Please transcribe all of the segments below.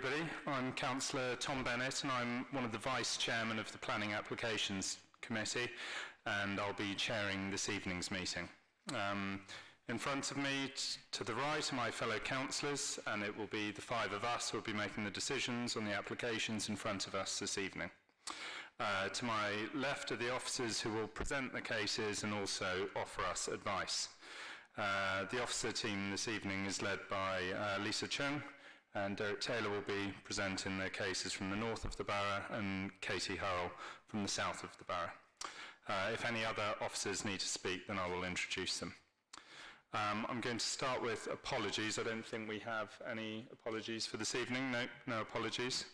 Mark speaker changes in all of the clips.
Speaker 1: everybody. I'm Councillor Tom Bennett and I'm one of the Vice Chairman of the Planning Applications Committee, and I'll be chairing this evening's meeting. In front of me to the right are my fellow councillors, and it will be the five of us who will be making the decisions on the applications in front of us this evening. To my left are the officers who will present the cases and also offer us advice. The officer team this evening is led by Lisa Chung, and Derek Taylor will be presenting their cases from the north of the borough and Katie Hurrell from the south of the borough. If any other officers need to speak, then I will introduce them. I'm going to start with apologies. I don't think we have any apologies for this evening. No apologies.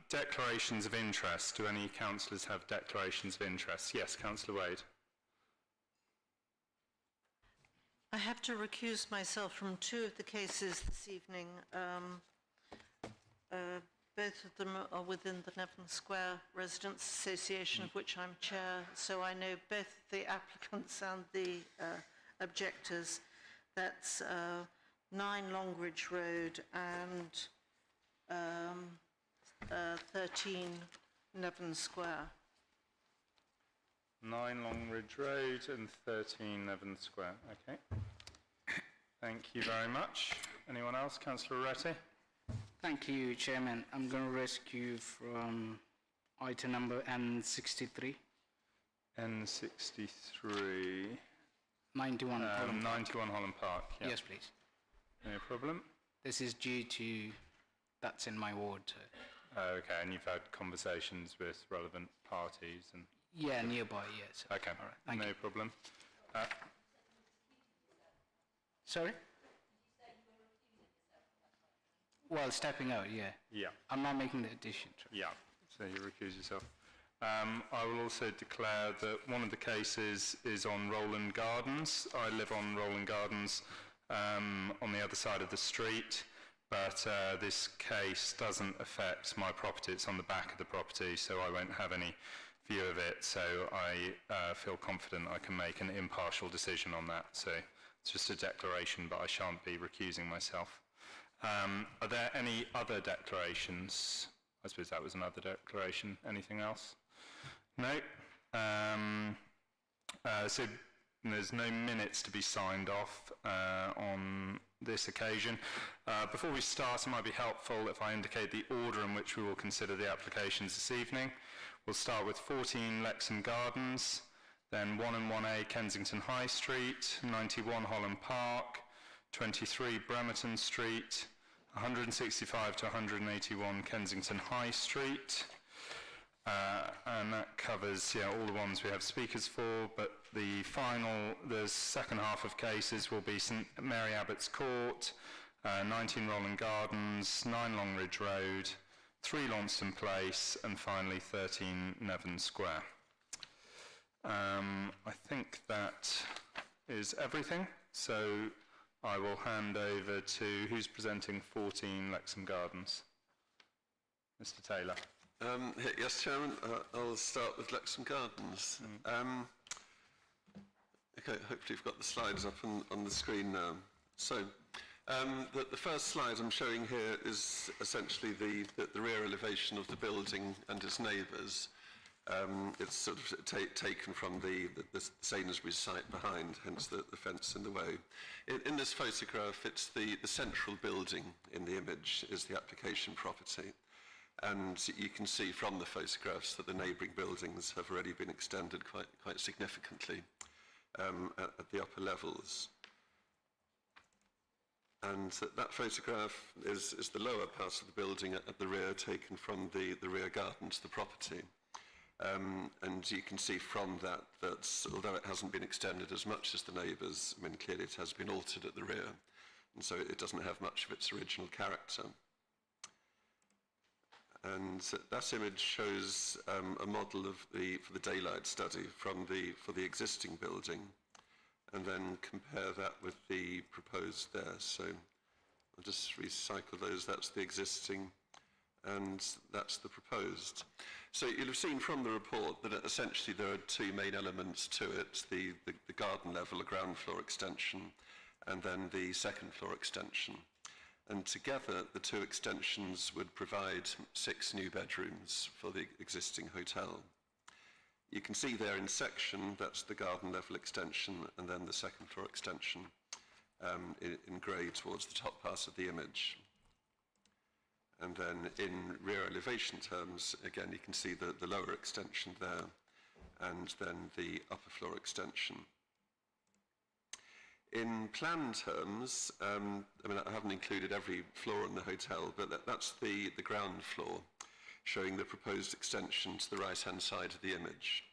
Speaker 1: Declarations of interest. Do any councillors have declarations of interest? Yes, Councillor Wade.
Speaker 2: I have to recuse myself from two of the cases this evening. Both of them are within the Nevern Square Residents Association, of which I'm chair, so I know both the applicants and the objectors. That's 9 Longridge Road and 13 Nevern Square.
Speaker 1: 9 Longridge Road and 13 Nevern Square. Okay. Thank you very much. Anyone else? Councillor Reti?
Speaker 3: Thank you, Chairman. I'm going to rescue from item number N63.
Speaker 1: N63.
Speaker 3: 91 Holland
Speaker 1: 91 Holland Park. Yeah.
Speaker 3: Yes, please.
Speaker 1: No problem.
Speaker 3: This is due to, that's in my ward. So.
Speaker 1: Okay, and you've had conversations with relevant parties and...
Speaker 3: Yeah, nearby, yes.
Speaker 1: Okay,
Speaker 3: all right,
Speaker 1: no problem.
Speaker 3: Sorry? Well, stepping out, yeah.
Speaker 1: Yeah.
Speaker 3: I'm not making the addition.
Speaker 1: Yeah, so you recuse yourself. I will also declare that one of the cases is on Rowland Gardens. I live on Rowland Gardens on the other side of the street, but this case doesn't affect my property. It's on the back of the property, so I won't have any view of it, so I feel confident I can make an impartial decision on that. So it's just a declaration, but I shan't be recusing myself. Are there any other declarations? I suppose that was another declaration. Anything else? No. So there's no minutes to be signed off on this occasion. Before we start, it might be helpful if I indicate the order in which we will consider the applications this evening. We'll start with 14 Lexham Gardens, then 1 and 1A Kensington High Street, 91 Holland Park, 23 Bremerton Street, 165 to 181 Kensington High Street, and that covers all the ones we have speakers for, but the second half of cases will be St Mary Abbott's Court, 19 Rowland Gardens, 9 Longridge Road, 3 Launceston Place, and finally 13 Nevern Square. I think that is everything, so I will hand over to who's presenting 14 Lexham Gardens. Mr. Taylor.
Speaker 4: Yes, Chairman, I'll start with Lexham Gardens. Okay, hopefully you've got the slides up on the screen now. So, the first slide I'm showing here is essentially the rear elevation of the building and its neighbours. It's sort of taken from the Sainsbury's site behind, hence the fence in the way. In this photograph, it's the central building in the image is the application property. And you can see from the photographs that the neighbouring buildings have already been extended quite significantly at the upper levels. And that photograph is the lower part of the building at the rear, taken from the rear garden to the property. And you can see from that although it hasn't been extended as much as the neighbours, I mean, clearly it has been altered at the rear, and so it doesn't have much of its original character. And that image shows a model for the daylight study for the existing building, and then compare that with the proposed there. So I'll just recycle those. That's the existing, and that's the proposed. So you'll have seen from the report that essentially there are two main elements to it: the garden level, a ground floor extension, and then the second floor extension. and together the two extensions would provide 6 new bedrooms for the existing hotel. You can see there in section, that's the garden level extension and then the second floor extension in grey towards the top part of the image. And then in rear elevation terms, again, you can see the lower extension there and then the upper floor extension. In plan terms, I haven't included every floor in the hotel, but that's the ground floor, showing the proposed extension to the right-hand side of the image.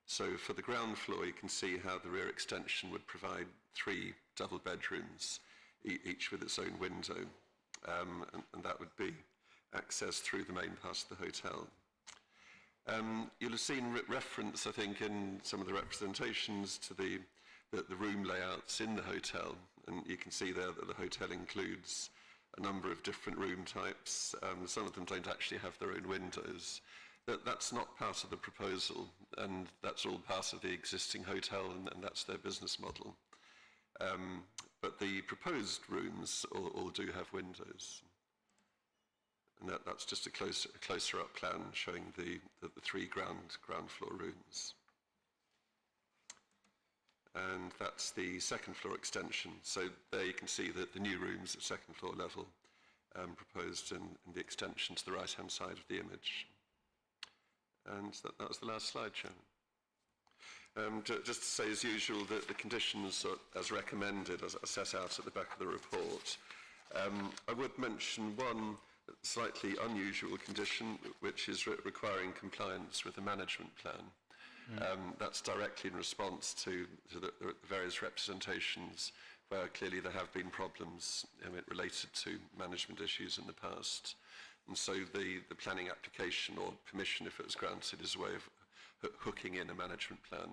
Speaker 4: So for the ground floor, you can see how the rear extension would provide 3 double bedrooms, each with its own window, and that would be accessed through the main part of the hotel. You'll have seen reference, I think, in some of the representations to the room layouts in the hotel, and you can see there that the hotel includes a number of different room types. Some of them don't actually have their own windows. That's not part of the proposal, and that's all part of the existing hotel, and that's their business model. But the proposed rooms all do have windows. And that's just a closer up plan showing the 3 ground floor rooms. And that's the second floor extension. So there you can see that the new rooms at second floor level proposed in the extension to the right-hand side of the image. And that was the last slide, Chairman. Just to say, as usual, that the conditions are, as recommended, as set out at the back of the report. I would mention one slightly unusual condition, which is requiring compliance with the management plan. That's directly in response to the various representations where clearly there have been problems related to management issues in the past. And so the planning application or permission, if it was granted, is a way of hooking in a management plan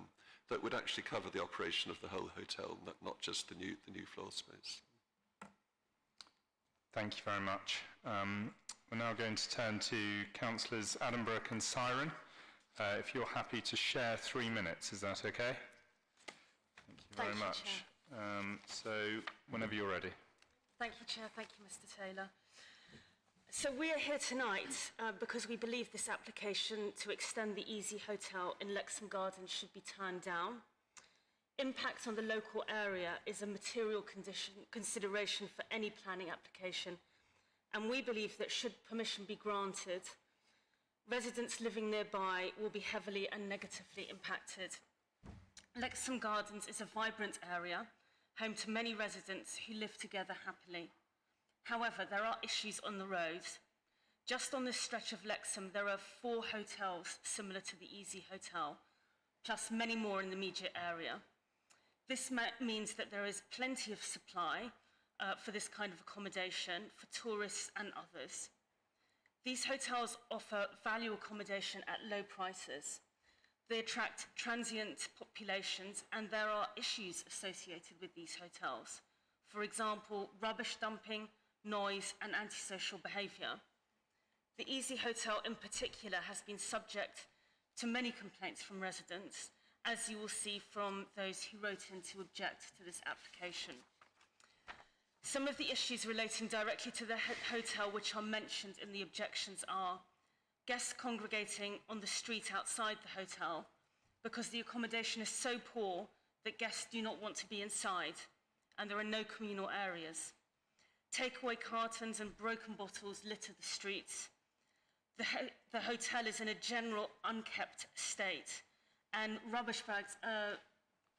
Speaker 4: that would actually cover the operation of the whole hotel, not just the new floor space.
Speaker 1: Thank you very much. We're now going to turn to Councillors Addenbrooke and Siren. If you're happy to share 3 minutes, is that okay? Thank you very much. So, whenever you're ready.
Speaker 5: Thank you, Chair. Thank you, Mr. Taylor. So we are here tonight because we believe this application to extend the Easy Hotel in Lexham Gardens should be turned down. Impact on the local area is a material consideration for any planning application, and we believe that should permission be granted, residents living nearby will be heavily and negatively impacted. Lexham Gardens is a vibrant area, home to many residents who live together happily. However, there are issues on the road. Just on this stretch of Lexham, there are 4 hotels similar to the Easy Hotel, plus many more in the immediate area. This means that there is plenty of supply for this kind of accommodation for tourists and others. These hotels offer value accommodation at low prices. They attract transient populations, and there are issues associated with these hotels. For example, rubbish dumping, noise, and antisocial behaviour. The Easy Hotel in particular has been subject to many complaints from residents, as you will see from those who wrote in to object to this application. Some of the issues relating directly to the hotel which are mentioned in the objections are guests congregating on the street outside the hotel because the accommodation is so poor that guests do not want to be inside and there are no communal areas. Takeaway cartons and broken bottles litter the streets. The hotel is in a general unkept state, and rubbish bags are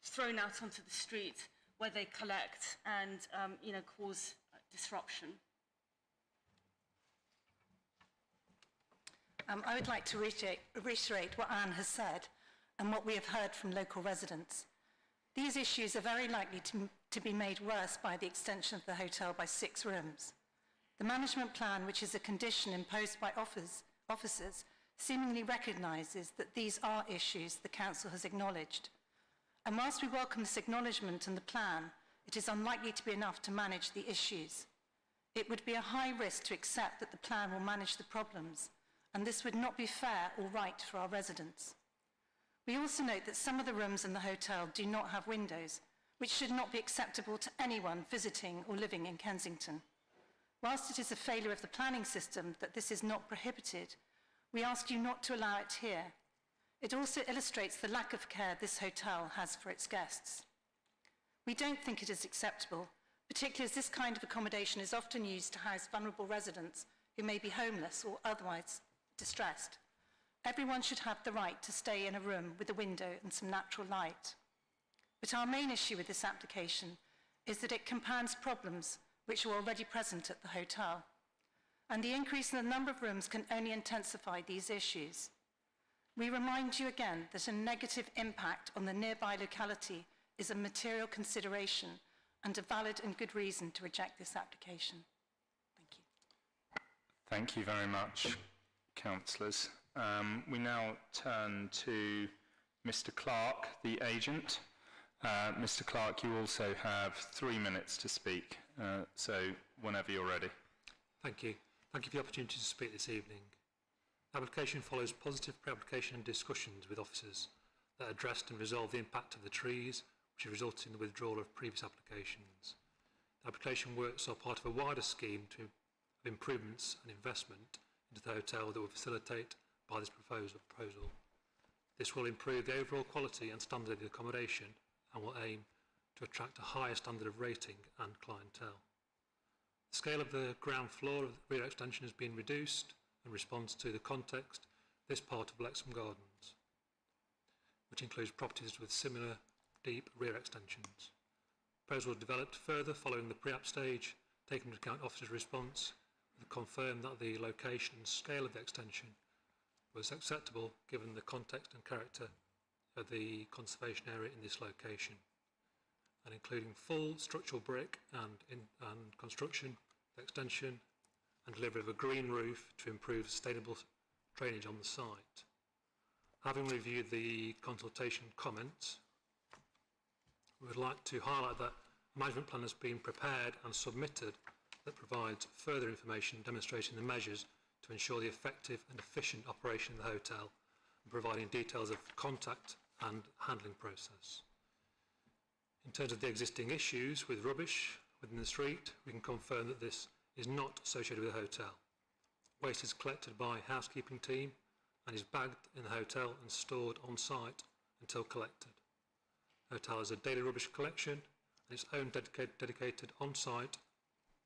Speaker 5: thrown out onto the street where they collect and cause disruption.
Speaker 6: I would like to reiterate what Anne has said and what we have heard from local residents. These issues are very likely to be made worse by the extension of the hotel by 6 rooms. The management plan, which is a condition imposed by officers, seemingly recognises that these are issues the council has acknowledged. And whilst we welcome this acknowledgement and the plan, it is unlikely to be enough to manage the issues. It would be a high risk to accept that the plan will manage the problems, and this would not be fair or right for our residents. We also note that some of the rooms in the hotel do not have windows, which should not be acceptable to anyone visiting or living in Kensington. Whilst it is a failure of the planning system that this is not prohibited, we ask you not to allow it here. It also illustrates the lack of care this hotel has for its guests. We don't think it is acceptable, particularly as this kind of accommodation is often used to house vulnerable residents who may be homeless or otherwise distressed. Everyone should have the right to stay in a room with a window and some natural light. But our main issue with this application is that it compounds problems which are already present at the hotel. And the increase in the number of rooms can only intensify these issues. We remind you again that a negative impact on the nearby locality is a material consideration and a valid and good reason to reject this application. Thank you.
Speaker 1: Thank you very much, councillors. We now turn to Mr. Clark, the agent. Mr. Clark, you also have 3 minutes to speak, so whenever you're ready.
Speaker 7: Thank you. Thank you for the opportunity to speak this evening. The application follows positive pre-application and discussions with officers that addressed and resolved the impact of the trees, which has resulted in the withdrawal of previous applications. The application works are part of a wider scheme of improvements and investment into the hotel that will facilitate by this proposal. This will improve the overall quality and standard of the accommodation and will aim to attract a higher standard of rating and clientele. The scale of the ground floor of the rear extension has been reduced in response to the context of this part of Lexham Gardens, which includes properties with similar deep rear extensions. The proposal was developed further following the pre-app stage, taking into account officers' response, and confirmed that the location and scale of the extension was acceptable given the context and character of the conservation area in this location, and including full structural brick and construction, extension and delivery of a green roof to improve sustainable drainage on the site. Having reviewed the consultation comments, we would like to highlight that a management plan has been prepared and submitted that provides further information demonstrating the measures to ensure the effective and efficient operation of the hotel and providing details of contact and handling process. In terms of the existing issues with rubbish within the street, we can confirm that this is not associated with the hotel. Waste is collected by a housekeeping team and is bagged in the hotel and stored on site until collected. The hotel has a daily rubbish collection and its own dedicated on-site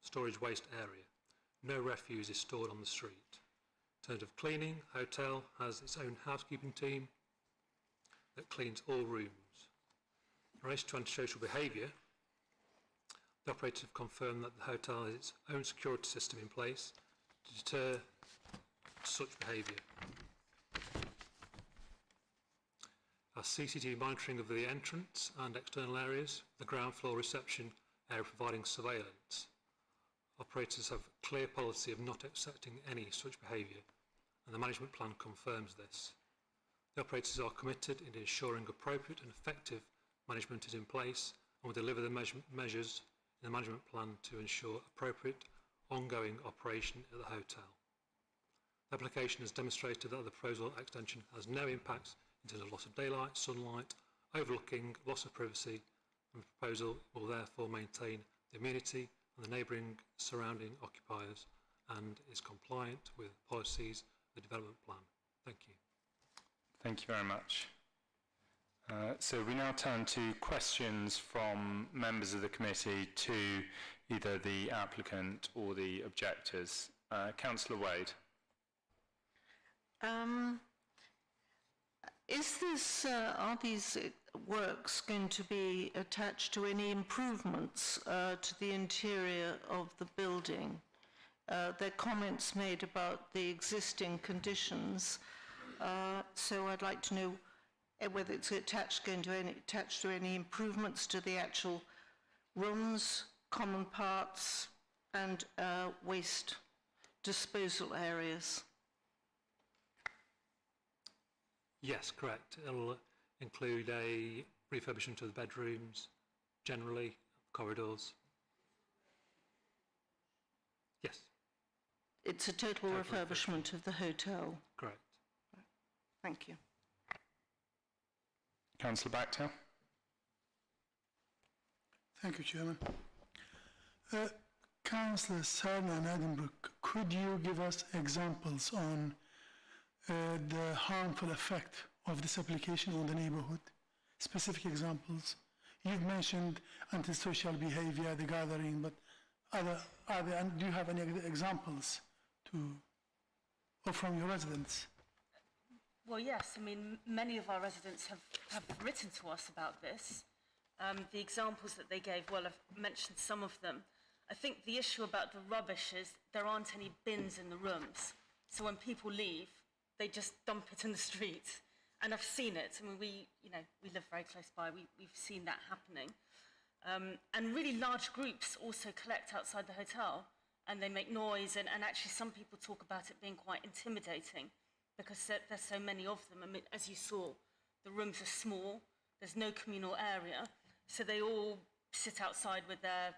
Speaker 7: storage waste area. No refuse is stored on the street. In terms of cleaning, the hotel has its own housekeeping team that cleans all rooms. In relation to antisocial behaviour, the operators have confirmed that the hotel has its own security system in place to deter such behaviour. Our CCTV monitoring of the entrance and external areas, the ground floor reception area providing surveillance. Operators have a clear policy of not accepting any such behaviour, and the management plan confirms this. The operators are committed in ensuring appropriate and effective management is in place and will deliver the measures in the management plan to ensure appropriate ongoing operation at the hotel. The application has demonstrated that the proposal extension has no impacts in terms of loss of daylight, sunlight, overlooking, loss of privacy, and the proposal will therefore maintain the amenity and the neighbouring surrounding occupiers and is compliant with policies of the development plan. Thank you.
Speaker 1: Thank you very much. So we now turn to questions from members of the committee to either the applicant or the objectors. Councillor Wade.
Speaker 2: Are these works going to be attached to any improvements to the interior of the building? There are comments made about the existing conditions, so I'd like to know whether it's attached to any improvements to the actual rooms, common parts, and waste disposal areas.
Speaker 7: Yes, correct. It'll include a refurbishment of the bedrooms, generally, corridors. Yes.
Speaker 2: It's a total refurbishment of the hotel.
Speaker 7: Correct.
Speaker 2: Thank you.
Speaker 1: Councillor Bachtel.
Speaker 8: Thank you, Chairman. Councillor Sarna and Edinburgh, could you give us examples on the harmful effect of this application on the neighbourhood? Specific examples. You've mentioned antisocial behaviour, the gathering, but do you have any examples or from your residents?
Speaker 5: Well, yes. I mean, many of our residents have written to us about this. The examples that they gave, well, I've mentioned some of them. I think the issue about the rubbish is there aren't any bins in the rooms. So when people leave, they just dump it in the street. And I've seen it. I mean, we live very close by. We've seen that happening. And really large groups also collect outside the hotel, and they make noise. And actually, some people talk about it being quite intimidating because there's so many of them. I mean, as you saw, the rooms are small. There's no communal area. So they all sit outside with their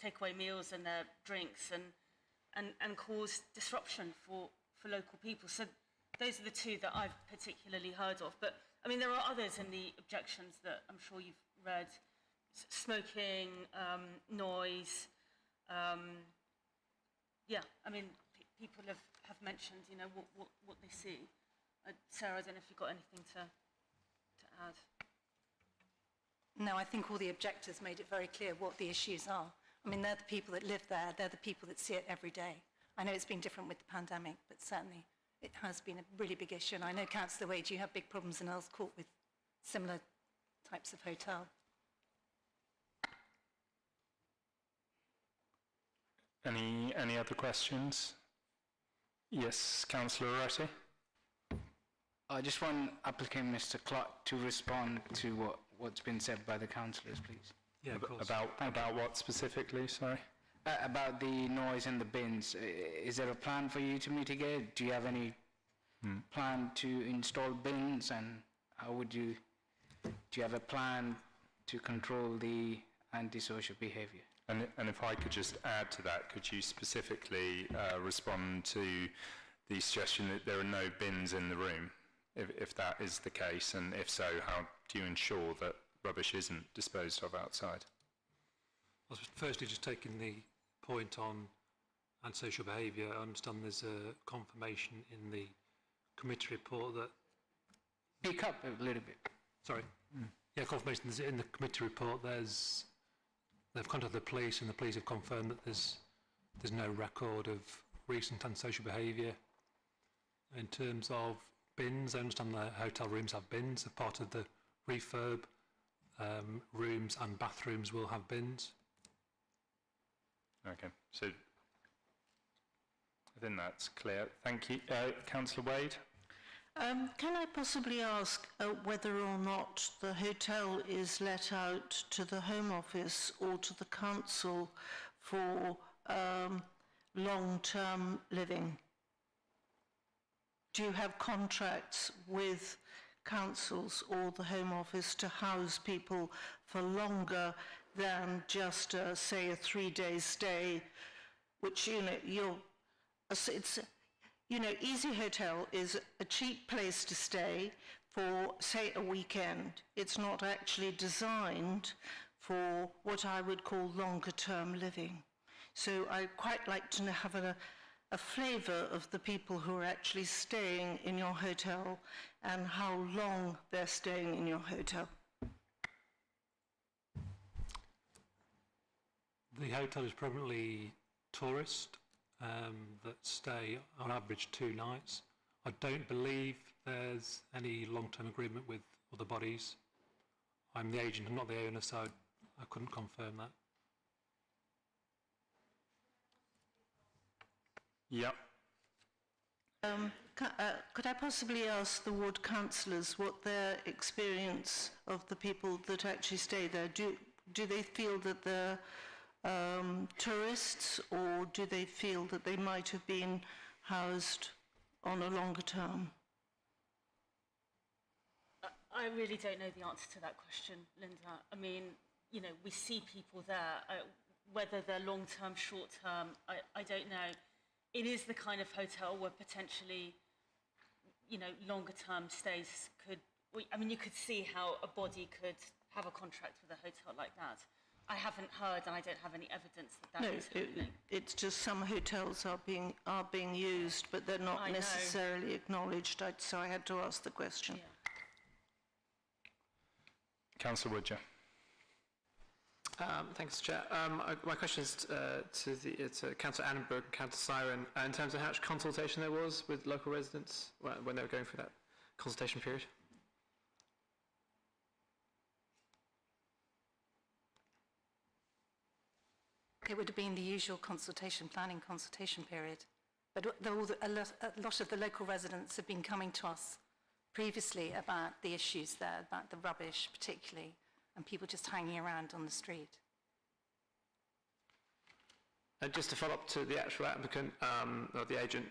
Speaker 5: takeaway meals and their drinks and cause disruption for local people. So those are the two that I've particularly heard of. But, I mean, there are others in the objections that I'm sure you've read. Smoking, noise. Yeah, I mean, people have mentioned, what they see. Sarah, I don't know if you've got anything to add.
Speaker 6: No, I think all the objectors made it very clear what the issues are. I mean, they're the people that live there. They're the people that see it every day. I know it's been different with the pandemic, but certainly it has been a really big issue. And I know, Councillor Wade, you have big problems in Earls Court with similar types of hotel.
Speaker 1: Any other questions? Yes, Councillor Oretti.
Speaker 3: I just want applicant Mr. Clark to respond to what's been said by the councillors, please.
Speaker 7: Yeah, of course.
Speaker 1: About what specifically, sorry?
Speaker 3: About the noise in the bins. Is there a plan for you to mitigate? Do you have any plan to install bins, and how would do you have a plan to control the antisocial behaviour?
Speaker 1: And if I could just add to that, could you specifically respond to the suggestion that there are no bins in the room, if that is the case, and if so, how do you ensure that rubbish isn't disposed of outside?
Speaker 7: I was firstly just taking the point on antisocial behaviour. I understand there's a confirmation in the committee report that...
Speaker 3: Pick up a little bit.
Speaker 7: Sorry. Yeah, confirmation in the committee report. They've contacted the police, and the police have confirmed that there's no record of recent antisocial behaviour. In terms of bins, I understand the hotel rooms have bins. A part of the refurb, rooms and bathrooms will have bins.
Speaker 1: Okay, so I think that's clear. Thank you. Councillor Wade?
Speaker 2: Can I possibly ask whether or not the hotel is let out to the Home Office or to the Council for long-term living? Do you have contracts with councils or the Home Office to house people for longer than just, say, a 3-day stay, which, Easy Hotel is a cheap place to stay for, say, a weekend. It's not actually designed for what I would call longer-term living. So I'd quite like to have a flavour of the people who are actually staying in your hotel and how long they're staying in your hotel.
Speaker 7: The hotel is predominantly tourist that stay on average 2 nights. I don't believe there's any long-term agreement with other bodies. I'm the agent, I'm not the owner, so I couldn't confirm that.
Speaker 1: Yep.
Speaker 2: Could I possibly ask the ward councillors what their experience of the people that actually stay there? Do they feel that they're tourists, or do they feel that they might have been housed on a longer term?
Speaker 5: I really don't know the answer to that question, Linda. I mean, we see people there. Whether they're long-term, short-term, I don't know. It is the kind of hotel where potentially, longer-term stays could... you could see how a body could have a contract with a hotel like that. I haven't heard, and I don't have any evidence that
Speaker 2: No,
Speaker 5: that is happening.
Speaker 2: it's just some hotels are being used, but they're not
Speaker 5: I know.
Speaker 2: necessarily acknowledged, so I had to ask the question.
Speaker 5: Yeah.
Speaker 1: Councillor Woodger.
Speaker 9: Thanks, Chair. My question is to Councillor Annenberg and Councillor Siren. In terms of how much consultation there was with local residents when they were going through that consultation period?
Speaker 6: It would have been the usual planning consultation period. But a lot of the local residents have been coming to us previously about the issues there, about the rubbish particularly, and people just hanging around on the street.
Speaker 9: And just to follow up to the actual applicant or the agent,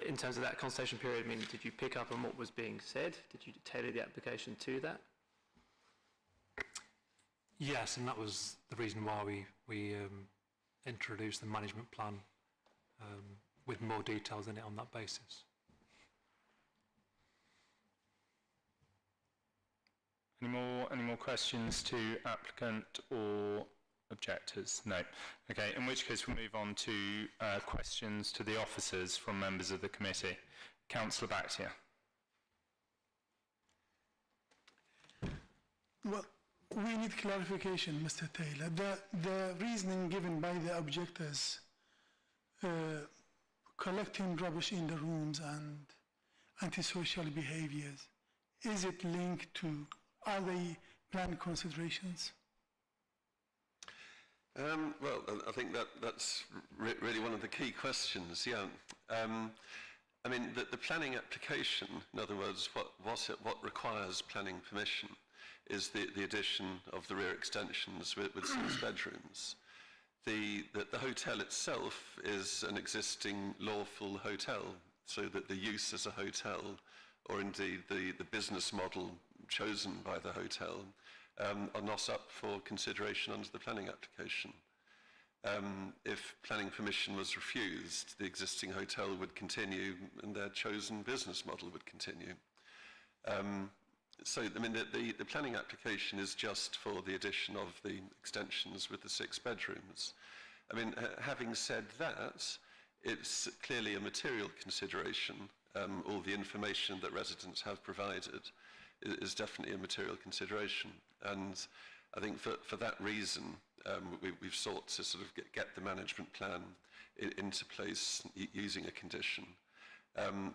Speaker 9: in terms of that consultation period, I mean, did you pick up on what was being said? Did you tailor the application to that?
Speaker 7: Yes, and that was the reason why we introduced the management plan with more details in it on that basis.
Speaker 1: Any more questions to applicant or objectors? No. Okay, in which case we'll move on to questions to the officers from members of the committee. Councillor Bactia.
Speaker 8: Well, we need clarification, Mr. Taylor. The reasoning given by the objectors, collecting rubbish in the rooms and antisocial behaviors, is it linked to, are they planned considerations?
Speaker 4: Well, I think that's really one of the key questions, yeah. I mean, the planning application, in other words, what requires planning permission, is the addition of the rear extensions with 6 bedrooms. The hotel itself is an existing lawful hotel, so that the use as a hotel, or indeed the business model chosen by the hotel, are not up for consideration under the planning application. If planning permission was refused, the existing hotel would continue and their chosen business model would continue. So, I mean, the planning application is just for the addition of the extensions with the 6 bedrooms. I mean, having said that, it's clearly a material consideration. All the information that residents have provided is definitely a material consideration. And I think for that reason, we've sought to sort of get the management plan into place using a condition.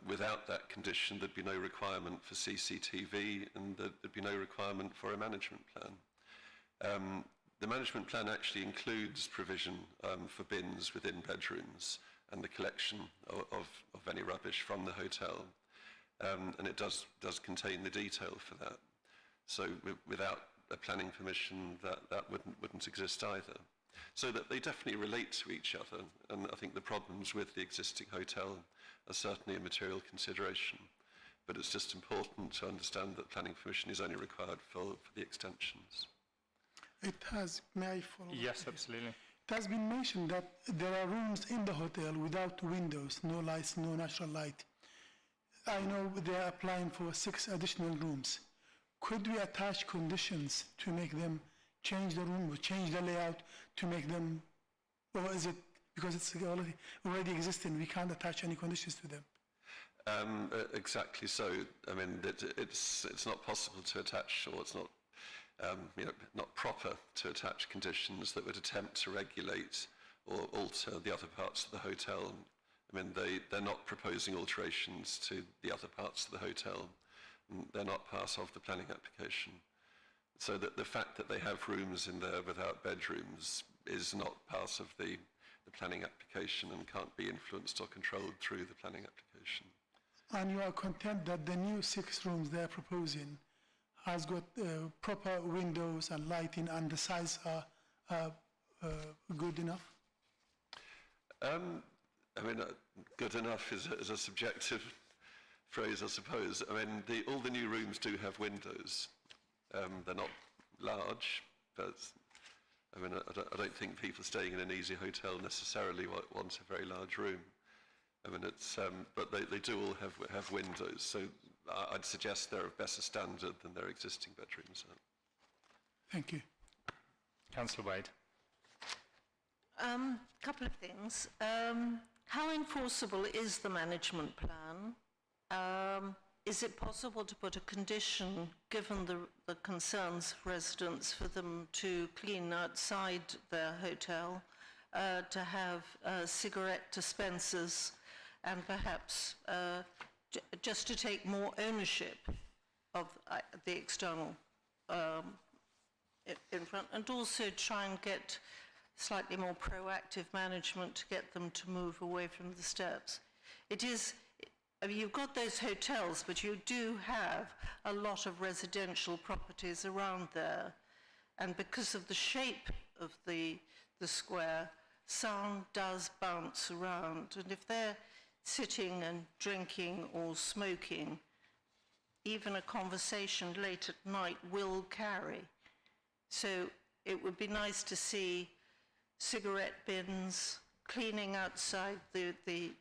Speaker 4: Without that condition, there'd be no requirement for CCTV and there'd be no requirement for a management plan. The management plan actually includes provision for bins within bedrooms and the collection of any rubbish from the hotel. And it does contain the detail for that. So without a planning permission, that wouldn't exist either. So that they definitely relate to each other, and I think the problems with the existing hotel are certainly a material consideration. But it's just important to understand that planning permission is only required for the extensions.
Speaker 8: It has, may I follow?
Speaker 1: Yes, absolutely.
Speaker 8: It has been mentioned that there are rooms in the hotel without windows, no lights, no natural light. I know they are applying for 6 additional rooms. Could we attach conditions to make them change the room or change the layout to make them, or is it because it's already existing, we can't attach any conditions to them?
Speaker 4: Exactly so. I mean, it's not possible to attach, or it's not, not proper to attach conditions that would attempt to regulate or alter the other parts of the hotel. I mean, they're not proposing alterations to the other parts of the hotel. They're not part of the planning application. So that the fact that they have rooms in there without bedrooms is not part of the planning application and can't be influenced or controlled through the planning application.
Speaker 8: And you are content that the new 6 rooms they're proposing has got proper windows and lighting and the size are good enough?
Speaker 4: I mean, good enough is a subjective phrase, I suppose. I mean, all the new rooms do have windows. They're not large, but I mean, I don't think people staying in an easy hotel necessarily want a very large room. I mean, but they do all have windows, so I'd suggest they're of better standard than their existing bedrooms are.
Speaker 8: Thank you.
Speaker 1: Councillor Wade.
Speaker 2: Couple of things. How enforceable is the management plan? Is it possible to put a condition, given the concerns of residents, for them to clean outside their hotel, to have cigarette dispensers, and perhaps just to take more ownership of the external in front, and also try and get slightly more proactive management to get them to move away from the steps. It is, I mean, you've got those hotels, but you do have a lot of residential properties around there, and because of the shape of the square, sound does bounce around, and if they're sitting and drinking or smoking, even a conversation late at night will carry. So it would be nice to see cigarette bins, cleaning outside the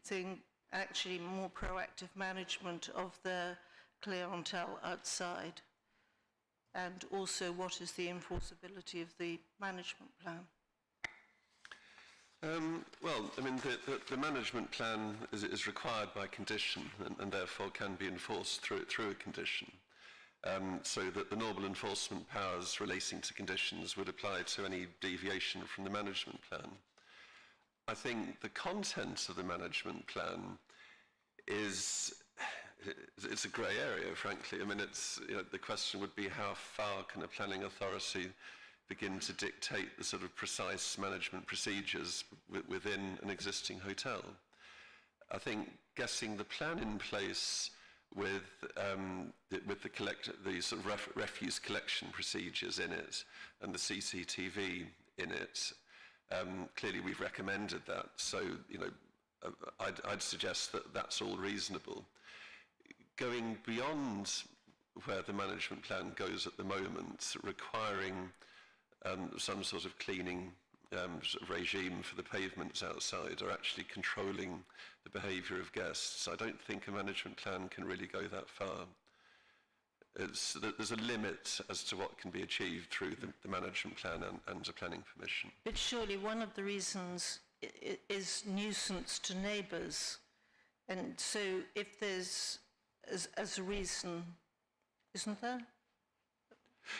Speaker 2: thing, actually more proactive management of their clientele outside. And also, what is the enforceability of the management plan?
Speaker 4: Well, I mean, the management plan is required by condition and therefore can be enforced through a condition. So that the normal enforcement powers relating to conditions would apply to any deviation from the management plan. I think the content of the management plan it's a grey area, frankly. I mean, the question would be how far can a planning authority begin to dictate the sort of precise management procedures within an existing hotel. I think getting the plan in place with the sort of refuse collection procedures in it and the CCTV in it, clearly we've recommended that. So, you know, I'd suggest that that's all reasonable. Going beyond where the management plan goes at the moment, requiring some sort of cleaning sort of regime for the pavements outside, or actually controlling the behaviour of guests, I don't think a management plan can really go that far. There's a limit as to what can be achieved through the management plan and a planning permission.
Speaker 2: But surely one of the reasons is nuisance to neighbours. And so if there's, as a reason, isn't there?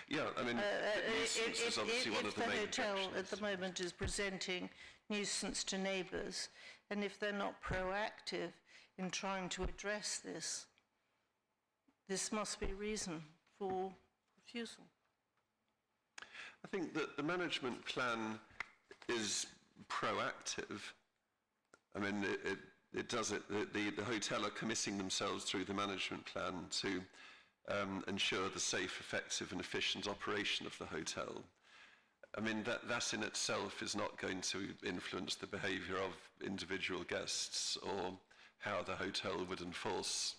Speaker 4: Yeah, I mean, nuisance is obviously one of the main objections.
Speaker 2: If the hotel at the moment is presenting nuisance to neighbours, and if they're not proactive in trying to address this, this must be reason for refusal.
Speaker 4: I think that the management plan is proactive. I mean, it does it. The hotel are committing themselves through the management plan to ensure the safe, effective and efficient operation of the hotel. I mean, that in itself is not going to influence the behaviour of individual guests or how the hotel would enforce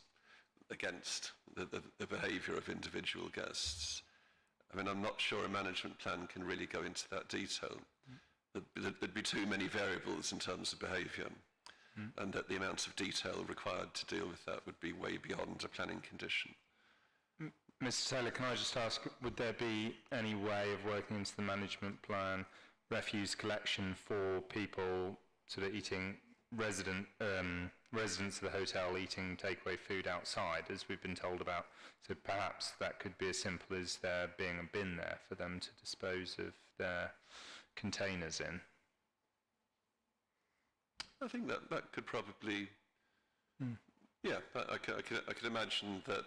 Speaker 4: against the behaviour of individual guests. I mean, I'm not sure a management plan can really go into that detail. There'd be too many variables in terms of behaviour, and that the amount of detail required to deal with that would be way beyond a planning condition.
Speaker 1: Mr. Taylor, can I just ask, would there be any way of working into the management plan refuse collection for people sort of eating, residents of the hotel eating takeaway food outside, as we've been told about? So perhaps that could be as simple as there being a bin there for them to dispose of their containers in.
Speaker 4: I think that could probably, yeah, I could imagine that.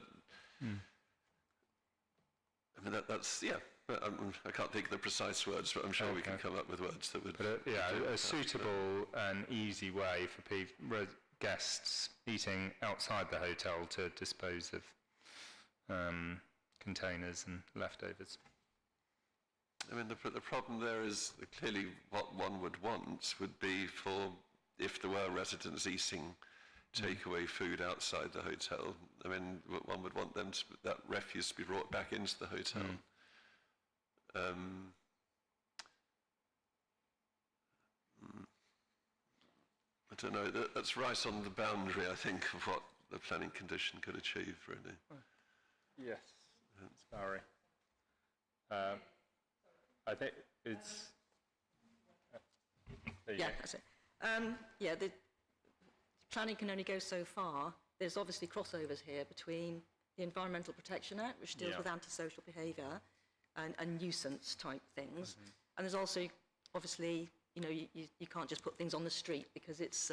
Speaker 4: I mean, that's, yeah, I can't think of the precise words, but I'm sure we can come up with words that would...
Speaker 1: But a suitable and easy way for guests eating outside the hotel to dispose of containers and leftovers.
Speaker 4: I mean, the problem there is clearly what one would want would be for, if there were residents eating takeaway food outside the hotel, I mean, one would want them that refuse to be brought back into the hotel. I don't know, that's right on the boundary, I think, of what the planning condition could achieve, really.
Speaker 1: Yes, Barry. I think it's... there you
Speaker 10: Yeah,
Speaker 1: go.
Speaker 10: that's it. Yeah, the planning can only go so far. There's obviously crossovers here between the Environmental Protection Act, which deals
Speaker 1: Yeah.
Speaker 10: with antisocial behaviour and nuisance type things. And there's also, obviously, you know, you can't just put things on the street because it's,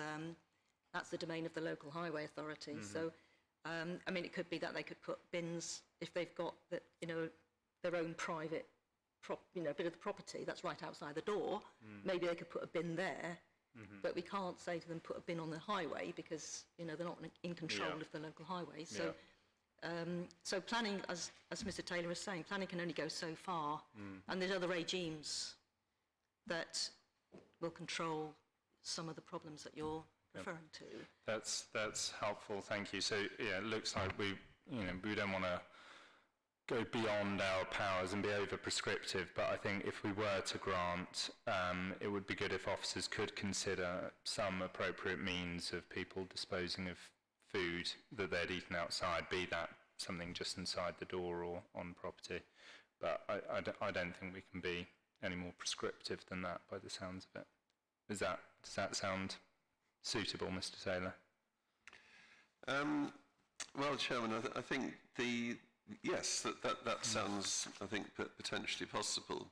Speaker 10: that's the domain of the local highway authority. So, I mean, it could be that they could put bins if they've got, the, you know, their own private, bit of the property that's right outside the door. Maybe they could put a bin there. But we can't say to them, put a bin on the highway because, you know, they're not in control
Speaker 1: Yeah.
Speaker 10: of the local highway. So, so planning, as Mr. Taylor is saying, planning can only go so far. And there's other regimes that will control some of the problems that you're referring to.
Speaker 1: That's helpful, thank you. So, yeah, it looks like we don't want to go beyond our powers and be over-prescriptive, but I think if we were to grant, it would be good if officers could consider some appropriate means of people disposing of food that they'd eaten outside, be that something just inside the door or on property. But I don't think we can be any more prescriptive than that by the sounds of it. Does that sound suitable, Mr. Taylor?
Speaker 4: Well, Chairman, I think yes, that sounds, I think, potentially possible.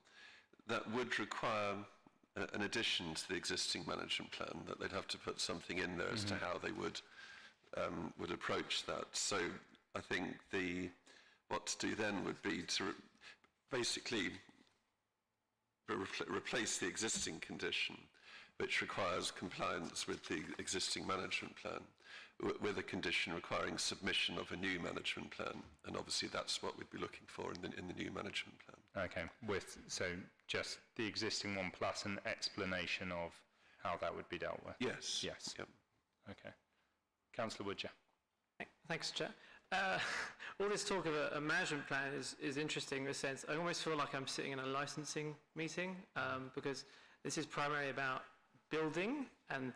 Speaker 4: That would require an addition to the existing management plan, that they'd have to put something in there as to how they would approach that. So I think what to do then would be to basically replace the existing condition, which requires compliance with the existing management plan, with a condition requiring submission of a new management plan, and obviously that's what we'd be looking for in the new management plan.
Speaker 1: Okay, so just the existing one plus an explanation of how that would be dealt with?
Speaker 4: Yes.
Speaker 1: Yes.
Speaker 4: Yep.
Speaker 1: Okay. Councillor Woodger.
Speaker 9: Thanks, Chair. All this talk of a management plan is interesting in the sense I almost feel like I'm sitting in a licensing meeting because this is primarily about building and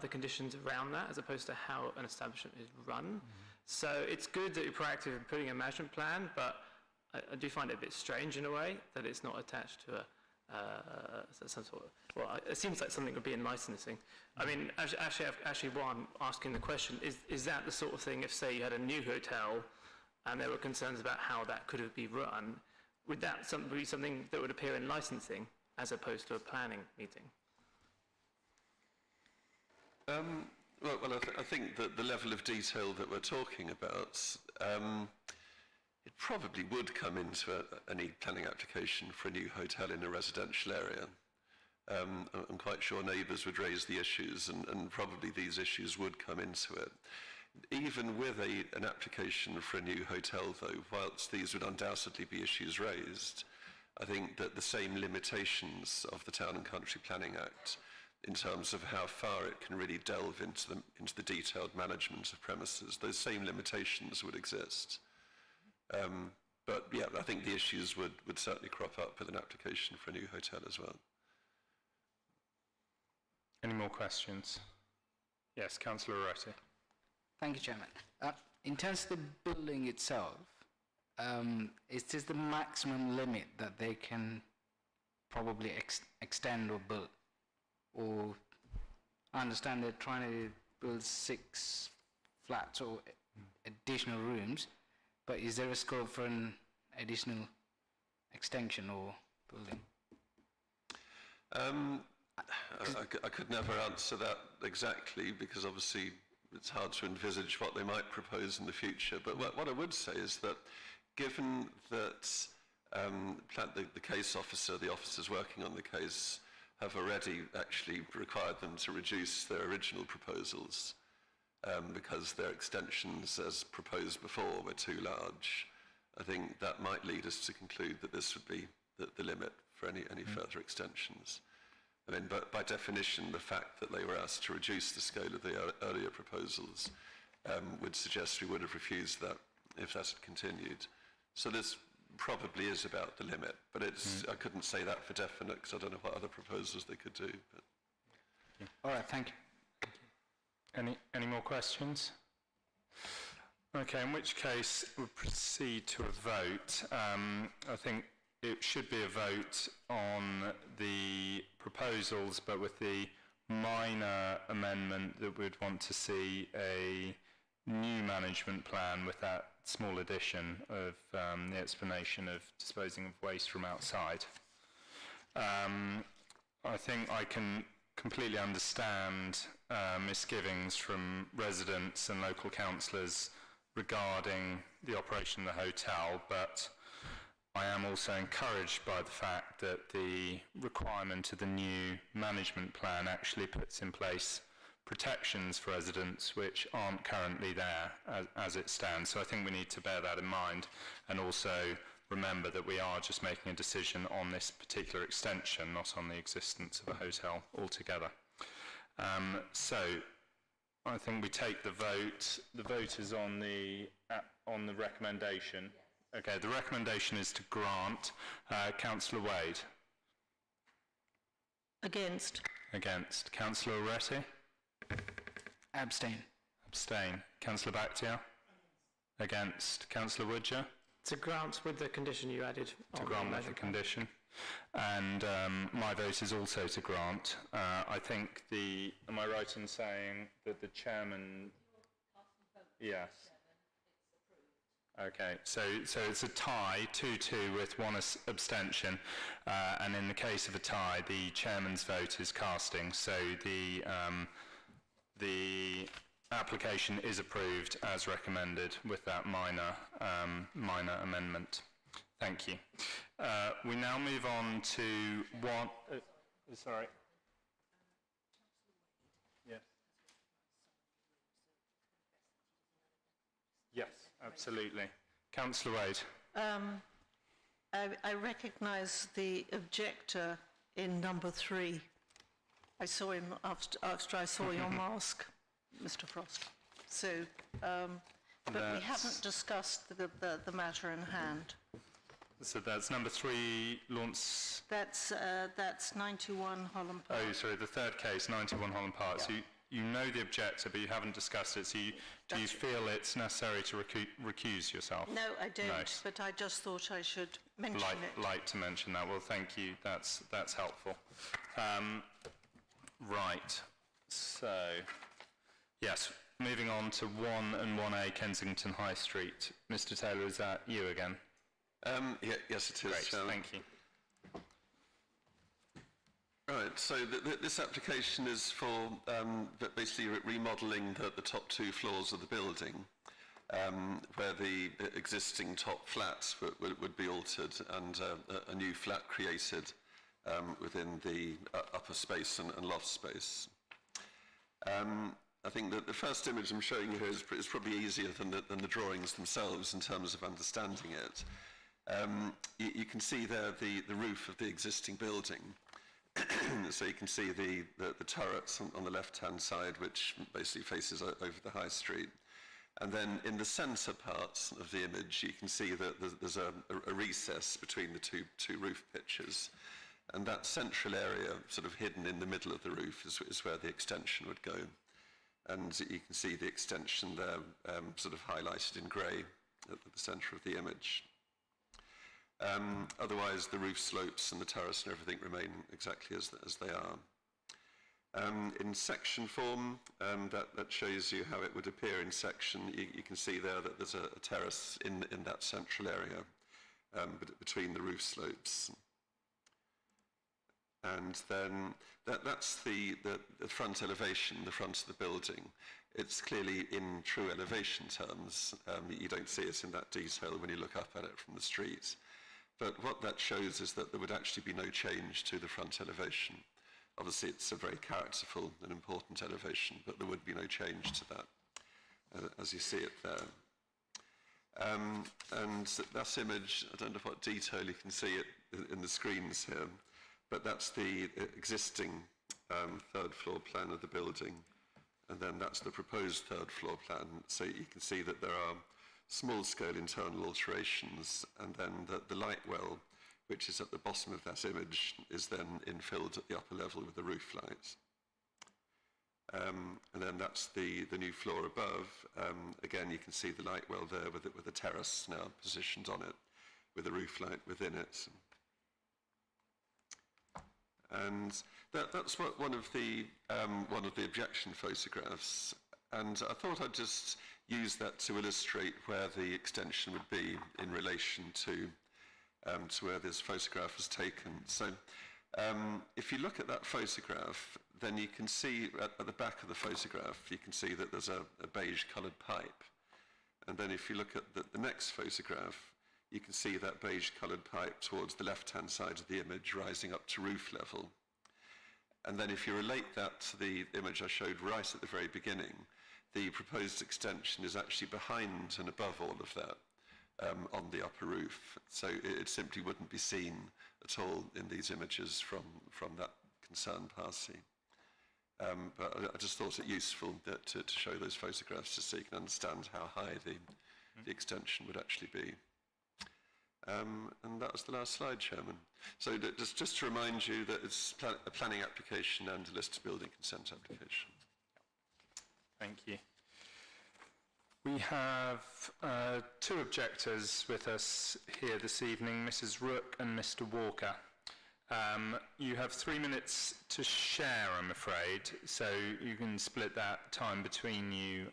Speaker 9: the conditions around that as opposed to how an establishment is run. So it's good that you're proactive in putting a management plan, but I do find it a bit strange in a way that it's not attached to some sort of, well, it seems like something would be in licensing. I mean, actually, while I'm asking the question, is that the sort of thing, if say you had a new hotel and there were concerns about how that could have been run, would that be something that would appear in licensing as opposed to a planning meeting?
Speaker 4: Well, I think that the level of detail that we're talking about, it probably would come into any planning application for a new hotel in a residential area. I'm quite sure neighbours would raise the issues, and probably these issues would come into it. Even with an application for a new hotel, though, whilst these would undoubtedly be issues raised, I think that the same limitations of the Town and Country Planning Act in terms of how far it can really delve into the detailed management of premises, those same limitations would exist. But yeah, I think the issues would certainly crop up with an application for a new hotel as well.
Speaker 1: Any more questions? Yes, Councillor Rossi.
Speaker 3: Thank you, Chairman. In terms of the building itself, is this the maximum limit that they can probably extend or build? Or I understand they're trying to build 6 flats or additional rooms, but is there a scope for an additional extension or building?
Speaker 4: I could never answer that exactly because obviously it's hard to envisage what they might propose in the future. But what I would say is that given that the case officer, the officers working on the case, have already actually required them to reduce their original proposals because their extensions as proposed before were too large, I think that might lead us to conclude that this would be the limit for any further extensions. I mean, but by definition, the fact that they were asked to reduce the scale of the earlier proposals would suggest we would have refused that if that had continued. So this probably is about the limit, but it's I couldn't say that for definite because I don't know what other proposals they could do. But.
Speaker 3: All right, thank you.
Speaker 1: Any more questions? Okay, in which case we'll proceed to a vote. I think it should be a vote on the proposals, but with the minor amendment that we'd want to see a new management plan with that small addition of the explanation of disposing of waste from outside. I think I can completely understand misgivings from residents and local councillors regarding the operation of the hotel, but I am also encouraged by the fact that the requirement of the new management plan actually puts in place protections for residents which aren't currently there as it stands. So I think we need to bear that in mind, and also remember that we are just making a decision on this particular extension, not on the existence of a hotel altogether. So I think we take the vote. The vote is on the recommendation. Okay, the recommendation is to grant. Councillor Wade?
Speaker 2: Against.
Speaker 1: Against. Councillor Oretti?
Speaker 3: Abstain.
Speaker 1: Abstain. Councillor Bakhtiar? Against. Councillor Woodger?
Speaker 9: To grant with the condition you added.
Speaker 1: To grant with the condition. And my vote is also to grant. I think am I right in saying that the chairman... Yes. Okay, so it's a tie, 2-2 with one abstention, and in the case of a tie, the chairman's vote is casting, so the application is approved as recommended with that minor amendment. Thank you. We now move on to one... sorry. Yes. Yes, absolutely. Councillor Wade.
Speaker 2: I recognise the objector in number 3. I saw him after I saw your mask, Mr. Frost. So, but we haven't discussed the matter in hand.
Speaker 1: So that's number 3, Launce...
Speaker 2: That's 91 Holland Park.
Speaker 1: Oh, sorry, the third case, 91 Holland Park. Yeah. So you know the objector, but you haven't discussed it. So do you feel it's necessary to recuse yourself?
Speaker 2: No, I don't,
Speaker 1: Nice.
Speaker 2: but I just thought I should mention it.
Speaker 1: Like to mention that. Well, thank you. That's helpful. Right. So, yes, moving on to 1 and 1A Kensington High Street. Mr. Taylor, is that you again?
Speaker 4: Yes, it is.
Speaker 1: Great, thank you.
Speaker 4: Right, so this application is for basically remodelling the top 2 floors of the building, where the existing top flats would be altered and a new flat created within the upper space and loft space. I think that the first image I'm showing you here is probably easier than the drawings themselves in terms of understanding it. You can see there the roof of the existing building. So you can see the turrets on the left-hand side, which basically faces over the high street. And then in the centre parts of the image, you can see that there's a recess between the two roof pitches. And that central area, sort of hidden in the middle of the roof, is where the extension would go. And you can see the extension there, sort of highlighted in grey at the centre of the image. Otherwise, the roof slopes and the terrace and everything remain exactly as they are. In section form, that shows you how it would appear in section. You can see there that there's a terrace in that central area between the roof slopes. And then that's the front elevation, the front of the building. It's clearly in true elevation terms. You don't see it in that detail when you look up at it from the street. But what that shows is that there would actually be no change to the front elevation. Obviously, it's a very characterful and important elevation, but there would be no change to that, as you see it there. And that image, I don't know what detail you can see it in the screens here, but that's the existing third floor plan of the building, and then that's the proposed third floor plan. So you can see that there are small-scale internal alterations, and then the light well, which is at the bottom of that image, is then infilled at the upper level with the roof light. And then that's the new floor above. Again, you can see the light well there with the terrace now positioned on it, with the roof light within it. And that's one of the objection photographs. And I thought I'd just use that to illustrate where the extension would be in relation to where this photograph was taken. So if you look at that photograph, then you can see at the back of the photograph, you can see that there's a beige coloured pipe. And then if you look at the next photograph, you can see that beige coloured pipe towards the left-hand side of the image rising up to roof level. And then if you relate that to the image I showed right at the very beginning, the proposed extension is actually behind and above all of that on the upper roof. So it simply wouldn't be seen at all in these images from that concerned party. But I just thought it useful to show those photographs just so you can understand how high the extension would actually be. And that was the last slide, Chairman. So just to remind you that it's a planning application and a listed building consent application.
Speaker 1: Thank you. We have two objectors with us here this evening, Mrs. Rook and Mr. Walker. You have 3 minutes to share, I'm afraid, so you can split that time between you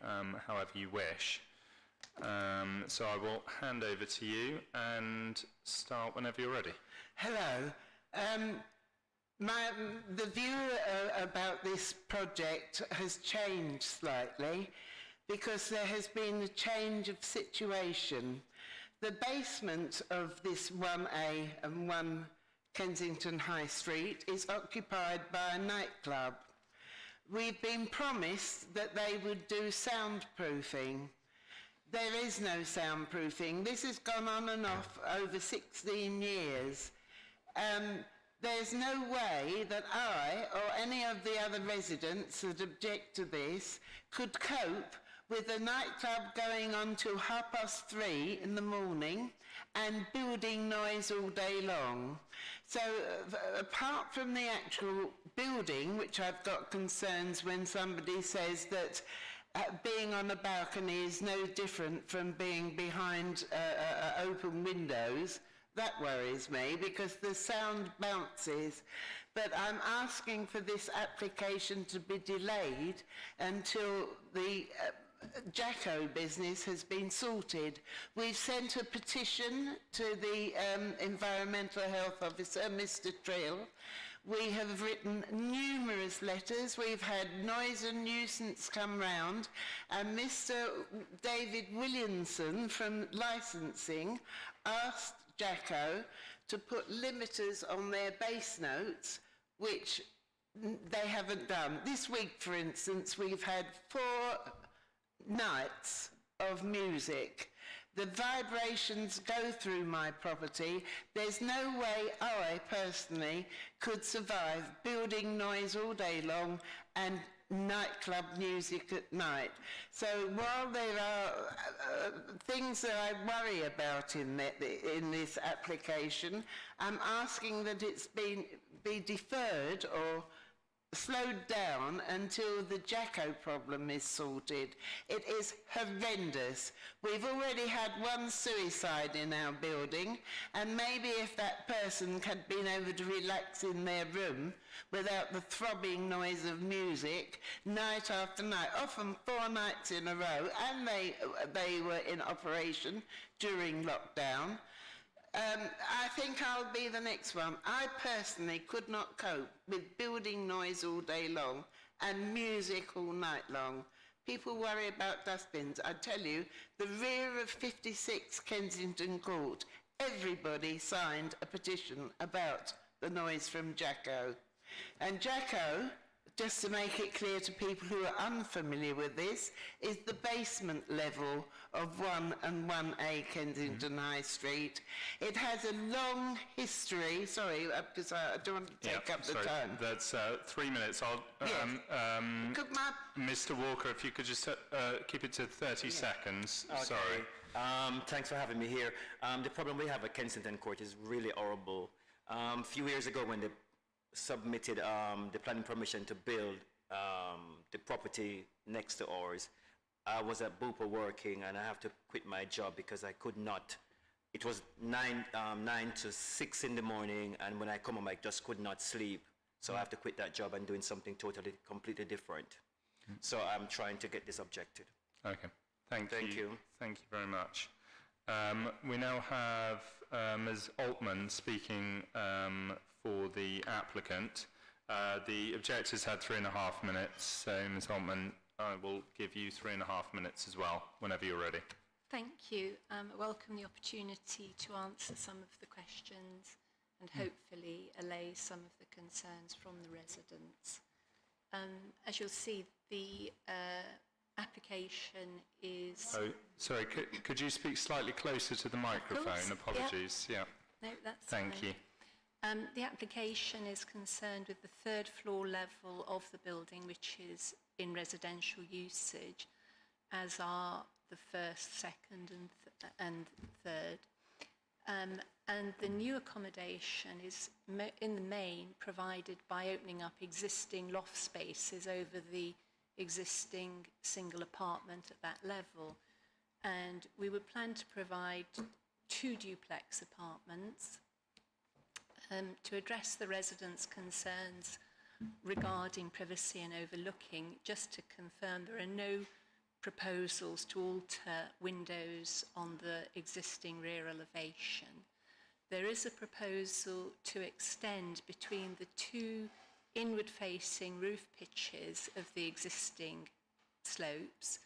Speaker 1: however you wish. So I will hand over to you and start whenever you're ready.
Speaker 11: Hello. The view about this project has changed slightly because there has been a change of situation. The basement of this 1A and 1 Kensington High Street is occupied by a nightclub. We've been promised that they would do soundproofing. There is no soundproofing. This has gone on and off over 16 years. There's no way that I or any of the other residents that object to this could cope with a nightclub going on till 3:30 in the morning and building noise all day long. So apart from the actual building, which I've got concerns when somebody says that being on a balcony is no different from being behind open windows, that worries me because the sound bounces. But I'm asking for this application to be delayed until the Jacko business has been sorted. We've sent a petition to the Environmental Health Officer, Mr. Trill. We have written numerous letters. We've had noise and nuisance come round, and Mr. David Williamson from licensing asked Jacko to put limiters on their base notes, which they haven't done. This week, for instance, we've had 4 nights of music. The vibrations go through my property. There's no way I personally could survive building noise all day long and nightclub music at night. So while there are things that I worry about in this application, I'm asking that it's be deferred or slowed down until the Jacko problem is sorted. It is horrendous. We've already had 1 suicide in our building, and maybe if that person had been able to relax in their room without the throbbing noise of music night after night, often 4 nights in a row, and they were in operation during lockdown. I think I'll be the next one. I personally could not cope with building noise all day long and music all night long. People worry about dustbins. I tell you, the rear of 56 Kensington Court, everybody signed a petition about the noise from Jacko. And Jacko, just to make it clear to people who are unfamiliar with this, is the basement level of 1 and 1A Kensington High Street. It has a long history. Sorry, because I don't want to take up the time.
Speaker 1: That's 3 minutes. Mr. Walker, if you could just keep it to 30 seconds.
Speaker 12: Okay.
Speaker 1: Sorry.
Speaker 12: Thanks for having me here. The problem we have at Kensington Court is really horrible. A few years ago when they submitted the planning permission to build the property next to ours, I was at Bupa working and I have to quit my job because I could not. It was 9 to 6 in the morning, and when I come home I just could not sleep So I have to quit that job and doing something totally, completely different. So I'm trying to get this objected.
Speaker 1: Okay. Thank
Speaker 12: Thank you.
Speaker 1: Thank you very much. We now have Ms. Altman speaking for the applicant. The objectors had 3.5 minutes, so Ms. Altman, I will give you 3.5 minutes as well, whenever you're ready.
Speaker 13: Thank you. I welcome the opportunity to answer some of the questions and hopefully allay some of the concerns from the residents. As you'll see, the application is...
Speaker 1: Oh, sorry, could you speak slightly closer to the microphone? Apologies. Yeah.
Speaker 13: No, that's
Speaker 1: Thank
Speaker 13: fine.
Speaker 1: you.
Speaker 13: The application is concerned with the third floor level of the building, which is in residential usage, as are the first, second and third. And the new accommodation is in the main provided by opening up existing loft spaces over the existing single apartment at that level. And we would plan to provide 2 duplex apartments to address the residents' concerns regarding privacy and overlooking. Just to confirm, there are no proposals to alter windows on the existing rear elevation. There is a proposal to extend between the 2 inward-facing roof pitches of the existing slopes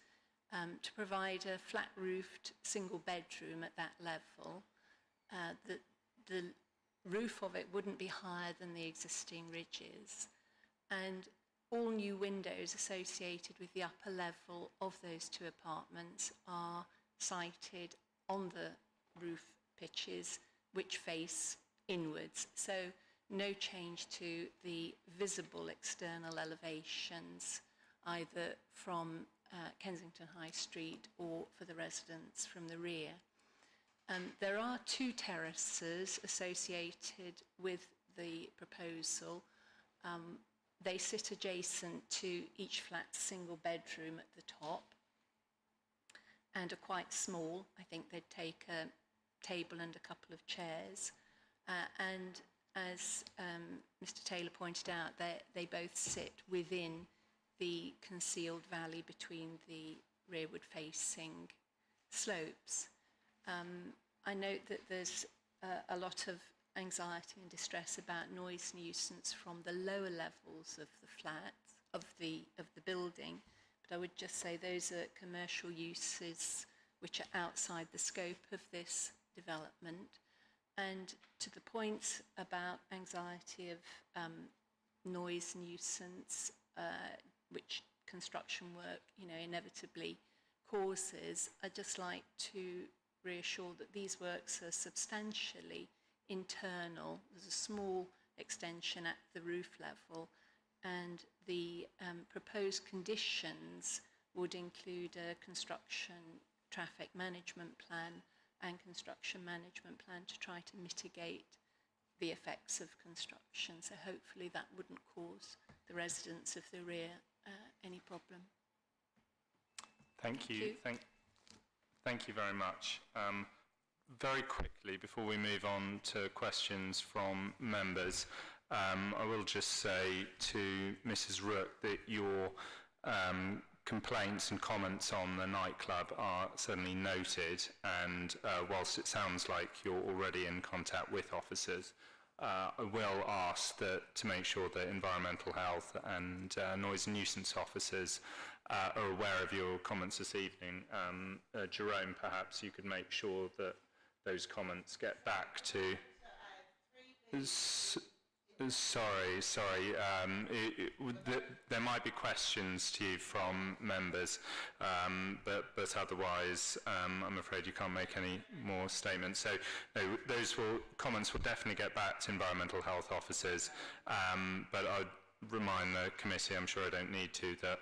Speaker 13: to provide a flat-roofed single bedroom at that level. The roof of it wouldn't be higher than the existing ridges, and all new windows associated with the upper level of those 2 apartments are sited on the roof pitches which face inwards. So no change to the visible external elevations, either from Kensington High Street or for the residents from the rear. There are 2 terraces associated with the proposal. They sit adjacent to each flat single bedroom at the top and are quite small. I think they'd take a table and a couple of chairs. And as Mr. Taylor pointed out, they both sit within the concealed valley between the rearward-facing slopes. I note that there's a lot of anxiety and distress about noise nuisance from the lower levels of the flats, of the building, but I would just say those are commercial uses which are outside the scope of this development. And to the point about anxiety of noise nuisance, which construction work, inevitably causes, I'd just like to reassure that these works are substantially internal. There's a small extension at the roof level, and the proposed conditions would include a construction traffic management plan and construction management plan to try to mitigate the effects of construction. So hopefully that wouldn't cause the residents of the rear any problem.
Speaker 1: Thank you. Thank you very much. Very quickly, before we move on to questions from members, I will just say to Mrs. Rook that your complaints and comments on the nightclub are certainly noted, and whilst it sounds like you're already in contact with officers, I will ask that to make sure that environmental health and noise and nuisance officers are aware of your comments this evening. Jerome, perhaps you could make sure that those comments get back to... Sorry. There might be questions to you from members, but otherwise, I'm afraid you can't make any more statements. So those comments will definitely get back to environmental health officers, but I'd remind the committee, I'm sure I don't need to, that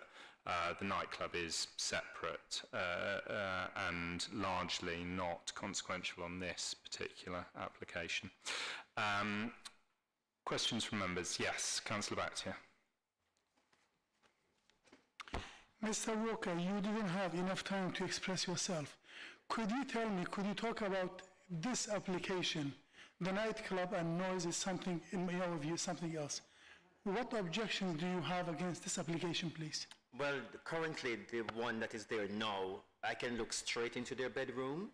Speaker 1: the nightclub is separate and largely not consequential on this particular application. Questions from members? Yes, Councillor Bactia.
Speaker 8: Mr. Walker, you didn't have enough time to express yourself. Could you talk about this application? The nightclub and noise is something, in your view, something else. what objections do you have against this application, please?
Speaker 12: Well, currently, the one that is there now, I can look straight into their bedroom.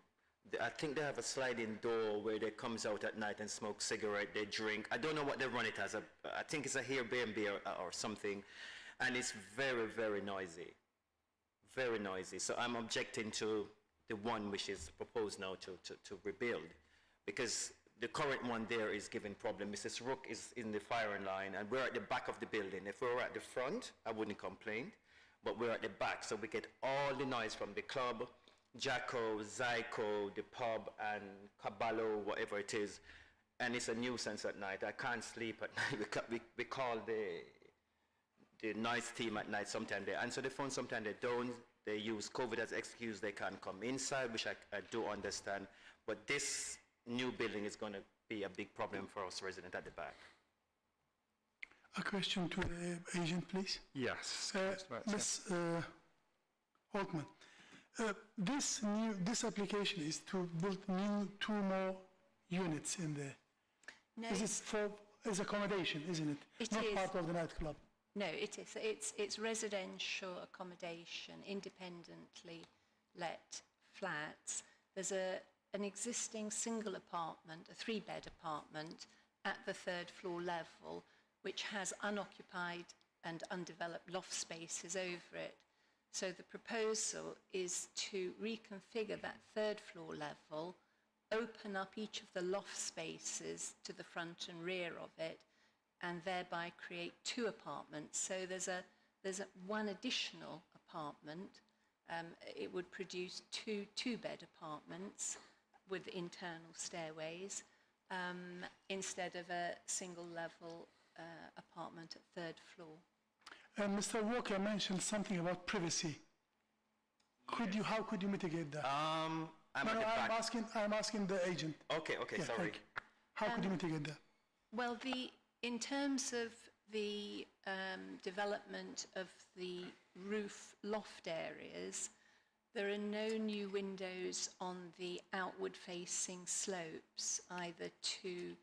Speaker 12: I think they have a sliding door where they comes out at night and smoke cigarette, they drink. I don't know what they run it as. I think it's a Airbnb or something. And it's very, very noisy. Very noisy. So I'm objecting to the one which is proposed now to rebuild. Because the current one there is giving problem. Mrs. Rook is in the firing line, and we're at the back of the building. If we were at the front, I wouldn't complain, but we're at the back, so we get all the noise from the club, Jacko, Zyko, the pub, and Caballo, whatever it is, and it's a nuisance at night. I can't sleep at night. We call the noise team at night. Sometimes they answer the phone, sometimes they don't. They use COVID as excuse. They can't come inside, which I do understand, but this new building is going to be a big problem for us residents at the back.
Speaker 8: A question to the agent, please.
Speaker 1: Yes.
Speaker 8: Ms. Altman, this application is to build two more units in there.
Speaker 13: No,
Speaker 8: This is as accommodation, isn't it?
Speaker 13: It
Speaker 8: Not
Speaker 13: is.
Speaker 8: part of the nightclub.
Speaker 13: no, it is. It's residential accommodation, independently let flats. There's an existing single apartment, a 3-bed apartment at the 3rd floor level, which has unoccupied and undeveloped loft spaces over it. So the proposal is to reconfigure that 3rd floor level, open up each of the loft spaces to the front and rear of it, and thereby create 2 apartments. So there's one additional apartment. It would produce 2 2-bed apartments with internal stairways instead of a single level apartment at 3rd floor.
Speaker 8: Mr. Walker mentioned something about privacy. How could you mitigate that?
Speaker 12: I'm
Speaker 8: asking the agent.
Speaker 12: Okay,
Speaker 8: Yeah,
Speaker 12: sorry.
Speaker 8: thank you. How could you mitigate that?
Speaker 13: Well, in terms of the development of the roof loft areas, there are no new windows on the outward-facing slopes, either to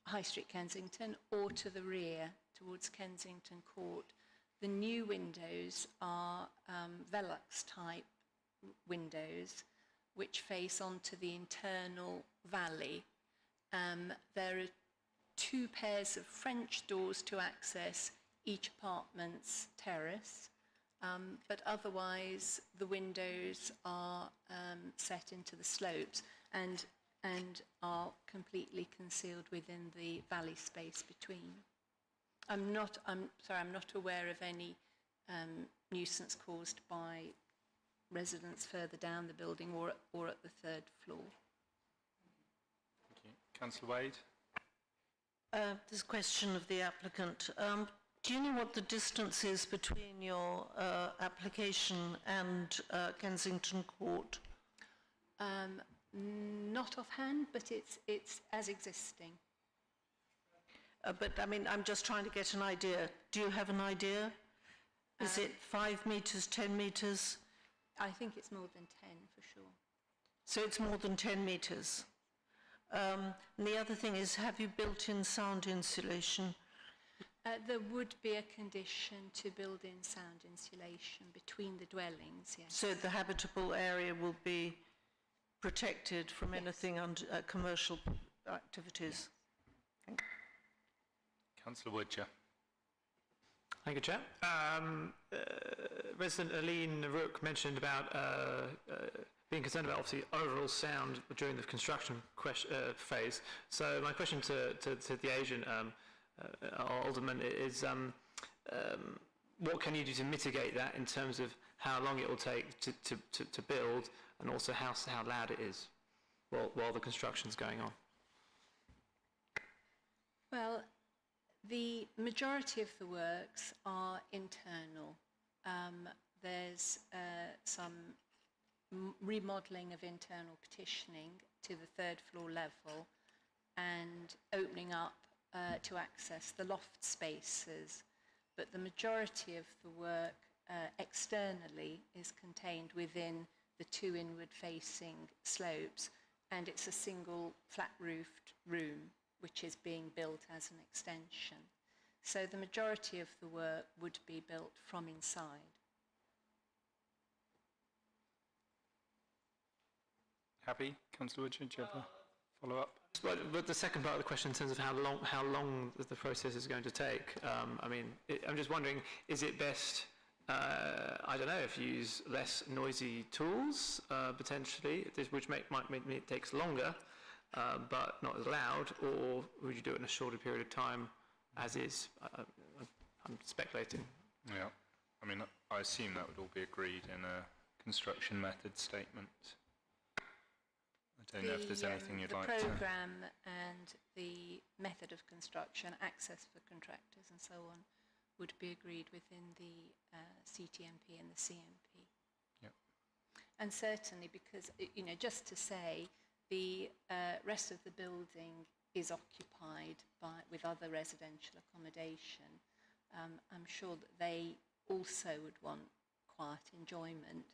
Speaker 13: High Street Kensington or to the rear towards Kensington Court. The new windows are Velux-type windows which face onto the internal valley. There are 2 pairs of French doors to access each apartment's terrace, but otherwise the windows are set into the slopes and are completely concealed within the valley space between. I'm not aware of any nuisance caused by residents further down the building or at the 3rd floor.
Speaker 1: Thank you. Councillor Wade?
Speaker 2: This question of the applicant. Do you know what the distance is between your application and Kensington Court?
Speaker 13: Not offhand, but it's as existing.
Speaker 2: But I mean, I'm just trying to get an idea. Do you have an idea? Is it 5 metres, 10 metres?
Speaker 13: I think it's more than 10 for sure.
Speaker 2: So it's more than 10 metres. And the other thing is, have you built in sound insulation?
Speaker 13: There would be a condition to build in sound insulation between the dwellings, yes.
Speaker 2: So the habitable area will be protected from anything under commercial activities? Thank you.
Speaker 1: Councillor Woodger?
Speaker 9: Thank you, Chair. Resident Aline Rook mentioned about being concerned about obviously overall sound during the construction phase. So my question to the agent, Alderman, is what can you do to mitigate that in terms of how long it will take to build, and also how loud it is while the construction's going on?
Speaker 13: Well, the majority of the works are internal. There's some remodelling of internal petitioning to the 3rd floor level and opening up to access the loft spaces. But the majority of the work externally is contained within the 2 inward-facing slopes, and it's a single flat-roofed room which is being built as an extension. So the majority of the work would be built from inside.
Speaker 1: Happy? Councillor Woodchurch, do you have a follow-up?
Speaker 9: But the second part of the question in terms of how long the process is going to take, I'm just wondering, is it best, I don't know, if you use less noisy tools, potentially, which might mean it takes longer, but not as loud, or would you do it in a shorter period of time, as is? I'm speculating.
Speaker 1: Yeah. I mean, I assume that would all be agreed in a construction method statement. I don't know if there's anything you'd like to...
Speaker 13: The programme and the method of construction, access for contractors and so on, would be agreed within the CTMP and the CMP.
Speaker 1: Yep.
Speaker 13: And certainly because, just to say, the rest of the building is occupied with other residential accommodation. I'm sure that they also would want quiet enjoyment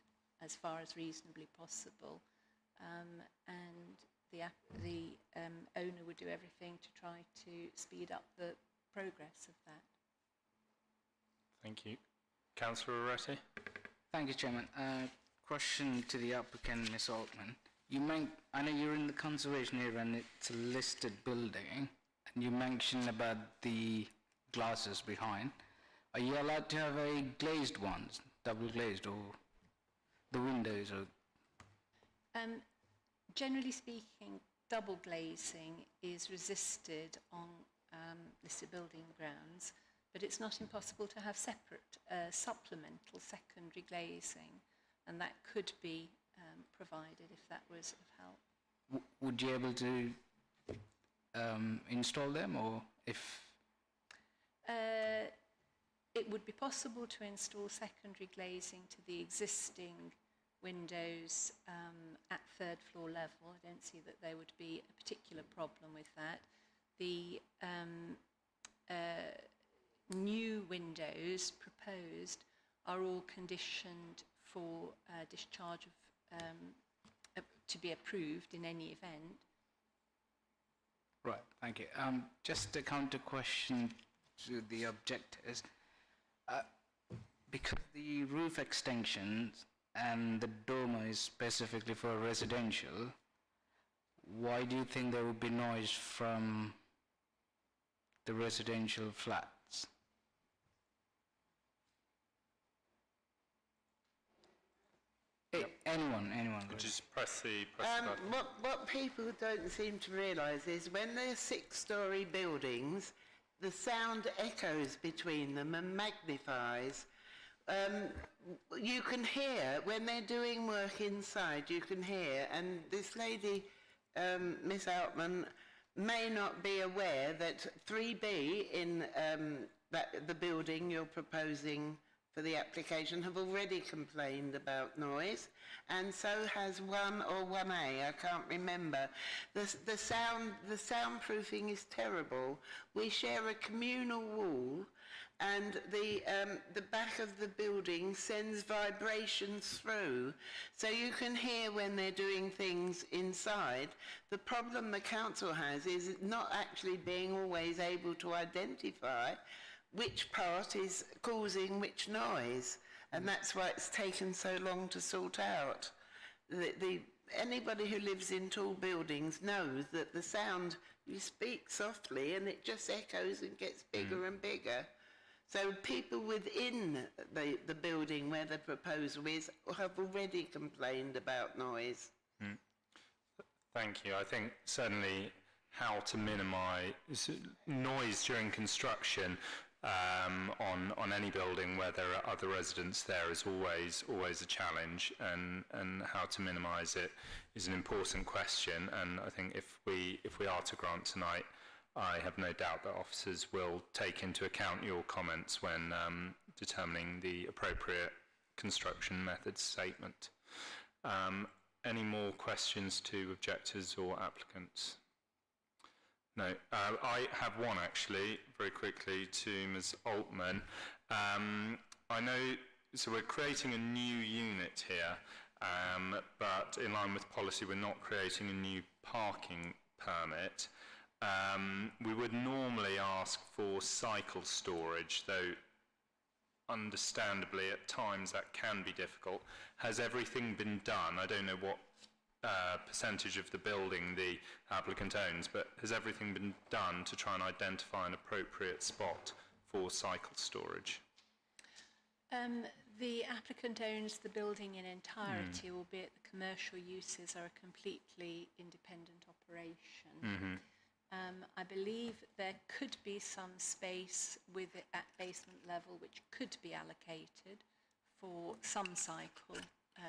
Speaker 13: as far as reasonably possible. And the owner would do everything to try to speed up the progress of that.
Speaker 1: Thank you. Councillor Oretti?
Speaker 3: Thank you, Chairman. Question to the applicant, Ms. Altman. I know you're in the conservation area and it's a listed building, and you mentioned about the glasses behind. Are you allowed to have a glazed ones, double glazed, or the windows? Or
Speaker 13: generally speaking, double glazing is resisted on listed building grounds, but it's not impossible to have separate supplemental secondary glazing, and that could be provided if that was of help.
Speaker 3: Would you be able to install them, or if...
Speaker 13: It would be possible to install secondary glazing to the existing windows at third floor level. I don't see that there would be a particular problem with that. The new windows proposed are all conditioned for discharge of to be approved in any event.
Speaker 3: Right, thank you. Just a counter question to the objectors. Because the roof extensions and the dormer is specifically for residential, why do you think there would be noise from the residential flats? Anyone.
Speaker 1: Could you just press the button?
Speaker 11: What people don't seem to realise is when they're 6-storey buildings, the sound echoes between them and magnifies. You can hear, when they're doing work inside, you can hear, and this lady, Miss Altman, may not be aware that 3B in the building you're proposing for the application have already complained about noise, and so has 1 or 1A, I can't remember. The soundproofing is terrible. We share a communal wall, and the back of the building sends vibrations through, so you can hear when they're doing things inside. The problem the council has is not actually being always able to identify which part is causing which noise, and that's why it's taken so long to sort out. Anybody who lives in tall buildings knows that the sound, you speak softly and it just echoes and gets bigger and bigger. So people within the building where the proposal is have already complained about noise.
Speaker 1: Thank you. I think certainly how to minimise noise during construction on any building where there are other residents there is always a challenge, and how to minimise it is an important question. And I think if we are to grant tonight, I have no doubt that officers will take into account your comments when determining the appropriate construction method statement. Any more questions to objectors or applicants? No. I have one actually, very quickly, to Ms. Altman. I know, so we're creating a new unit here, but in line with policy, we're not creating a new parking permit. We would normally ask for cycle storage, though understandably at times that can be difficult. Has everything been done? I don't know what percentage of the building the applicant owns, but has everything been done to try and identify an appropriate spot for cycle storage?
Speaker 13: The applicant owns the building in entirety, albeit the commercial uses are a completely independent operation. I believe there could be some space with it at basement level which could be allocated for some cycle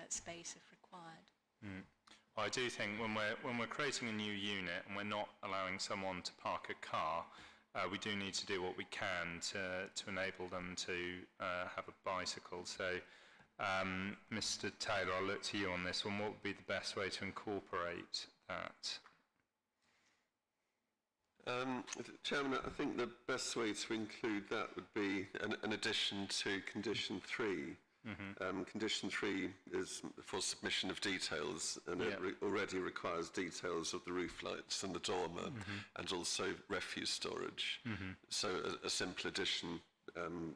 Speaker 13: space if required.
Speaker 1: Well, I do think when we're creating a new unit and we're not allowing someone to park a car, we do need to do what we can to enable them to have a bicycle. So, Mr. Taylor, I'll look to you on this one. What would be the best way to incorporate that?
Speaker 4: Chairman, I think the best way to include that would be an addition to condition 3. Condition 3 is for submission of details, and it already requires details of the roof lights and the dormer, and also refuse storage. So a simple addition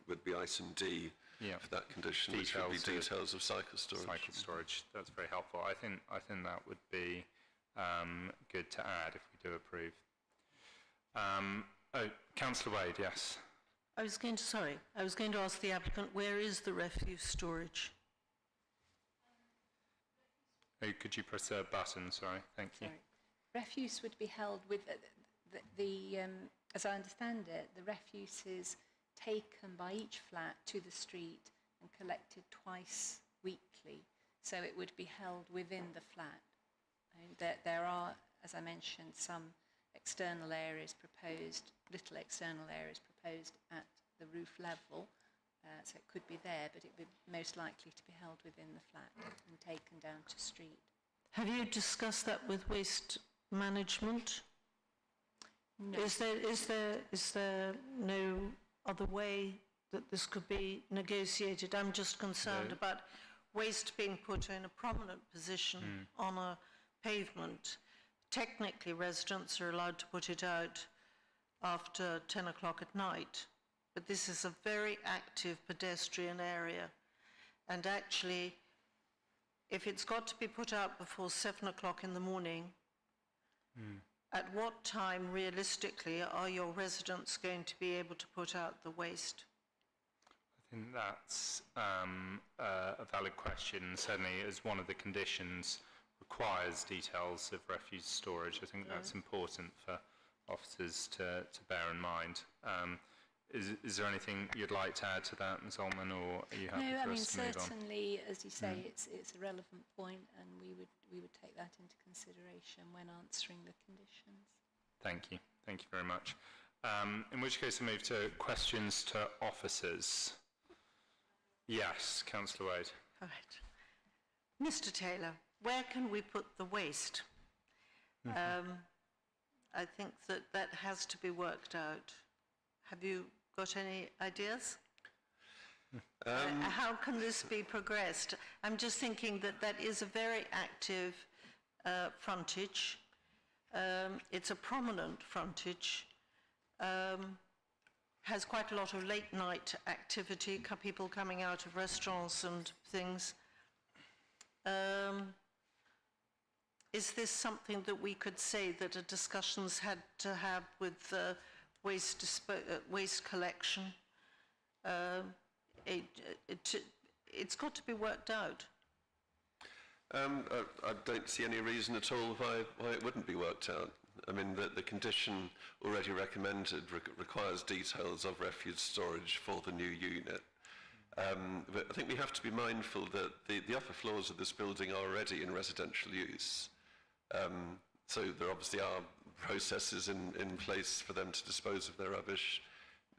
Speaker 4: would be item D for that condition, which would be details of cycle storage.
Speaker 1: Cycle storage, that's very helpful. I think that would be good to add if we do approve. Councillor Wade, yes.
Speaker 2: I was going to ask the applicant, where is the refuse storage?
Speaker 1: Oh, could you press a button? Sorry, thank you.
Speaker 13: Sorry. Refuse would be held with as I understand it, the refuse is taken by each flat to the street and collected twice weekly. So it would be held within the flat. There are, as I mentioned, some external areas proposed, little external areas proposed at the roof level, so it could be there, but it would be most likely to be held within the flat and taken down to street.
Speaker 2: Have you discussed that with waste management?
Speaker 13: No.
Speaker 2: Is there no other way that this could be negotiated? I'm just concerned about waste being put in a prominent position on a pavement. Technically, residents are allowed to put it out after 10 o'clock at night, but this is a very active pedestrian area. And actually, if it's got to be put out before 7 o'clock in the morning, at what time, realistically, are your residents going to be able to put out the waste?
Speaker 1: I think that's a valid question. Certainly, as one of the conditions requires details of refuse storage, I think that's important for officers to bear in mind. Is there anything you'd like to add to that, Ms. Ullman, or are you happy for us to move on?
Speaker 13: Certainly, as you say, it's a relevant point, and we would take that into consideration when answering the conditions.
Speaker 1: Thank you very much. In which case, I move to questions to officers. Yes, Councillor Wade.
Speaker 2: All right. Mr. Taylor, where can we put the waste? I think that has to be worked out. Have you got any ideas? How can this be progressed? I'm just thinking that is a very active frontage. It's a prominent frontage. Has quite a lot of late night activity, people coming out of restaurants and things. Is this something that we could say that a discussions had to have with waste collection? It's got to be worked out.
Speaker 4: I don't see any reason at all why it wouldn't be worked out. I mean, the condition already recommended requires details of refuse storage for the new unit. But I think we have to be mindful that the upper floors of this building are already in residential use. So there obviously are processes in place for them to dispose of their rubbish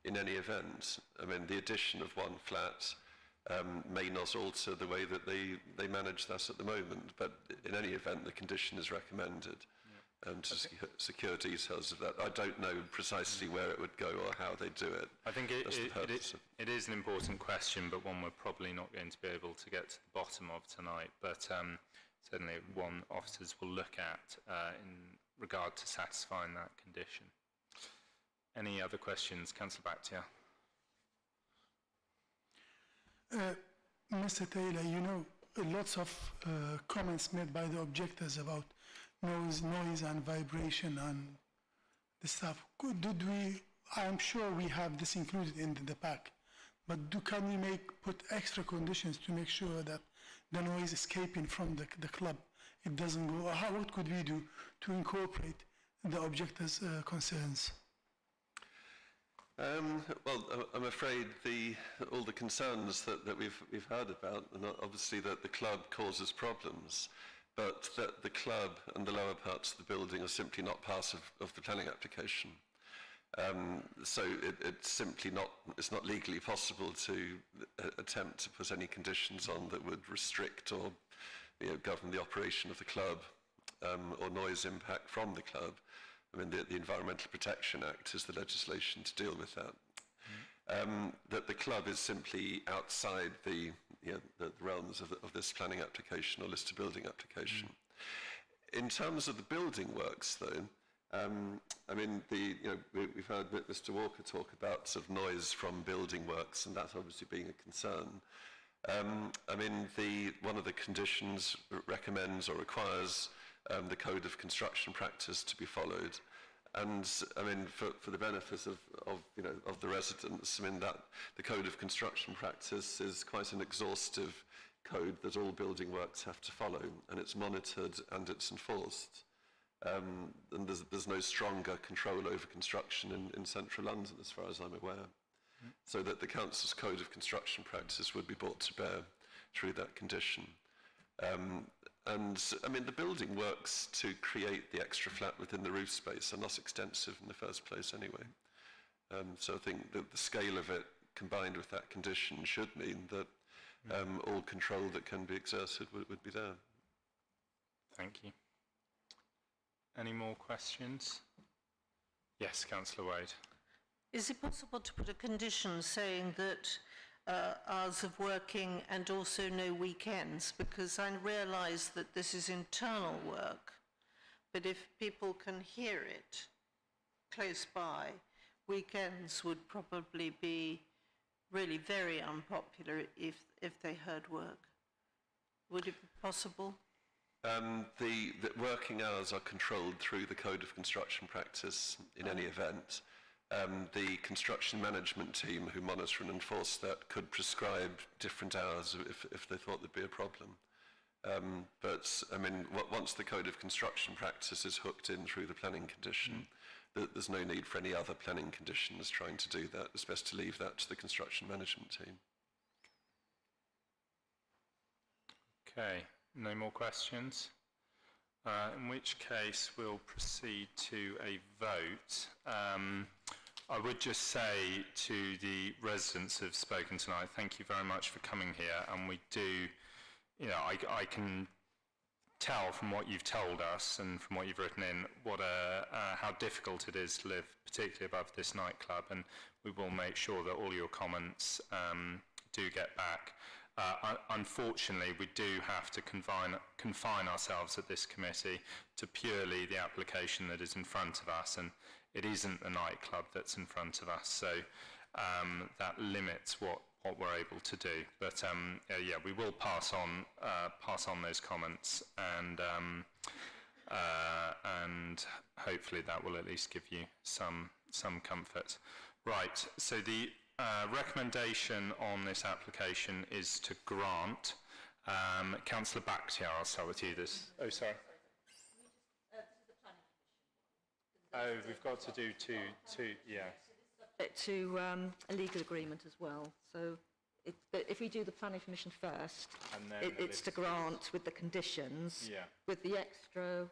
Speaker 4: in any event. I mean, the addition of one flat may not alter the way that they manage that at the moment, but in any event, the condition is recommended to secure details of that. I don't know precisely where it would go or how they do it.
Speaker 1: I think it is an important question, but one we're probably not going to be able to get to the bottom of tonight. But certainly one officers will look at in regard to satisfying that condition. Any other questions? Councillor Bakhtiar.
Speaker 8: Mr. Taylor, you know, lots of comments made by the objectors about noise and vibration and the stuff. I'm sure we have this included in the pack, but can we put extra conditions to make sure that the noise escaping from the club, it doesn't go? What could we do to incorporate the objectors' concerns?
Speaker 4: Well, I'm afraid all the concerns that we've heard about, and obviously that the club causes problems, but that the club and the lower parts of the building are simply not part of the planning application. So it's simply it's not legally possible to attempt to put any conditions on that would restrict or govern the operation of the club or noise impact from the club. I mean, the Environmental Protection Act is the legislation to deal with that. That the club is simply outside the realms of this planning application or listed building application. In terms of the building works, though, I mean, we've heard Mr. Walker talk about sort of noise from building works, and that obviously being a concern. I mean, one of the conditions recommends or requires the Code of Construction Practice to be followed, and I mean, for the benefit of the residents, I mean that the Code of Construction Practice is quite an exhaustive code that all building works have to follow, and it's monitored and it's enforced. And there's no stronger control over construction in central London, as far as I'm aware. So that the Council's Code of Construction Practice would be brought to bear through that condition. And I mean, the building works to create the extra flat within the roof space are not extensive in the first place anyway. So I think that the scale of it combined with that condition should mean that all control that can be exerted would be there.
Speaker 1: Thank you. Any more questions? Yes, Councillor Wade.
Speaker 2: Is it possible to put a condition saying that hours of working and also no weekends? Because I realise that this is internal work, but if people can hear it close by, weekends would probably be really very unpopular if they heard work. Would it be possible?
Speaker 4: The working hours are controlled through the Code of Construction Practice in any event. The construction management team who monitor and enforce that could prescribe different hours if they thought there'd be a problem. But I mean, once the Code of Construction Practice is hooked in through the planning condition, there's no need for any other planning conditions trying to do that. It's best to leave that to the construction management team.
Speaker 1: Okay, no more questions? In which case we'll proceed to a vote. I would just say to the residents who have spoken tonight, thank you very much for coming here, and we do, you know, I can tell from what you've told us and from what you've written in how difficult it is to live, particularly above this nightclub, and we will make sure that all your comments do get back. Unfortunately, we do have to confine ourselves at this committee to purely the application that is in front of us, and it isn't the nightclub that's in front of us, so that limits what we're able to do. But yeah, we will pass on those comments, and hopefully that will at least give you some comfort. Right. So the recommendation on this application is to grant. Councillor Bakhtiar, I'll start with you. Oh, sorry. Oh, we've got to do two, yeah.
Speaker 10: To a legal agreement as well. So but if we do the planning permission first,
Speaker 1: and then
Speaker 10: it's to grant with the conditions,
Speaker 1: yeah.
Speaker 10: With the extra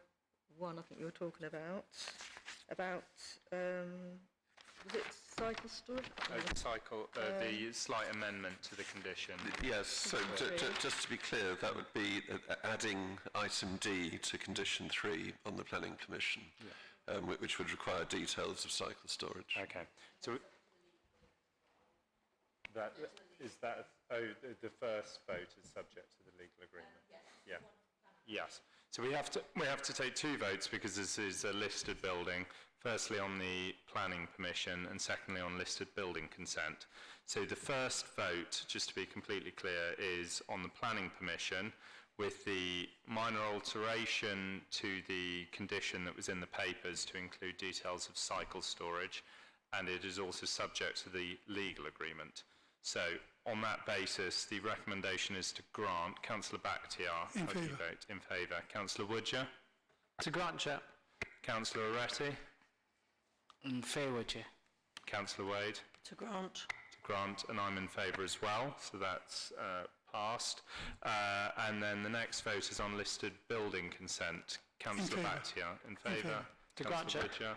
Speaker 10: one I think you were talking about was it cycle storage?
Speaker 1: The slight amendment to the condition.
Speaker 4: Yes, so just to be clear, that would be adding item D to condition 3 on the planning permission, yeah. Which would require details of cycle storage.
Speaker 1: Okay, so that is that. The first vote is subject to the legal agreement. Yeah. Yes. So we have to take two votes because this is a listed building. Firstly on the planning permission and secondly on listed building consent. So the first vote, just to be completely clear, is on the planning permission with the minor alteration to the condition that was in the papers to include details of cycle storage, and it is also subject to the legal agreement. So on that basis, the recommendation is to grant. Councillor Bakhtiar,
Speaker 8: In
Speaker 1: how do you
Speaker 8: favour.
Speaker 1: vote? In favour. Councillor Woodger?
Speaker 9: To grant, Chair.
Speaker 1: Councillor Oretti?
Speaker 3: In favour, Chair.
Speaker 1: Councillor Wade?
Speaker 2: To grant.
Speaker 1: To grant, and I'm in favour as well, so that's passed. And then the next vote is on listed building consent. Councillor
Speaker 8: favour.
Speaker 1: Bakhtiar, in favour.
Speaker 8: favour.
Speaker 9: To grant,
Speaker 1: Councillor Woodger?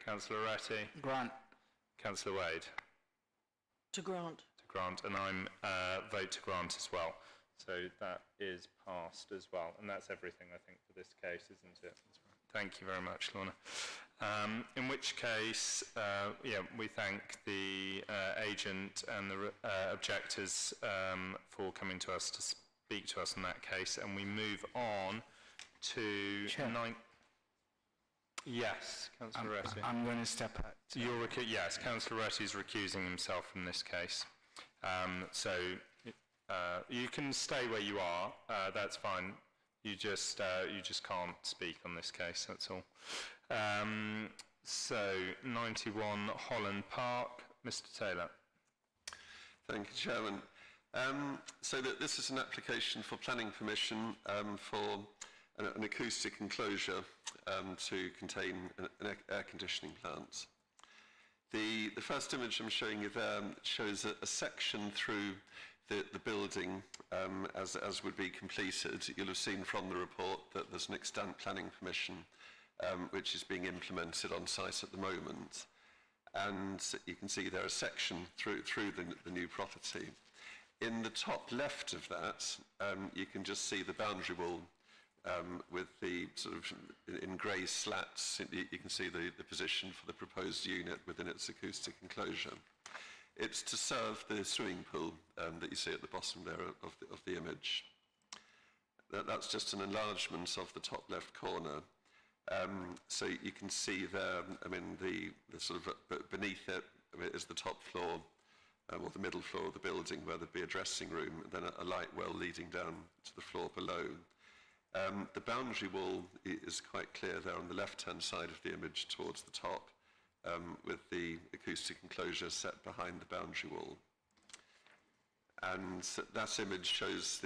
Speaker 1: Councillor Oretti?
Speaker 3: Grant.
Speaker 1: Councillor Wade?
Speaker 2: To grant.
Speaker 1: To grant, and I'm vote to grant as well. So that is passed as well, and that's everything I think for this case, isn't it? Thank you very much, Lorna. In which case, we thank the agent and the objectors for coming to us to speak to us in that case, and we move on to Yes, Councillor Oretti.
Speaker 3: I'm going to step out.
Speaker 1: Yes, Councillor Oretti is recusing himself from this case. So you can stay where you are. That's fine. You just can't speak on this case. That's all. So 91 Holland Park, Mr. Taylor.
Speaker 4: Thank you, Chairman. So this is an application for planning permission for an acoustic enclosure to contain an air conditioning plant. The first image I'm showing you there shows a section through the building as would be completed. You'll have seen from the report that there's an extant planning permission which is being implemented on site at the moment. And you can see there a section through the new property. In the top left of that, you can just see the boundary wall with the sort of in grey slats. You can see the position for the proposed unit within its acoustic enclosure. It's to serve the swimming pool that you see at the bottom there of the image. That's just an enlargement of the top left corner. So you can see there, I mean, the sort of beneath it is the top floor, or the middle floor of the building, where there'd be a dressing room, and then a light well leading down to the floor below. The boundary wall is quite clear there on the left-hand side of the image towards the top, with the acoustic enclosure set behind the boundary wall. And that image shows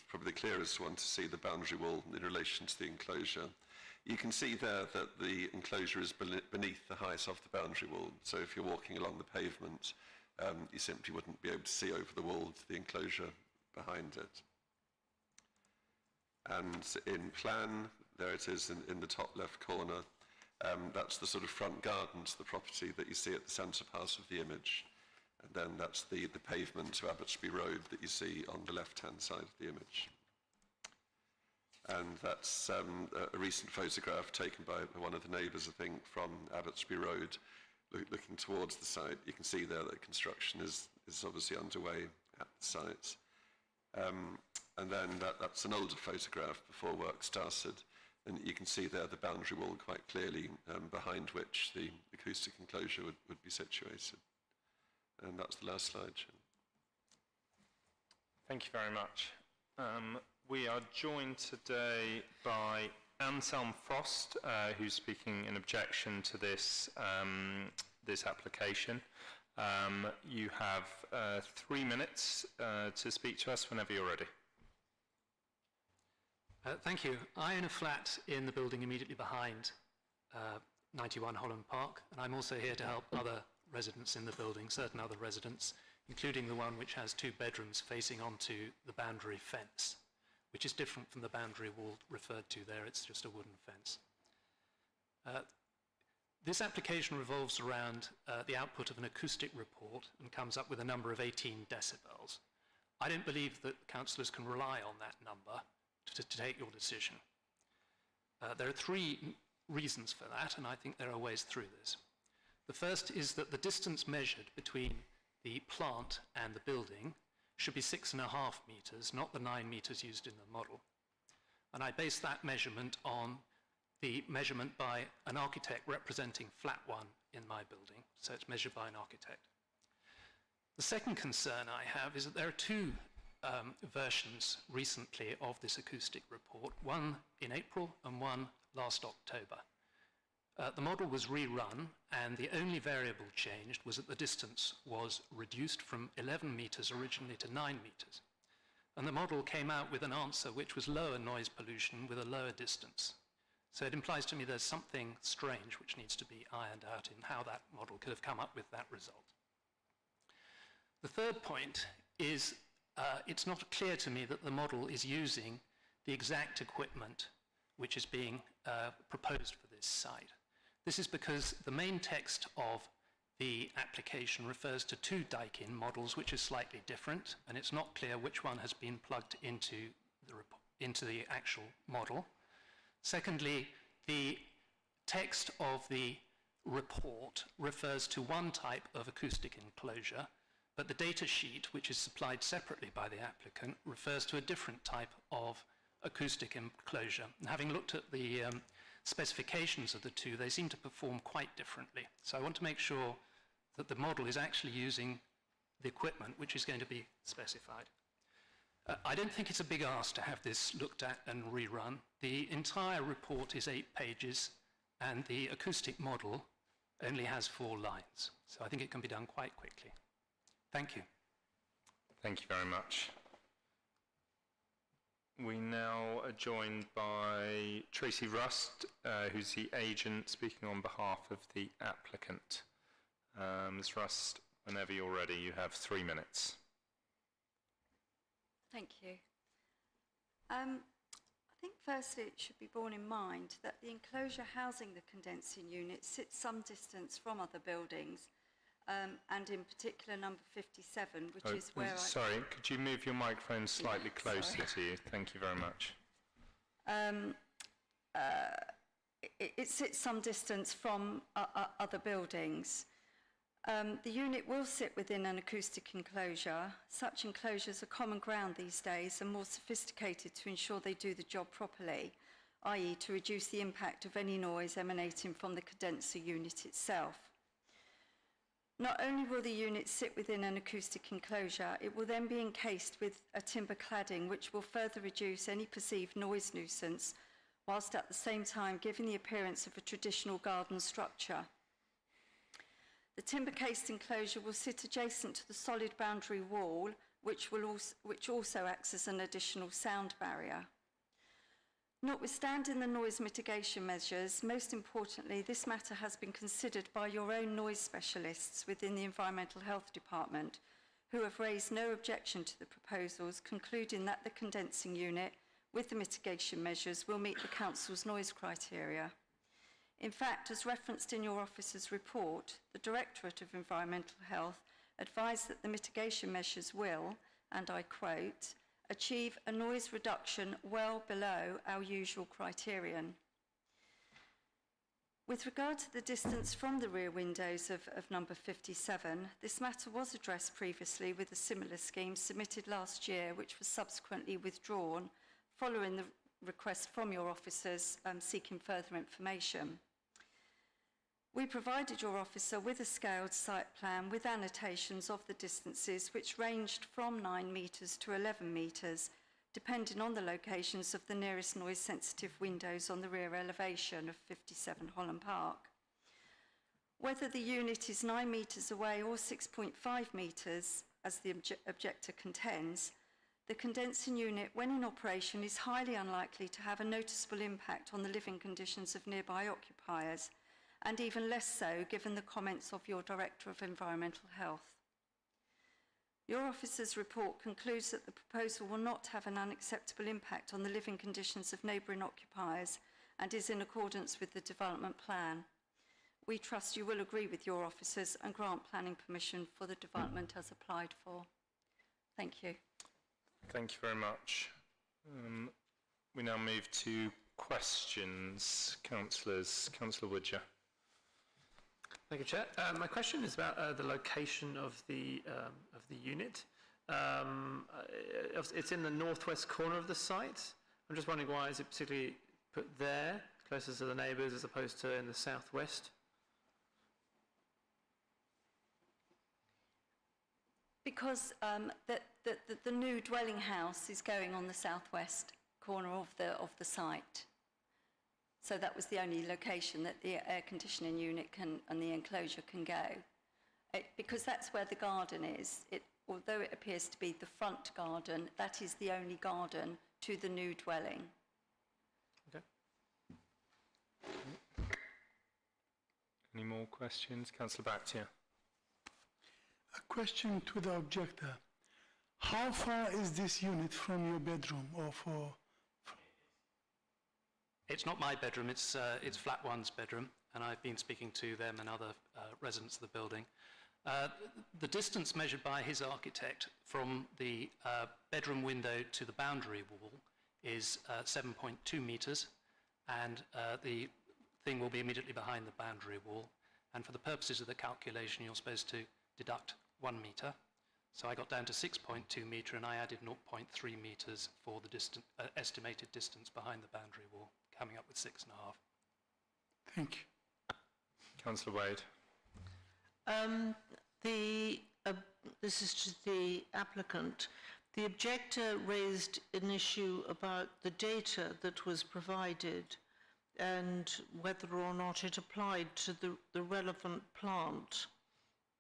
Speaker 4: probably the clearest one to see the boundary wall in relation to the enclosure. You can see there that the enclosure is beneath the height of the boundary wall. So if you're walking along the pavement, you simply wouldn't be able to see over the wall to the enclosure behind it. And in plan, there it is in the top left corner. That's the sort of front garden to the property that you see at the centre part of the image. And then that's the pavement to Abbott Road that you see on the left-hand side of the image. And that's a recent photograph taken by one of the neighbours, I think, from Abbott Road, looking towards the site. You can see there that construction is obviously underway at the site. And then that's an older photograph before work started. And you can see there the boundary wall quite clearly, behind which the acoustic enclosure would be situated. And that's the last slide.
Speaker 1: Thank you very much. We are joined today by Anselm Frost, who's speaking in objection to this application. You have 3 minutes to speak to us whenever you're ready.
Speaker 7: Thank you. I own a flat in the building immediately behind 91 Holland Park, and I'm also here to help other residents in the building, certain other residents, including the one which has 2 bedrooms facing onto the boundary fence, which is different from the boundary wall referred to there. It's just a wooden fence. This application revolves around the output of an acoustic report and comes up with a number of 18 decibels. I don't believe that councillors can rely on that number to take your decision. There are 3 reasons for that, and I think there are ways through this. The first is that the distance measured between the plant and the building should be 6.5 metres, not the 9 metres used in the model. And And I base that measurement on the measurement by an architect representing flat 1 in my building. So it's measured by an architect. The second concern I have is that there are two versions recently of this acoustic report, one in April and one last October. The model was rerun, and the only variable changed was that the distance was reduced from 11 metres originally to 9 metres. And the model came out with an answer which was lower noise pollution with a lower distance. So it implies to me there's something strange which needs to be ironed out in how that model could have come up with that result. The third point is it's not clear to me that the model is using the exact equipment which is being proposed for this site. This is because the main text of the application refers to two dike-in models, which is slightly different, and it's not clear which one has been plugged into the actual model. Secondly, the text of the report refers to one type of acoustic enclosure, but the data sheet, which is supplied separately by the applicant, refers to a different type of acoustic enclosure. And having looked at the specifications of the two, they seem to perform quite differently. So I want to make sure that the model is actually using the equipment which is going to be specified. I don't think it's a big ask to have this looked at and rerun. The entire report is 8 pages, and the acoustic model only has 4 lines. So I think it can be done quite quickly. Thank you.
Speaker 1: Thank you very much. We now are joined by Tracy Rust, who's the agent speaking on behalf of the applicant. Ms. Rust, whenever you're ready, you have 3 minutes.
Speaker 14: Thank you. I think firstly it should be borne in mind that the enclosure housing the condensing unit sits some distance from other buildings, and in particular number 57, which is where
Speaker 1: Sorry, could you move your microphone slightly closer to you? Thank you very much.
Speaker 14: It sits some distance from other buildings. The unit will sit within an acoustic enclosure. Such enclosures are common ground these days and more sophisticated to ensure they do the job properly, i.e. to reduce the impact of any noise emanating from the condenser unit itself. Not only will the unit sit within an acoustic enclosure, it will then be encased with a timber cladding which will further reduce any perceived noise nuisance, whilst at the same time giving the appearance of a traditional garden structure. The timber-cased enclosure will sit adjacent to the solid boundary wall, which also acts as an additional sound barrier. Notwithstanding the noise mitigation measures, most importantly, this matter has been considered by your own noise specialists within the Environmental Health Department, who have raised no objection to the proposals, concluding that the condensing unit, with the mitigation measures, will meet the Council's noise criteria. In fact, as referenced in your officer's report, the Directorate of Environmental Health advised that the mitigation measures will, and I quote, achieve a noise reduction well below our usual criterion. With regard to the distance from the rear windows of number 57, this matter was addressed previously with a similar scheme submitted last year, which was subsequently withdrawn following the request from your officers seeking further information. We provided your officer with a scaled site plan with annotations of the distances which ranged from 9 metres to 11 metres, depending on the locations of the nearest noise-sensitive windows on the rear elevation of 57 Holland Park. Whether the unit is 9 metres away or 6.5 metres, as the objector contends, the condensing unit, when in operation, is highly unlikely to have a noticeable impact on the living conditions of nearby occupiers, and even less so given the comments of your Director of Environmental Health. Your officer's report concludes that the proposal will not have an unacceptable impact on the living conditions of neighbouring occupiers and is in accordance with the development plan. We trust you will agree with your officers and grant planning permission for the development as applied for. Thank you.
Speaker 1: Thank you very much. We now move to questions. Councillors. Councillor Woodger.
Speaker 9: Thank you, Chair. My question is about the location of the unit. It's in the northwest corner of the site. I'm just wondering why is it particularly put there, closer to the neighbours, as opposed to in the southwest?
Speaker 14: Because the new dwelling house is going on the southwest corner of the site. So that was the only location that the air conditioning unit and the enclosure can go. Because that's where the garden is. Although it appears to be the front garden, that is the only garden to the new dwelling.
Speaker 9: Okay.
Speaker 1: Any more questions? Councillor Bactia.
Speaker 8: A question to the objector. How far is this unit from your bedroom or for...
Speaker 7: It's not my bedroom, it's Flat One's bedroom, and I've been speaking to them and other residents of the building. The distance measured by his architect from the bedroom window to the boundary wall is 7.2 metres, and the thing will be immediately behind the boundary wall. And for the purposes of the calculation, you're supposed to deduct 1 metre. So I got down to 6.2 metre, and I added 0.3 metres for the estimated distance behind the boundary wall, coming up with 6.5.
Speaker 8: Thank you.
Speaker 1: Councillor Wade.
Speaker 2: This is to the applicant. The objector raised an issue about the data that was provided and whether or not it applied to the relevant plant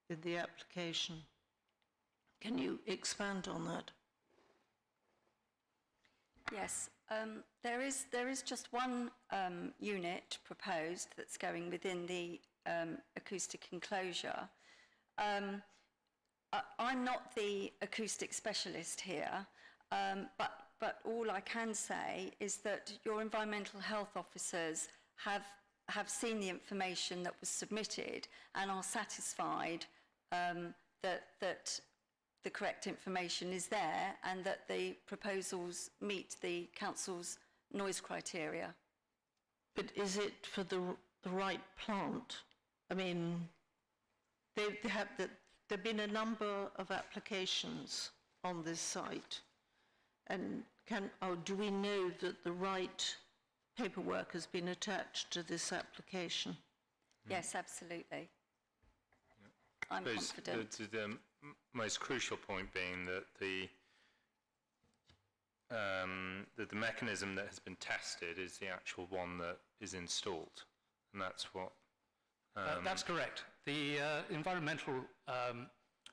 Speaker 2: in the application. Can you expand on that?
Speaker 14: Yes, there is just one unit proposed that's going within the acoustic enclosure. I'm not the acoustic specialist here, but all I can say is that your environmental health officers have seen the information that was submitted and are satisfied that the correct information is there and that the proposals meet the council's noise criteria.
Speaker 2: But is it for the right plant? I mean, there have been a number of applications on this site, and do we know that the right paperwork has been attached to this application?
Speaker 14: Yes, absolutely. I'm confident.
Speaker 1: The most crucial point being that the mechanism that has been tested is the actual one that is installed, and that's what...
Speaker 7: That's correct. The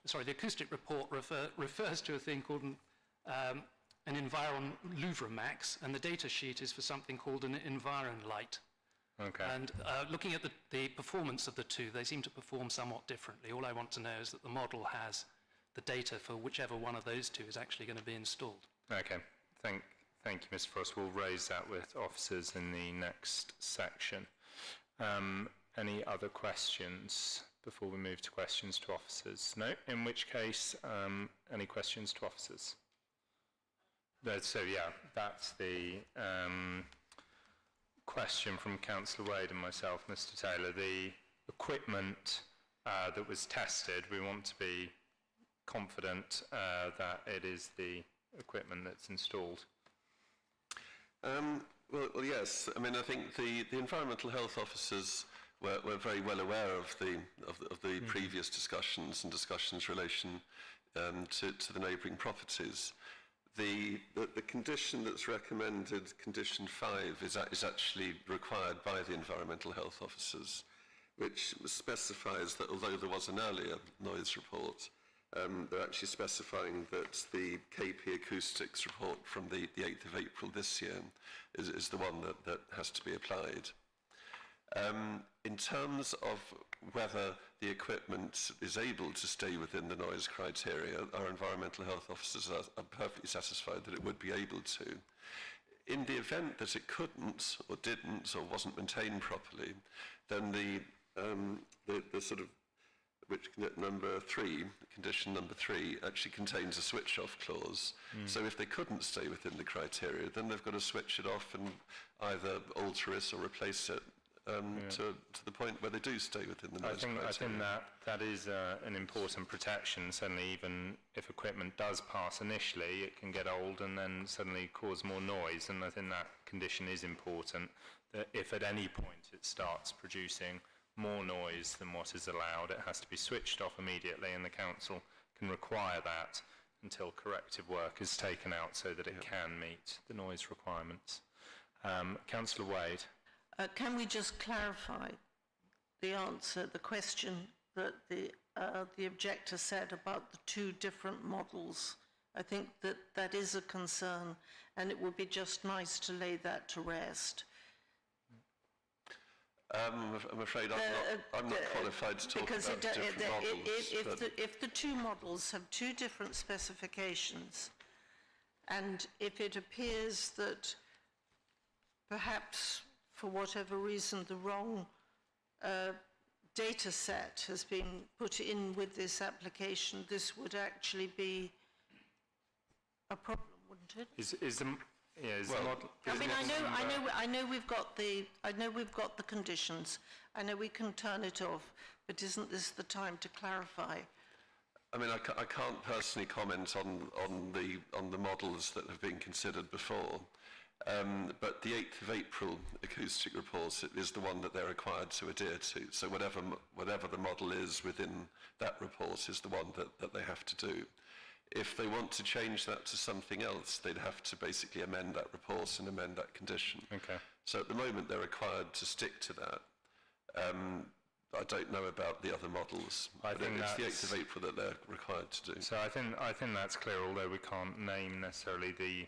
Speaker 7: the acoustic report refers to a thing called an Environ Louvre Max, and the data sheet is for something called an Environ Light.
Speaker 1: Okay.
Speaker 7: And looking at the performance of the two, they seem to perform somewhat differently. All I want to know is that the model has the data for whichever one of those two is actually going to be installed.
Speaker 1: Okay. Thank you, Mr. Frost. We'll raise that with officers in the next section. Any other questions before we move to questions to officers? No? In which case, any questions to officers? So, yeah, that's the question from Councillor Wade and myself, Mr. Taylor. The equipment that was tested, we want to be confident that it is the equipment that's installed.
Speaker 4: Well, yes. I mean, I think the environmental health officers were very well aware of the previous discussions in relation to the neighbouring properties. The condition that's recommended, condition 5, is actually required by the environmental health officers, which specifies that although there was an earlier noise report, they're actually specifying that the KP acoustics report from the 8th of April this year is the one that has to be applied. In terms of whether the equipment is able to stay within the noise criteria, our environmental health officers are perfectly satisfied that it would be able to. In the event that it couldn't, or didn't, or wasn't maintained properly, then the sort of, which number 3, condition number 3, actually contains a switch-off clause. So if they couldn't stay within the criteria, then they've got to switch it off and either alter it or replace it to the point where they do stay within the noise criteria.
Speaker 1: I think that is an important protection. Certainly, even if equipment does pass initially, it can get old and then suddenly cause more noise. And I think that condition is important. That if at any point it starts producing more noise than what is allowed, it has to be switched off immediately, and the council can require that until corrective work is taken out so that it can meet the noise requirements. Councillor Wade.
Speaker 2: Can we just clarify the answer, the question that the objector said about the two different models? I think that is a concern, and it would be just nice to lay that to rest.
Speaker 4: I'm afraid I'm not qualified to talk about different models.
Speaker 2: If the two models have two different specifications, and if it appears that perhaps for whatever reason the wrong data set has been put in with this application, this would actually be a problem, wouldn't it? I know we've got the conditions. I know we can turn it off, but isn't this the time to clarify?
Speaker 4: I mean, I can't personally comment on the models that have been considered before, but the 8th of April acoustic report is the one that they're required to adhere to. So whatever the model is within that report is the one that they have to do. If they want to change that to something else, they'd have to basically amend that report and amend that condition.
Speaker 1: Okay.
Speaker 4: So at the moment, they're required to stick to that. I don't know about the other models, but it's the 8th of April that they're required to do.
Speaker 1: So I think that's clear, although we can't name necessarily the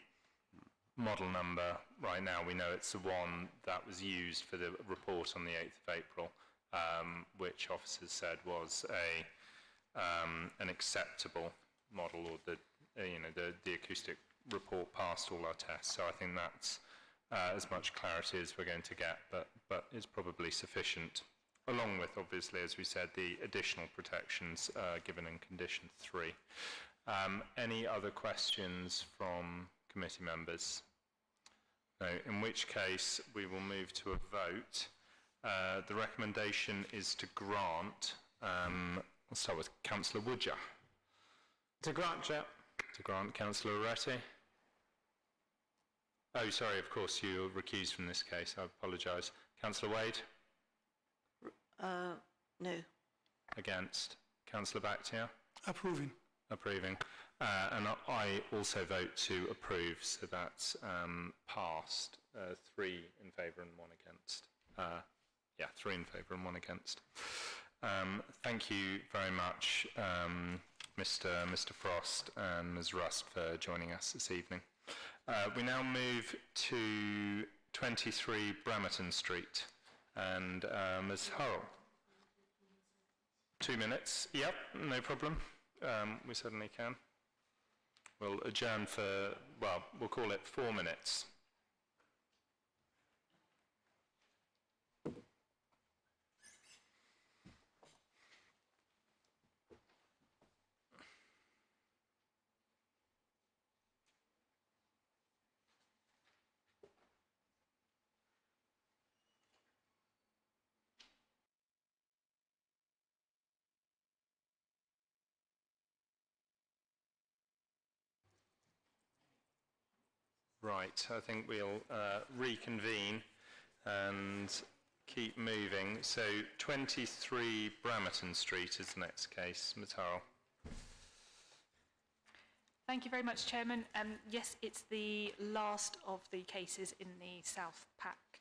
Speaker 1: model number right now. We know it's the one that was used for the report on the 8th of April, which officers said was an acceptable model, or the acoustic report passed all our tests. So I think that's as much clarity as we're going to get, but it's probably sufficient, along with, obviously, as we said, the additional protections given in condition 3. Any other questions from committee members? No, in which case we will move to a vote. The recommendation is to grant. We'll start with Councillor Woodger.
Speaker 9: To grant, Chair.
Speaker 1: To grant. Councillor Oretti. Oh, sorry, of course, you're recused from this case. I apologise. Councillor Wade?
Speaker 2: No.
Speaker 1: Against. Councillor Bakhtiar?
Speaker 8: Approving.
Speaker 1: Approving. And I also vote to approve, so that's passed. 3 in favour and 1 against. 3 in favour and 1 against. Thank you very much, Mr. Frost and Ms. Rust, for joining us this evening. We now move to 23 Bremerton Street, and Ms. Hurrell. 2 minutes. Yep, no problem. We certainly can. We'll adjourn for, well, we'll call it 4 minutes. Right, I think we'll reconvene and keep moving. So 23 Brammington Street is the next case. Ms. Harrell.
Speaker 15: Thank you very much, Chairman. Yes, it's the last of the cases in the South Pack.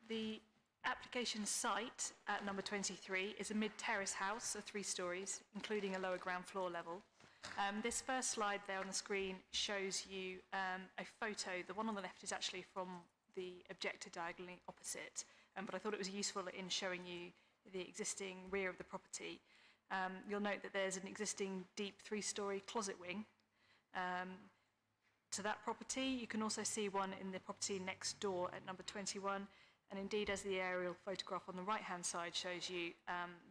Speaker 15: The application site at number 23 is a mid-terrace house of 3 stories, including a lower ground floor level. This first slide there on the screen shows you a photo. The one on the left is actually from the objector diagonally opposite, but I thought it was useful in showing you the existing rear of the property. You'll note that there's an existing deep 3-storey closet wing to that property. You can also see one in the property next door at number 21, and indeed, as the aerial photograph on the right-hand side shows you,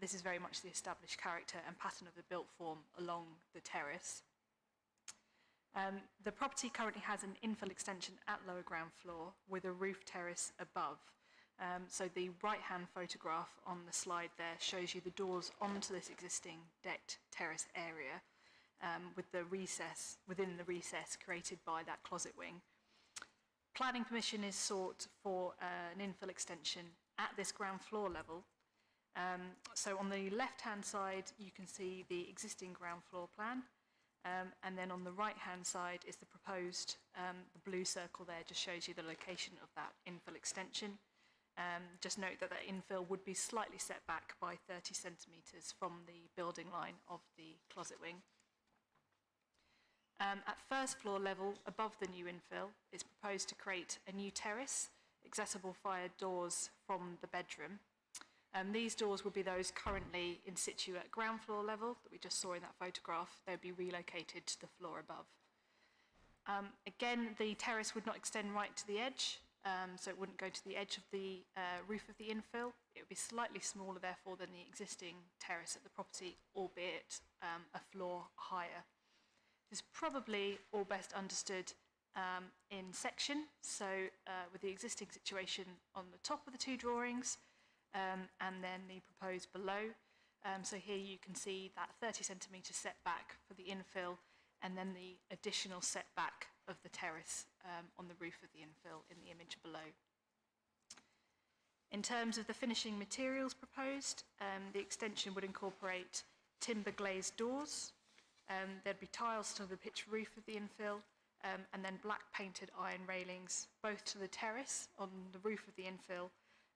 Speaker 15: this is very much the established character and pattern of the built form along the terrace. The property currently has an infill extension at lower ground floor with a roof terrace above. So the right-hand photograph on the slide there shows you the doors onto this existing decked terrace area with the recess, within the recess created by that closet wing. Planning permission is sought for an infill extension at this ground floor level. So on the left-hand side, you can see the existing ground floor plan. And then on the right-hand side is the proposed, the blue circle there just shows you the location of that infill extension. Just note that that infill would be slightly set back by 30 centimetres from the building line of the closet wing. At first floor level, above the new infill, it's proposed to create a new terrace, accessible via doors from the bedroom. These doors will be those currently in situ at ground floor level that we just saw in that photograph. They'll be relocated to the floor above. Again, the terrace would not extend right to the edge, so it wouldn't go to the edge of the roof of the infill. It would be slightly smaller, therefore, than the existing terrace at the property, albeit a floor higher. This is probably all best understood in section, so with the existing situation on the top of the two drawings, and then the proposed below. So here you can see that 30 centimetre setback for the infill, and then the additional setback of the terrace on the roof of the infill in the image below. In terms of the finishing materials proposed, the extension would incorporate timber glazed doors. There'd be tiles to the pitched roof of the infill, and then black painted iron railings, both to the terrace on the roof of the infill,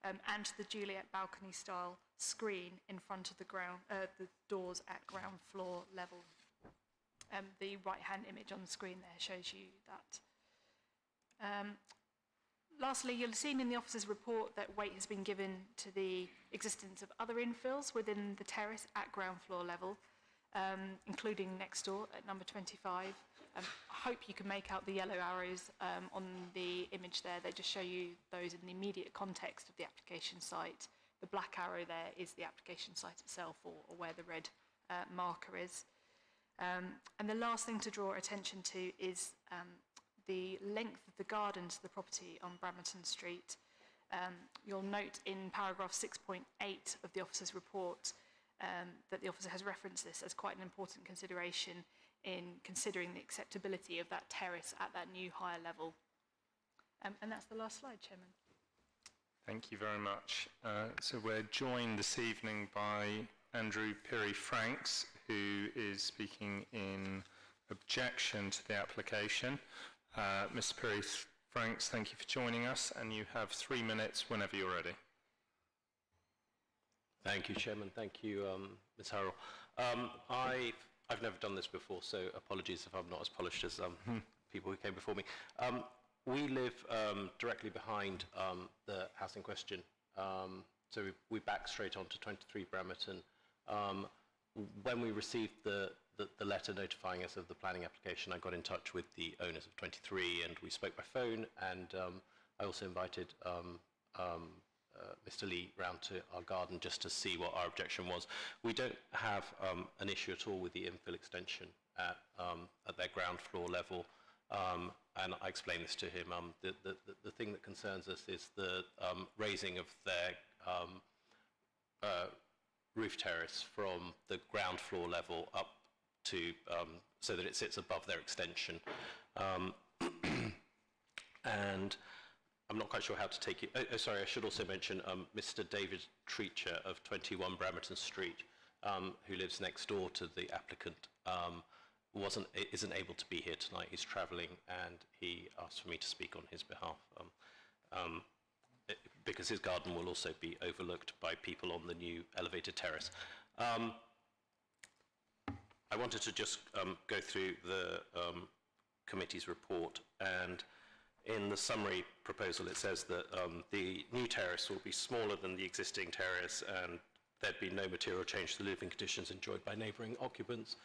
Speaker 15: and to the Juliet balcony style screen in front of the doors at ground floor level. The right-hand image on the screen there shows you that. Lastly, you'll have seen in the officer's report that weight has been given to the existence of other infills within the terrace at ground floor level, including next door at number 25. I hope you can make out the yellow arrows on the image there. They just show you those in the immediate context of the application site. The black arrow there is the application site itself, or where the red marker is. And the last thing to draw attention to is the length of the garden to the property on Brammington Street. You'll note in paragraph 6.8 of the officer's report that the officer has referenced this as quite an important consideration in considering the acceptability of that terrace at that new higher level. And that's the last slide, Chairman.
Speaker 1: Thank you very much. So we're joined this evening by Andrew Pirrie-Franks, who is speaking in objection to the application. Mr. Pirrie-Franks, thank you for joining us, and you have 3 minutes whenever you're ready.
Speaker 16: Thank you, Chairman. Thank you, Ms. Harrell. I've never done this before, so apologies if I'm not as polished as people who came before me. We live directly behind the house in question, so we back straight onto 23 Bremerton. When we received the letter notifying us of the planning application, I got in touch with the owners of 23, and we spoke by phone, and I also invited Mr. Lee round to our garden just to see what our objection was. We don't have an issue at all with the infill extension at their ground floor level, and I explained this to him. The thing that concerns us is the raising of their roof terrace from the ground floor level up to so that it sits above their extension. And I'm not quite sure how to take it. Sorry, I should also mention Mr. David Treacher of 21 Brammington Street, who lives next door to the applicant, isn't able to be here tonight. He's travelling, and he asked for me to speak on his behalf, because his garden will also be overlooked by people on the new elevated terrace. I wanted to just go through the committee's report, and in the summary proposal it says that the new terrace will be smaller than the existing terrace, and there'd be no material change to the living conditions enjoyed by neighbouring occupants.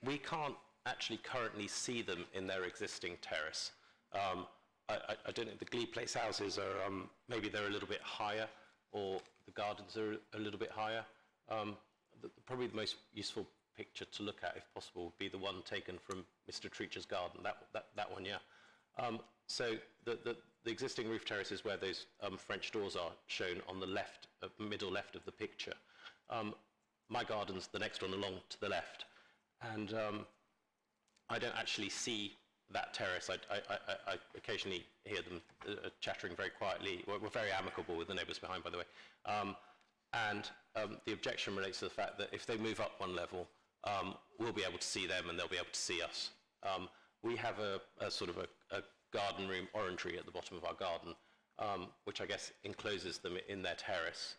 Speaker 16: We can't actually currently see them in their existing terrace. I don't know, the Glebe Place houses are, maybe they're a little bit higher, or the gardens are a little bit higher. Probably the most useful picture to look at, if possible, would be the one taken from Mr. Treacher's garden. That one, yeah. So the existing roof terrace is where those French doors are shown on the left, middle left of the picture. My garden's the next one along to the left, and I don't actually see that terrace. I occasionally hear them chattering very quietly. We're very amicable with the neighbours behind, by the way. And the objection relates to the fact that if they move up one level, we'll be able to see them and they'll be able to see us. We have a sort of a garden room orangery at the bottom of our garden, which I guess encloses them in their terrace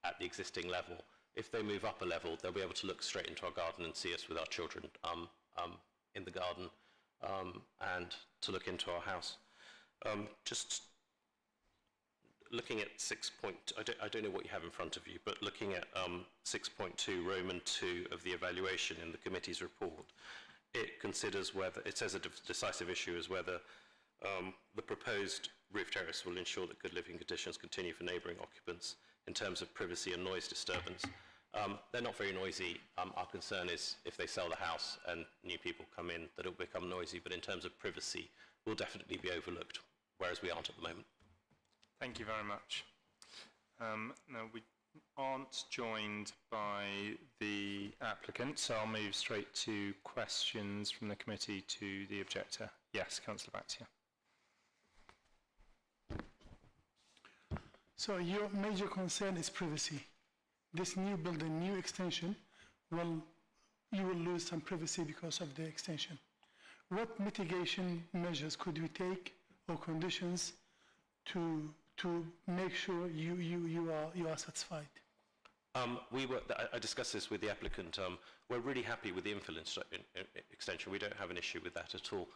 Speaker 16: at the existing level. If they move up a level, they'll be able to look straight into our garden and see us with our children in the garden and to look into our house. Just looking at I don't know what you have in front of you, but looking at 6.2 Roman 2 of the evaluation in the committee's report, it considers whether, it says a decisive issue is whether the proposed roof terrace will ensure that good living conditions continue for neighbouring occupants in terms of privacy and noise disturbance. They're not very noisy. Our concern is if they sell the house and new people come in, that it will become noisy, but in terms of privacy, will definitely be overlooked, whereas we aren't at the moment.
Speaker 1: Thank you very much. Now, we aren't joined by the applicant, so I'll move straight to questions from the committee to the objector. Yes, Councillor Bactia.
Speaker 8: So your major concern is privacy. This new building, new extension, you will lose some privacy because of the extension. What mitigation measures could we take or conditions to make sure you are satisfied?
Speaker 16: I discussed this with the applicant. We're really happy with the infill extension. We don't have an issue with that at all.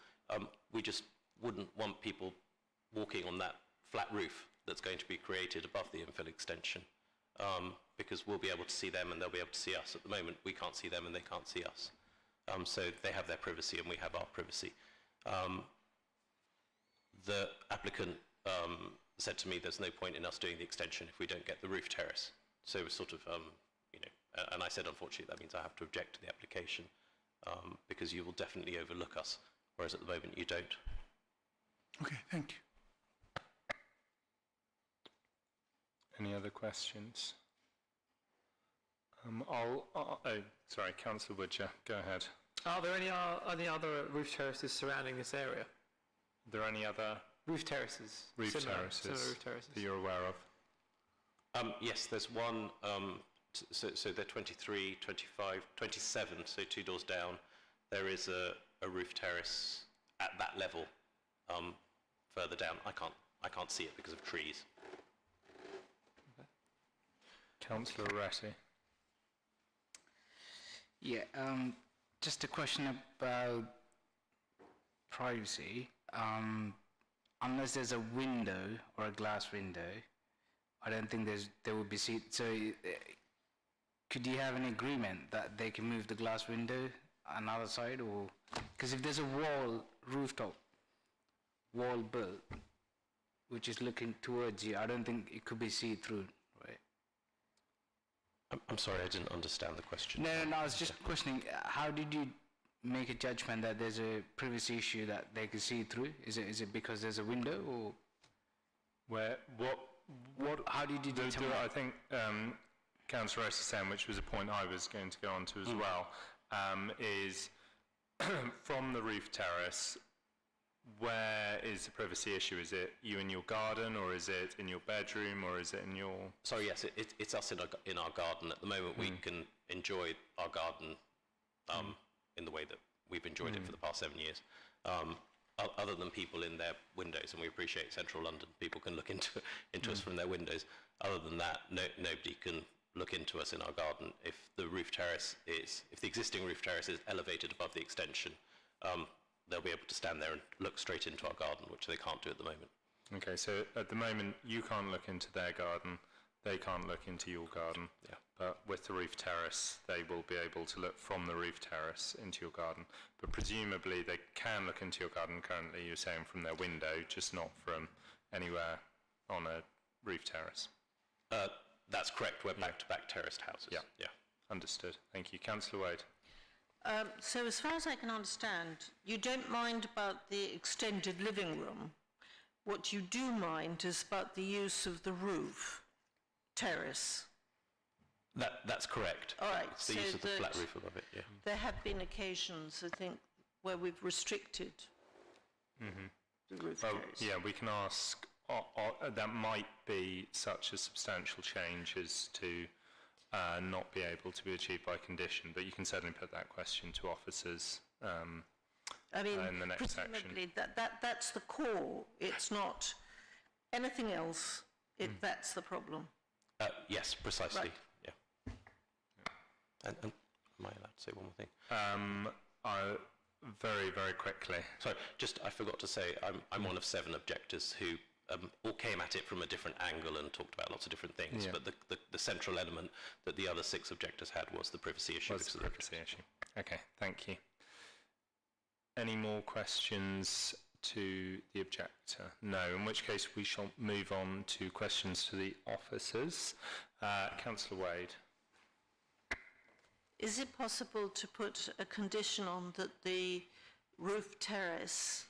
Speaker 16: We just wouldn't want people walking on that flat roof that's going to be created above the infill extension, because we'll be able to see them and they'll be able to see us. At the moment, we can't see them and they can't see us. So they have their privacy and we have our privacy. The applicant said to me there's no point in us doing the extension if we don't get the roof terrace. So it was sort of, and I said, unfortunately, that means I have to object to the application because you will definitely overlook us, whereas at the moment you don't.
Speaker 8: Okay, thank you.
Speaker 1: Any other questions? Sorry, Councillor Woodger, go ahead.
Speaker 9: Are there any other roof terraces surrounding this area?
Speaker 1: Are there any other
Speaker 9: roof terraces? Similar roof terraces
Speaker 1: that you're aware of?
Speaker 16: Yes, there's one, so they're 23, 25, 27, so 2 doors down. There is a roof terrace at that level further down. I can't see it because of trees.
Speaker 1: Okay. Councillor Ratty.
Speaker 3: Yeah, just a question about privacy. Unless there's a window or a glass window, I don't think there would be seats. So could you have an agreement that they can move the glass window another side, or because if there's a rooftop wall built, which is looking towards you, I don't think it could be see-through, right?
Speaker 16: I'm sorry, I didn't understand the question.
Speaker 3: No, I was just questioning, how did you make a judgment that there's a privacy issue that they can see through? Is it because there's a window, or how did you determine?
Speaker 1: I think Councillor Ratty saying, which was a point I was going to go on to as well, is from the roof terrace, where is the privacy issue? Is it you in your garden, or is it in your bedroom, or is it in your...
Speaker 16: Sorry, yes, it's us in our garden. At the moment, we can enjoy our garden in the way that we've enjoyed it for the past 7 years. Other than people in their windows, and we appreciate Central London, people can look into us from their windows. Other than that, nobody can look into us in our garden. If the existing roof terrace is elevated above the extension, they'll be able to stand there and look straight into our garden, which they can't do at the moment.
Speaker 1: Okay, so at the moment, you can't look into their garden, they can't look into your garden.
Speaker 16: Yeah.
Speaker 1: But with the roof terrace, they will be able to look from the roof terrace into your garden. But presumably, they can look into your garden currently, you're saying, from their window, just not from anywhere on a roof terrace.
Speaker 16: That's correct. We're back-to-back terraced houses.
Speaker 1: Yeah. Understood. Thank you. Councillor Wade.
Speaker 2: So as far as I can understand, you don't mind about the extended living room. What you do mind is about the use of the roof, terrace.
Speaker 16: That's correct.
Speaker 2: All right,
Speaker 16: It's the
Speaker 2: so
Speaker 16: use of the
Speaker 2: that
Speaker 16: flat roof above it, yeah.
Speaker 2: There have been occasions, I think, where we've restricted the roof
Speaker 1: Well,
Speaker 2: terrace.
Speaker 1: yeah, we can ask, that might be such a substantial change as to not be able to be achieved by condition, but you can certainly put that question to officers
Speaker 2: I mean,
Speaker 1: in the next section.
Speaker 2: presumably that's the core. It's not anything else. That's the problem.
Speaker 16: Yes, precisely,
Speaker 2: Right.
Speaker 16: yeah. And am I allowed to say one more thing?
Speaker 1: Very, very quickly.
Speaker 16: Sorry, I forgot to say, I'm one of 7 objectors who all came at it from a different angle and talked about lots of different things, but the central element that the other 6 objectors had was the privacy issue.
Speaker 1: Was the privacy issue. Okay, thank you. Any more questions to the objector? No, in which case we shall move on to questions to the officers. Councillor Wade.
Speaker 2: Is it possible to put a condition on that the roof terrace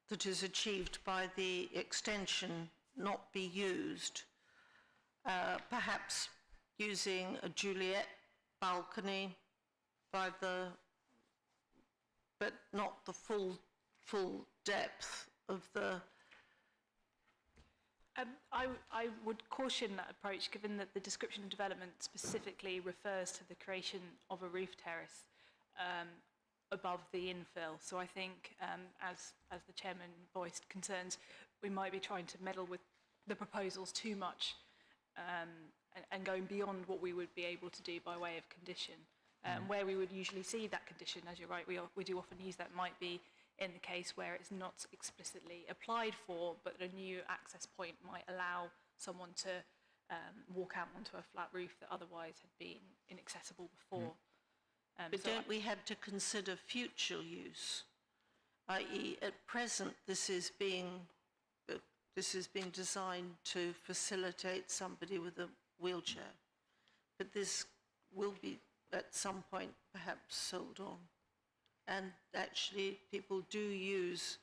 Speaker 2: that is achieved by the extension not be used, perhaps using a Juliet balcony but not the full depth of the...
Speaker 15: I would caution that approach, given that the description of development specifically refers to the creation of a roof terrace above the infill. So I think, as the chairman voiced concerns, we might be trying to meddle with the proposals too much and going beyond what we would be able to do by way of condition. Where we would usually see that condition, as you're right, we do often use that, might be in the case where it's not explicitly applied for, but a new access point might allow someone to walk out onto a flat roof that otherwise had been inaccessible before.
Speaker 2: But don't we have to consider future use? I.e., at present, this is being designed to facilitate somebody with a wheelchair, but this will be at some point perhaps sold on. And actually, people do use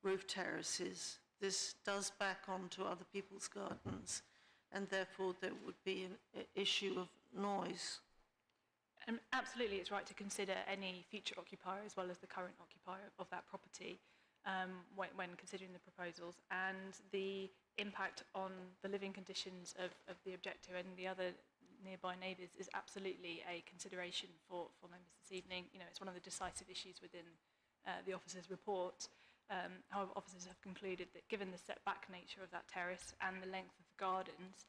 Speaker 2: roof terraces. This does back onto other people's gardens, and therefore there would be an issue of noise.
Speaker 15: And absolutely, it's right to consider any future occupier as well as the current occupier of that property when considering the proposals, and the impact on the living conditions of the objector and the other nearby neighbours is absolutely a consideration for members this evening. You know, it's one of the decisive issues within the officers' report. However, officers have concluded that given the setback nature of that terrace and the length of the gardens,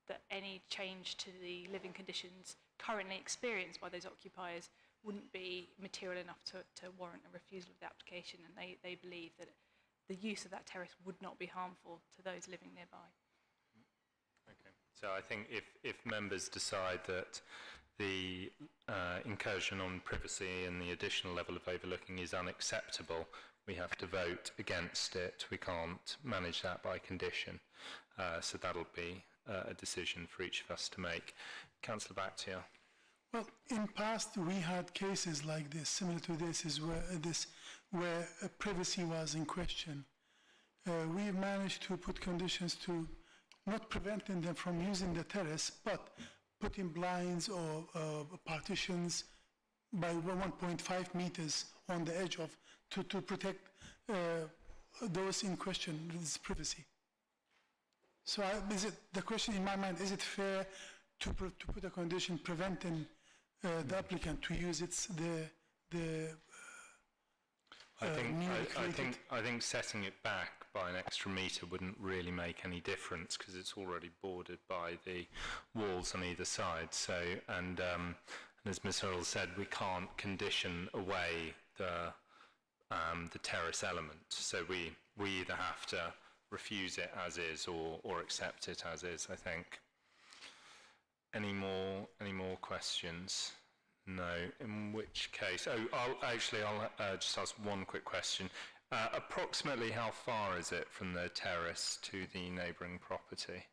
Speaker 15: that any change to the living conditions currently experienced by those occupiers wouldn't be material enough to warrant a refusal of the application, and they believe that the use of that terrace would not be harmful to those living nearby.
Speaker 1: Okay. So I think if members decide that the incursion on privacy and the additional level of overlooking is unacceptable, we have to vote against it. We can't manage that by condition. So that'll be a decision for each of us to make. Councillor Bakhtiar.
Speaker 8: Well, in past we had cases like this, similar to this, where privacy was in question. We managed to put conditions to not preventing them from using the terrace, but putting blinds or partitions by 1.5 meters on the edge of to protect those in question with this privacy. So the question in my mind, is it fair to put a condition preventing the applicant to use
Speaker 1: I think setting it back by an extra metre wouldn't really make any difference because it's already bordered by the walls on either side. So, and as Ms. Hurrell said, we can't condition away the terrace element. So we either have to refuse it as is or accept it as is, I think. Any more questions? No, in which case, I'll just ask one quick question. Approximately how far is it from the terrace to the neighbouring property?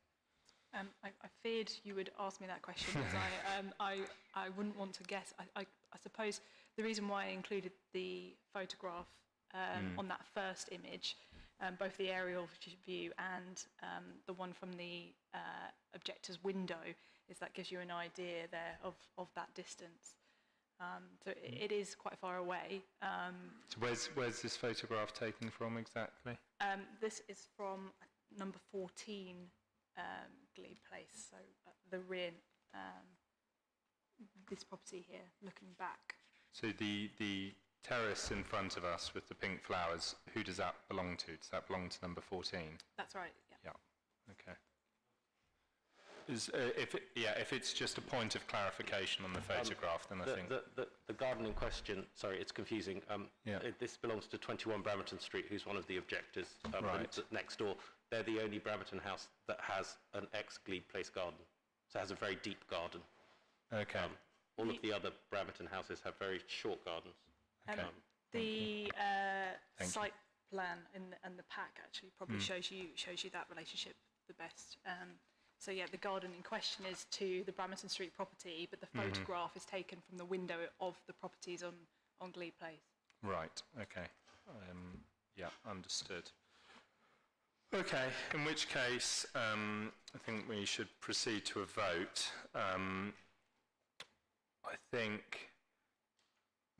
Speaker 15: I feared you would ask me that question because I wouldn't want to guess. I suppose the reason why I included the photograph on that first image, both the aerial view and the one from the objector's window, is that gives you an idea there of that distance. So it is quite far away.
Speaker 1: So where's this photograph taken from exactly?
Speaker 15: This is from number 14 Glebe Place, so at the rear, this property here, looking back.
Speaker 1: So the terrace in front of us with the pink flowers, who does that belong to? Does that belong to number 14?
Speaker 15: That's right, yeah.
Speaker 1: Yeah, okay. If it's just a point of clarification on the photograph, then I think...
Speaker 16: The garden in question, sorry, it's confusing. This belongs to 21 Brammington Street, who's one of the objectors.
Speaker 1: Right.
Speaker 16: Next door, they're the only Brammington house that has an ex-Glebe Place garden. So it has a very deep garden.
Speaker 1: Okay.
Speaker 16: All of the other Brammington houses have very short gardens.
Speaker 1: Okay.
Speaker 15: The site plan and the pack actually probably shows you that relationship the best. So yeah, the garden in question is to the Brammington Street property, but the photograph is taken from the window of the properties on Glebe Place.
Speaker 1: Right, okay. Yeah, understood. Okay, in which case, I think we should proceed to a vote. I think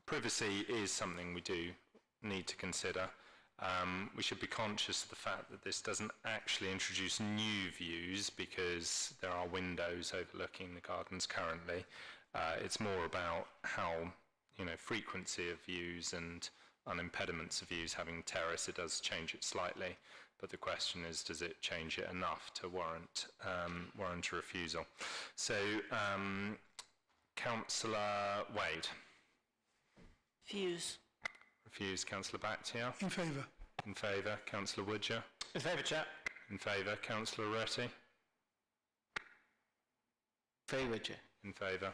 Speaker 1: privacy is something we do need to consider. We should be conscious of the fact that this doesn't actually introduce new views because there are windows overlooking the gardens currently. It's more about how, frequency of views and unimpediments of views. Having terrace, it does change it slightly, but the question is, does it change it enough to warrant a refusal? So, Councillor Wade.
Speaker 2: Refuse.
Speaker 1: Refuse. Councillor Bakhtiar.
Speaker 8: In favour.
Speaker 1: In favour. Councillor Woodger.
Speaker 9: In favour, Chair.
Speaker 1: In favour. Councillor Retty.
Speaker 3: Favour, Chair.
Speaker 1: In favour.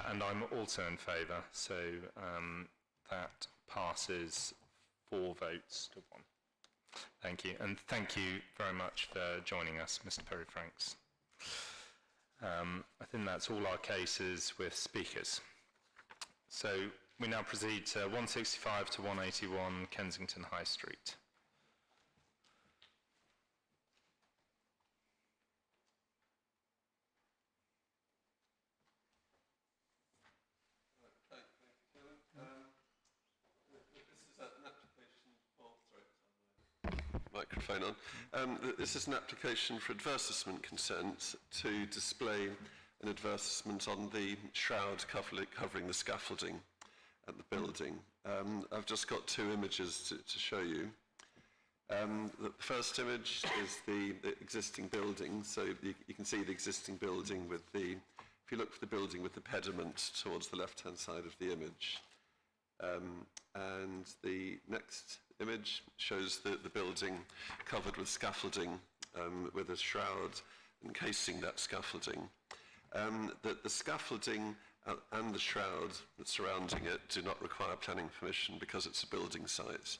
Speaker 1: And I'm also in favour, so that passes 4 votes to 1. Thank you, and thank you very much for joining us, Mr. Perry-Franks. I think that's all our cases with speakers. So we now proceed to 165 to 181 Kensington High Street.
Speaker 4: Microphone on. This is an application for advertisement consent to display an advertisement on the shroud covering the scaffolding at the building. I've just got 2 images to show you. The first image is the existing building, so you can see the existing building with the, if you look for the building with the pediment towards the left-hand side of the image. And the next image shows the building covered with scaffolding with a shroud encasing that scaffolding. The scaffolding and the shroud surrounding it do not require planning permission because it's a building site.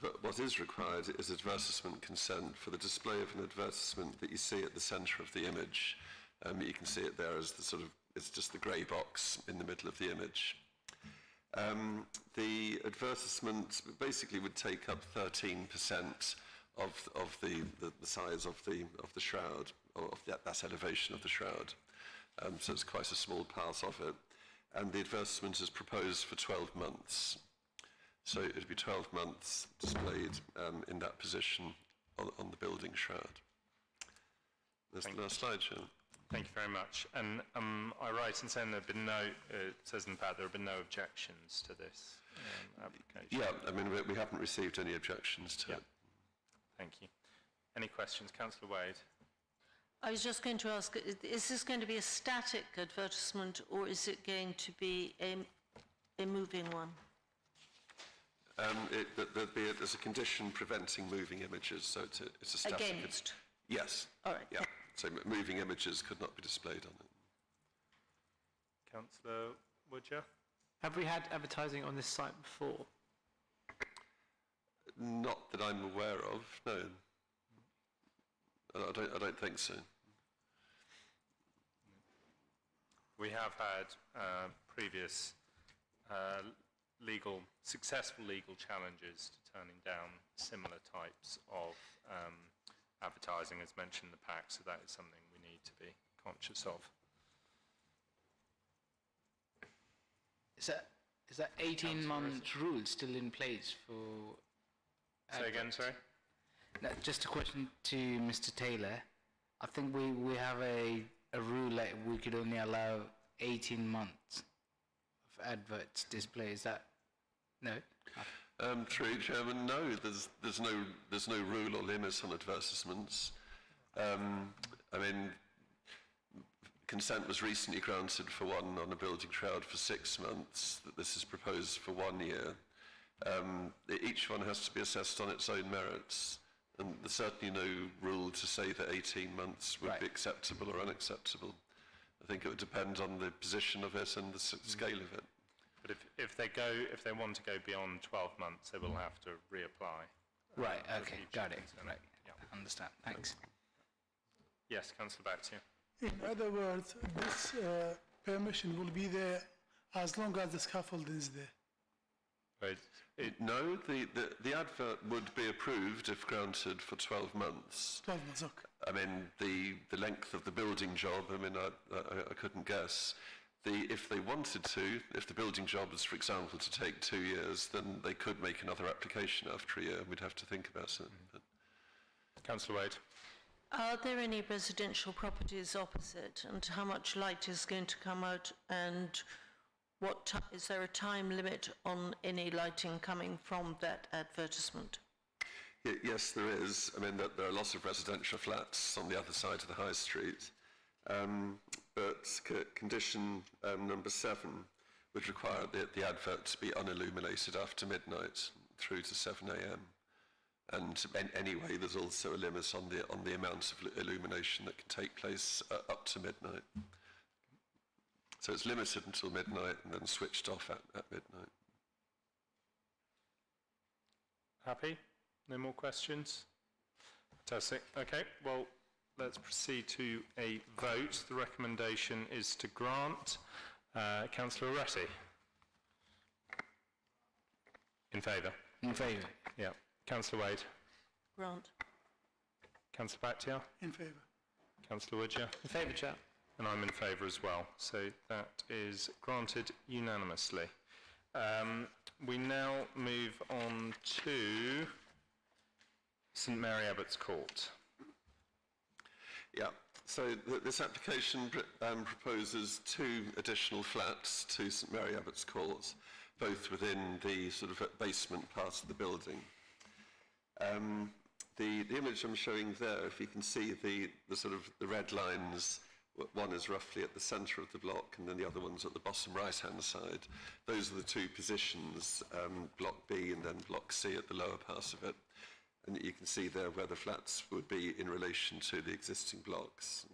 Speaker 4: But what is required is advertisement consent for the display of an advertisement that you see at the centre of the image. You can see it there as the it's just the grey box in the middle of the image. The advertisement basically would take up 13% of the size of the shroud, or of that elevation of the shroud. So it's quite a small part of it. And the advertisement is proposed for 12 months. So it would be 12 months displayed in that position on the building shroud. There's the last slide, Chair.
Speaker 1: Thank you very much. And am I right in saying there have been no, it says in the pad, there have been no objections to this application?
Speaker 4: Yeah, I mean, we haven't received any objections to it.
Speaker 1: Thank you. Any questions? Councillor Wade.
Speaker 2: I was just going to ask, is this going to be a static advertisement or is it going to be a moving one?
Speaker 4: There's a condition preventing moving images, so it's a static.
Speaker 2: Against?
Speaker 4: Yes.
Speaker 2: All right.
Speaker 4: Yeah. So moving images could not be displayed on it.
Speaker 1: Councillor Woodger.
Speaker 9: Have we had advertising on this site before?
Speaker 4: Not that I'm aware of, no. I don't think so.
Speaker 1: We have had previous successful legal challenges to turning down similar types of advertising, as mentioned in the pack, so that is something we need to be conscious of.
Speaker 3: Is that 18-month rule still in place for...
Speaker 1: Say again, sorry?
Speaker 3: No, just a question to Mr. Taylor. I think we have a rule that we could only allow 18 months of adverts display. Is that... No?
Speaker 4: Through Chairman, no, there's no rule or limit on advertisements. I mean, consent was recently granted for one on a building Shroud for 6 months. This is proposed for 1 year. Each one has to be assessed on its own merits, and there's certainly no rule to say that 18 months would be acceptable or unacceptable. I think it would depend on the position of it and the scale of it.
Speaker 1: But if they want to go beyond 12 months, they will have to reapply.
Speaker 3: Right, okay, got it. Right, understand. Thanks.
Speaker 1: Yes, Councillor Bactia.
Speaker 8: In other words, this permission will be there as long as the scaffolding is there.
Speaker 1: Right.
Speaker 4: No, the advert would be approved if granted for 12 months.
Speaker 8: 12 months, okay.
Speaker 4: I mean, the length of the building job, I mean, I couldn't guess. If they wanted to, if the building job was, for example, to take 2 years, then they could make another application after a year. We'd have to think about it. But.
Speaker 1: Councillor Wade.
Speaker 2: Are there any residential properties opposite, and how much light is going to come out, and is there a time limit on any lighting coming from that advertisement?
Speaker 4: Yes, there is. I mean, there are lots of residential flats on the other side of the high street. But condition number 7 would require the advert to be unilluminated after midnight through to 7 a.m. And anyway, there's also a limit on the amount of illumination that can take place up to midnight. So it's limited until midnight and then switched off at midnight.
Speaker 1: Happy? No more questions? Fantastic. Okay, well, let's proceed to a vote. The recommendation is to grant. Councillor Oretti? In favour?
Speaker 3: In favour.
Speaker 1: Yeah. Councillor Wade?
Speaker 2: Grant.
Speaker 1: Councillor Bactia?
Speaker 8: In favour.
Speaker 1: Councillor Woodger?
Speaker 9: In favour, Chair.
Speaker 1: And I'm in favour as well. So that is granted unanimously. We now move on to St Mary Abbott's Court.
Speaker 4: Yeah, so this application proposes 2 additional flats to St Mary Abbott's Court, both within the sort of basement part of the building. The image I'm showing there, if you can see the sort of the red lines, one is roughly at the centre of the block and then the other one's at the bottom right-hand side. Those are the 2 positions, Block B and then Block C at the lower part of it. And you can see there where the flats would be in relation to the existing blocks.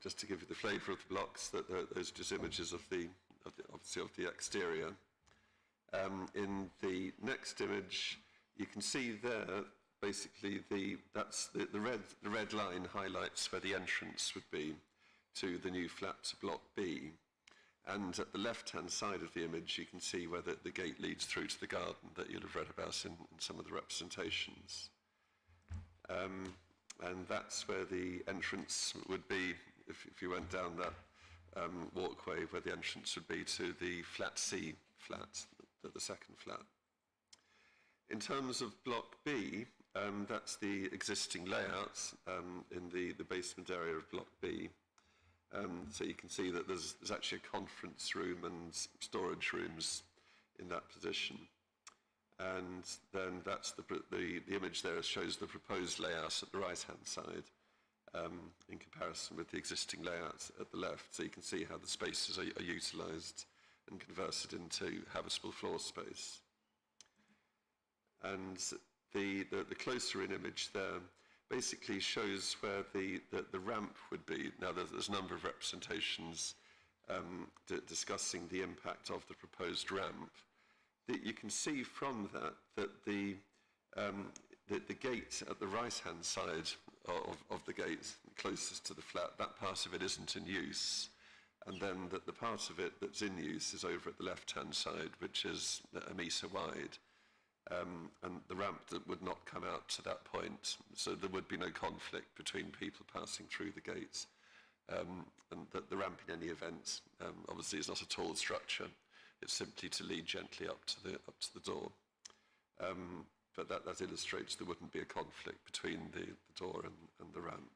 Speaker 4: Just to give you the flavour of the blocks, those are just images of obviously of the exterior. In the next image, you can see there basically the red line highlights where the entrance would be to the new flat to Block B. And at the left-hand side of the image, you can see where the gate leads through to the garden that you'll have read about in some of the representations. And that's where the entrance would be, if you went down that walkway, where the entrance would be to the flat C flat, the second flat. In terms of Block B, that's the existing layout in the basement area of Block B. So you can see that there's actually a conference room and storage rooms in that position. And then that's the image there shows the proposed layout at the right-hand side in comparison with the existing layout at the left. So you can see how the spaces are utilised and converted into habitable floor space. And the closer in image there basically shows where the ramp would be. Now there's a number of representations discussing the impact of the proposed ramp. You can see from that the gate at the right-hand side of the gate, closest to the flat, that part of it isn't in use. And then the part of it that's in use is over at the left-hand side, which is a metre wide. And the ramp that would not come out to that point, so there would be no conflict between people passing through the gates. And the ramp in any event, obviously is not a tall structure. It's simply to lead gently up to the door. But that illustrates there wouldn't be a conflict between the door and the ramp.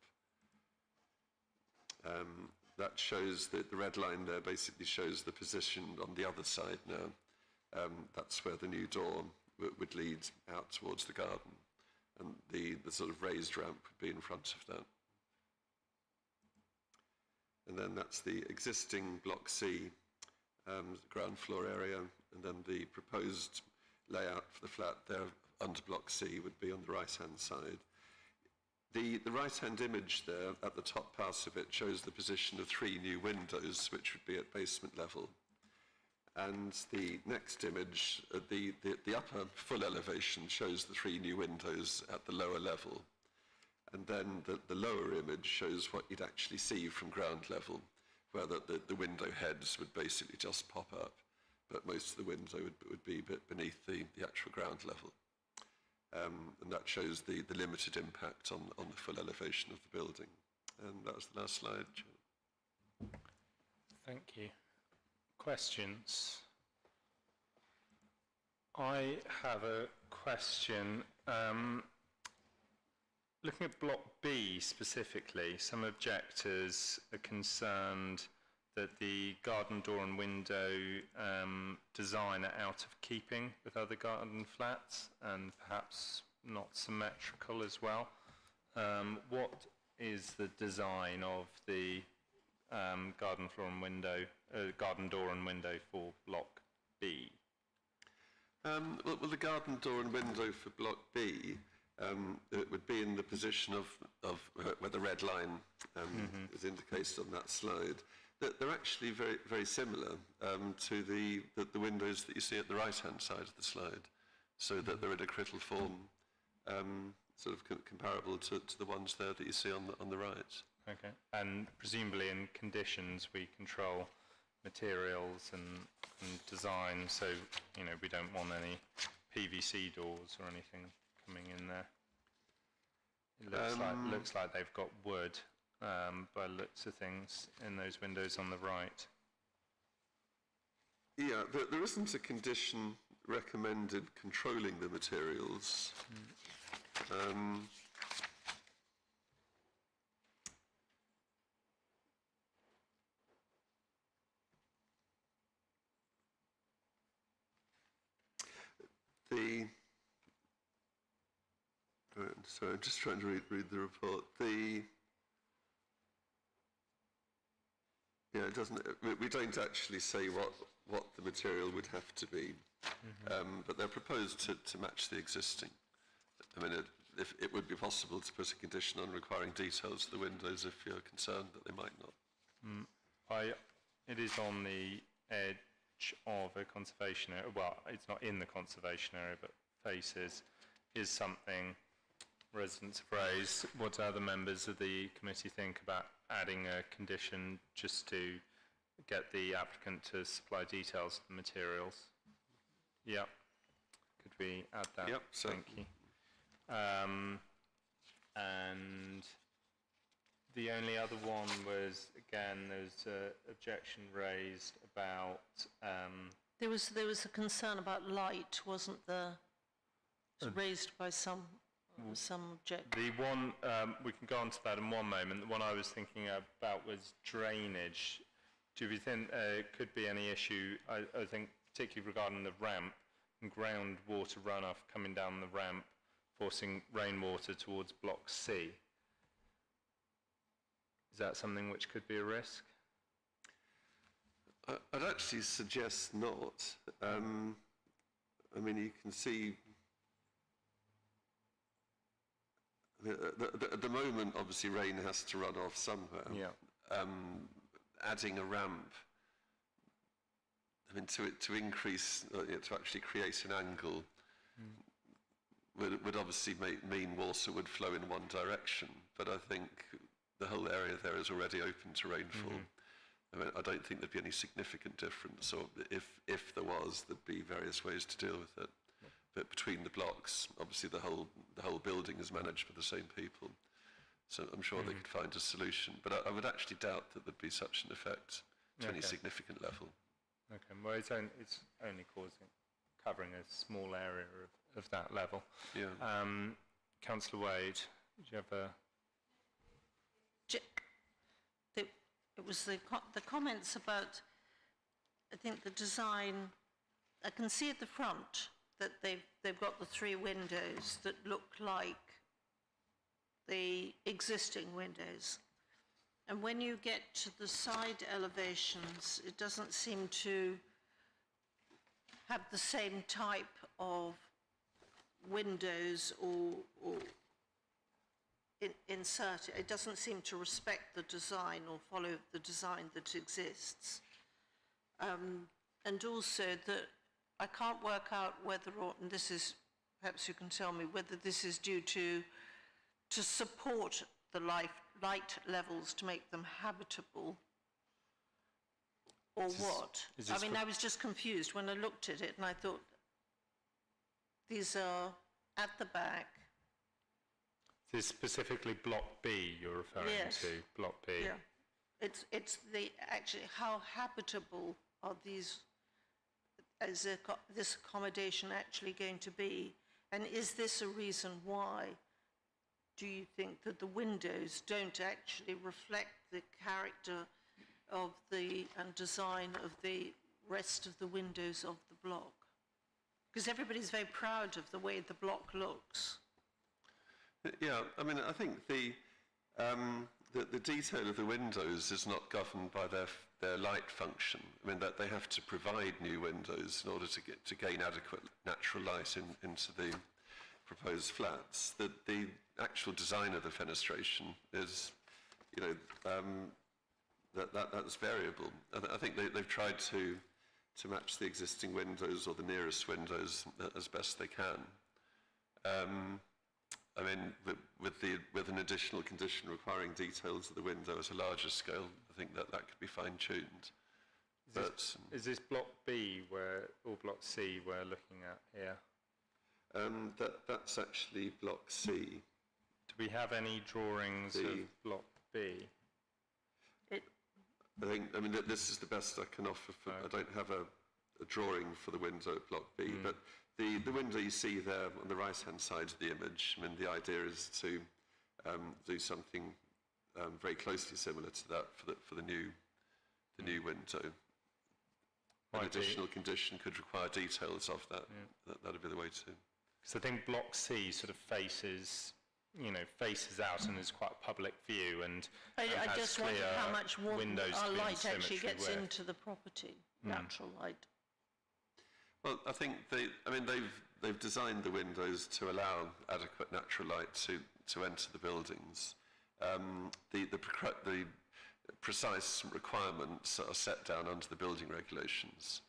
Speaker 4: That shows that the red line there basically shows the position on the other side now. That's where the new door would lead out towards the garden, and the sort of raised ramp would be in front of that. And then that's the existing Block C ground floor area, and then the proposed layout for the flat there under Block C would be on the right-hand side. The right-hand image there at the top part of it shows the position of 3 new windows, which would be at basement level. And the next image, the upper full elevation, shows the 3 new windows at the lower level. And then the lower image shows what you'd actually see from ground level, where the window heads would basically just pop up, but most of the window would be a bit beneath the actual ground level. And that shows the limited impact on the full elevation of the building. And that was the last slide, Chair.
Speaker 1: Thank you. Questions? I have a question. Looking at Block B specifically, some objectors are concerned that the garden door and window design are out of keeping with other garden flats and perhaps not symmetrical as well. What is the design of the garden door and window for Block B?
Speaker 4: Well, the garden door and window for Block B it would be in the position of where the red line is indicated on that slide. They're actually very, very similar to the windows that you see at the right-hand side of the slide, so that they're in a critical form, sort of comparable to the ones there that you see on the right.
Speaker 1: Okay. And presumably in conditions we control materials and design, so we don't want any PVC doors or anything coming in there. It looks like they've got wood by the looks of things in those windows on the right.
Speaker 4: Yeah, there isn't a condition recommended controlling the materials. Sorry, I'm just trying to read the report. Yeah, it doesn't. We don't actually say what the material would have to be, but they're proposed to match the existing. I mean, if it would be possible to put a condition on requiring details of the windows if you're concerned that they might not.
Speaker 1: It is on the edge of a conservation area. Well, it's not in the conservation area, but faces is something residents have raised. What do other members of the committee think about adding a condition just to get the applicant to supply details of the materials? Yeah. Could we add that?
Speaker 4: Yep.
Speaker 1: Thank you. And the only other one was, again, there's an objection raised about...
Speaker 2: There was a concern about light, wasn't there? It was raised by some object.
Speaker 1: The one, we can go on to that in one moment. The one I was thinking about was drainage. Do we think could be any issue, I think, particularly regarding the ramp and groundwater runoff coming down the ramp, forcing rainwater towards Block C? Is that something which could be a risk?
Speaker 4: I'd actually suggest not. I mean, you can see... At the moment, obviously, rain has to run off somewhere.
Speaker 1: Yeah.
Speaker 4: Adding a ramp, I mean, to increase, to actually create an angle, would obviously mean water would flow in one direction. But I think the whole area there is already open to rainfall. I mean, I don't think there'd be any significant difference, or if there was, there'd be various ways to deal with it. But between the blocks, obviously the whole building is managed by the same people. So I'm sure they could find a solution. But I would actually doubt that there'd be such an effect to any significant level.
Speaker 1: Okay, well, it's only covering a small area of that level.
Speaker 4: Yeah.
Speaker 1: Councillor Wade, do you have a...
Speaker 2: It was the comments about, I think, the design. I can see at the front that they've got the 3 windows that look like the existing windows. And when you get to the side elevations, it doesn't seem to have the same type of windows or inserted. It doesn't seem to respect the design or follow the design that exists. And also that I can't work out whether, or, and this is, perhaps you can tell me, whether this is due to support the light levels to make them habitable, or what? I mean, I was just confused when I looked at it and I thought, these are at the back.
Speaker 1: This is specifically Block B you're referring to, Block B.
Speaker 2: Yeah, it's the, actually, how habitable are these, is this accommodation actually going to be? And is this a reason why do you think that the windows don't actually reflect the character of the, and design of the rest of the windows of the block? Because everybody's very proud of the way the block looks.
Speaker 4: Yeah, I mean, I think the detail of the windows is not governed by their light function. I mean, that they have to provide new windows in order to gain adequate natural light into the proposed flats. The actual design of the fenestration is, you know, that's variable. I think they've tried to match the existing windows or the nearest windows as best they can. I mean, with an additional condition requiring details of the window at a larger scale, I think that could be fine-tuned.
Speaker 1: Is this Block B or Block C we're looking at here?
Speaker 4: That's actually Block C.
Speaker 1: Do we have any drawings of Block B?
Speaker 4: I mean, this is the best I can offer. I don't have a drawing for the window at Block B, but the window you see there on the right-hand side of the image, I mean, the idea is to do something very closely similar to that for the new window. An additional condition could require details of that. That'd be the way to.
Speaker 1: Because I think Block C sort of faces out and is quite a public view, and
Speaker 2: I just wonder how much our light actually gets into the property, natural light.
Speaker 4: Well, I think they've designed the windows to allow adequate natural light to enter the buildings. The precise requirements are set down under the building regulations,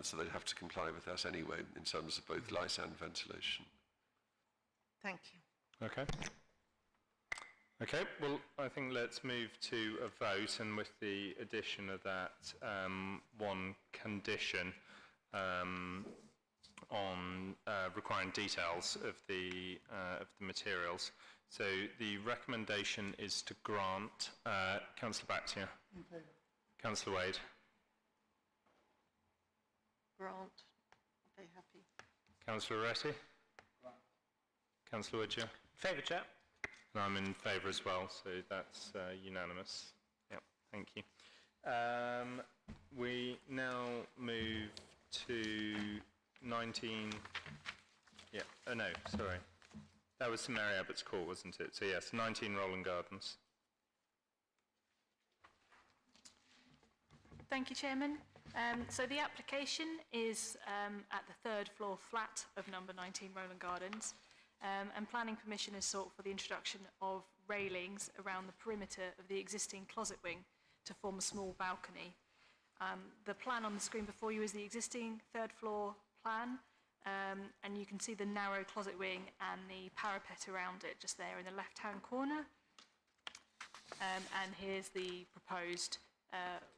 Speaker 4: so they'd have to comply with that anyway in terms of both light and ventilation.
Speaker 2: Thank you.
Speaker 1: Okay. Okay, well, I think let's move to a vote, and with the addition of that one condition on requiring details of the materials. So the recommendation is to grant. Councillor Bactia. Councillor Wade.
Speaker 2: Grant. Very happy.
Speaker 1: Councillor Reti. Councillor Widger.
Speaker 9: Favour, Chair.
Speaker 1: And I'm in favour as well, so that's unanimous. Yep, thank you. We now move to 19... Yeah, oh no, sorry. That was St Mary Abbott's Court, wasn't it? So yes, 19 Roland Gardens.
Speaker 15: Thank you, Chairman. So the application is at the 3rd floor flat of number 19 Roland Gardens, and planning permission is sought for the introduction of railings around the perimeter of the existing closet wing to form a small balcony. The plan on the screen before you is the existing 3rd floor plan, and you can see the narrow closet wing and the parapet around it just there in the left-hand corner. and here's the proposed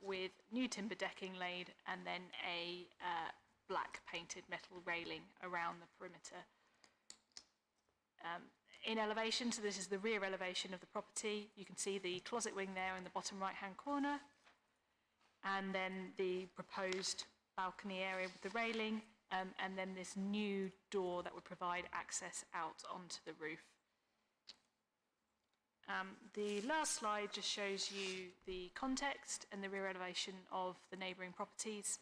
Speaker 15: with new timber decking laid and then a black painted metal railing around the perimeter. In elevation, so this is the rear elevation of the property, you can see the closet wing there in the bottom right hand corner, and then the proposed balcony area with the railing, and then this new door that would provide access out onto the roof. The last slide just shows you the context and the rear elevation of the neighbouring properties.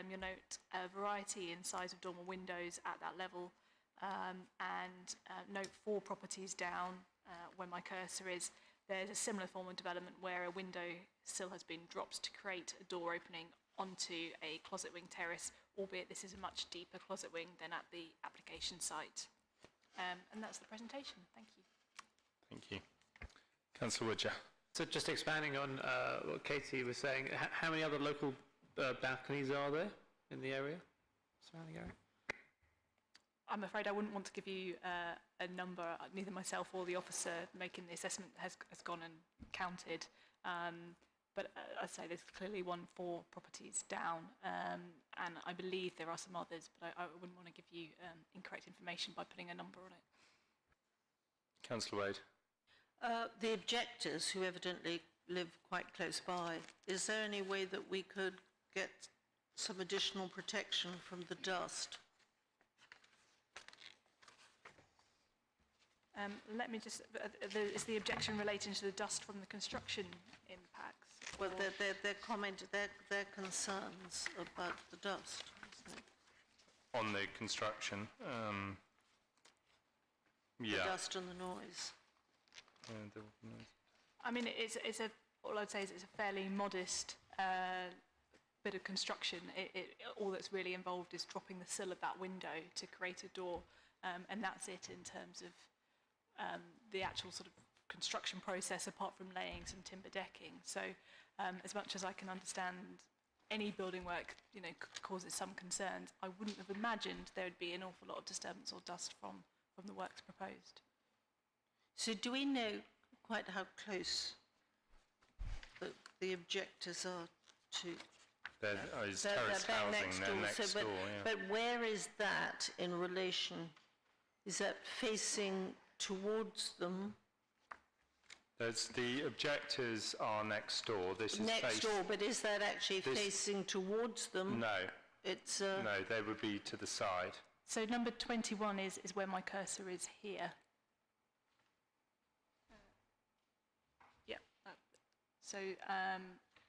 Speaker 15: You'll note a variety in size of dormer windows at that level, and note 4 properties down where my cursor is. There's a similar form of development where a window sill has been dropped to create a door opening onto a closet wing terrace, albeit this is a much deeper closet wing than at the application site. And that's the presentation. Thank you.
Speaker 1: Thank you. Councillor Woodger.
Speaker 9: So just expanding on what Katie was saying, how many other local balconies are there in the area, surrounding area?
Speaker 15: I'm afraid I wouldn't want to give you a number. Neither myself or the officer making the assessment has gone and counted. But I'd say there's clearly 4 properties down, and I believe there are some others, but I wouldn't want to give you incorrect information by putting a number on it.
Speaker 1: Councillor Wade.
Speaker 2: The objectors, who evidently live quite close by, is there any way that we could get some additional protection from the dust?
Speaker 15: Let me just, is the objection relating to the dust from the construction impacts?
Speaker 2: Well, their concerns about the dust, isn't it?
Speaker 1: On the construction,
Speaker 2: The dust and the noise.
Speaker 15: I mean, all I'd say is it's a fairly modest bit of construction. All that's really involved is dropping the sill of that window to create a door, and that's it in terms of the actual sort of construction process, apart from laying some timber decking. So as much as I can understand any building work, causes some concerns, I wouldn't have imagined there would be an awful lot of disturbance or dust from the works proposed.
Speaker 2: So do we know quite how close the objectors are to?
Speaker 1: Is Terrace housing there next door, yeah.
Speaker 2: But where is that in relation? Is that facing towards them?
Speaker 1: The objectors are next door. This is
Speaker 2: next door, but is that actually facing towards them?
Speaker 1: No.
Speaker 2: It's
Speaker 1: no, they would be to the side.
Speaker 15: So number 21 is where my cursor is here. So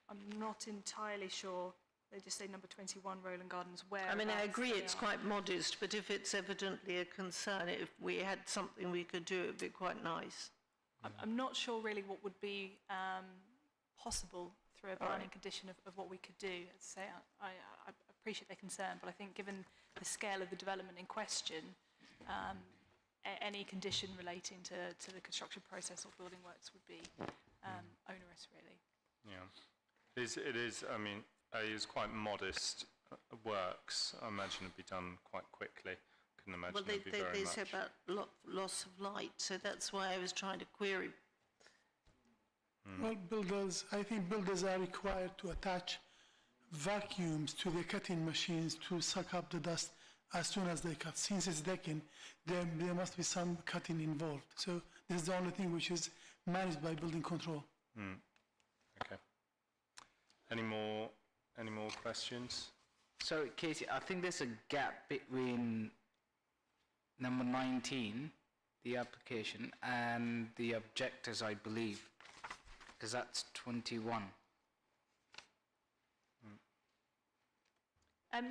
Speaker 15: I'm not entirely sure. They just say number 21, Rowland Gardens, where...
Speaker 2: I mean, I agree it's quite modest, but if it's evidently a concern, if we had something we could do, it would be quite nice.
Speaker 15: I'm not sure really what would be possible through a planning condition of what we could do. As I say, I appreciate their concern, but I think given the scale of the development in question, any condition relating to the construction process or building works would be onerous, really.
Speaker 1: Yeah, it is. I mean, it is quite modest works. I imagine it'd be done quite quickly. Couldn't imagine it'd be very much.
Speaker 2: They say about loss of light, so that's why I was trying to query.
Speaker 8: Well, I think builders are required to attach vacuums to the cutting machines to suck up the dust as soon as they cut. Since it's decking, there must be some cutting involved. So this is the only thing which is managed by building control.
Speaker 1: Okay. Any more questions?
Speaker 3: So, Katie, I think there's a gap between number 19, the application, and the objectors, I believe, because that's 21.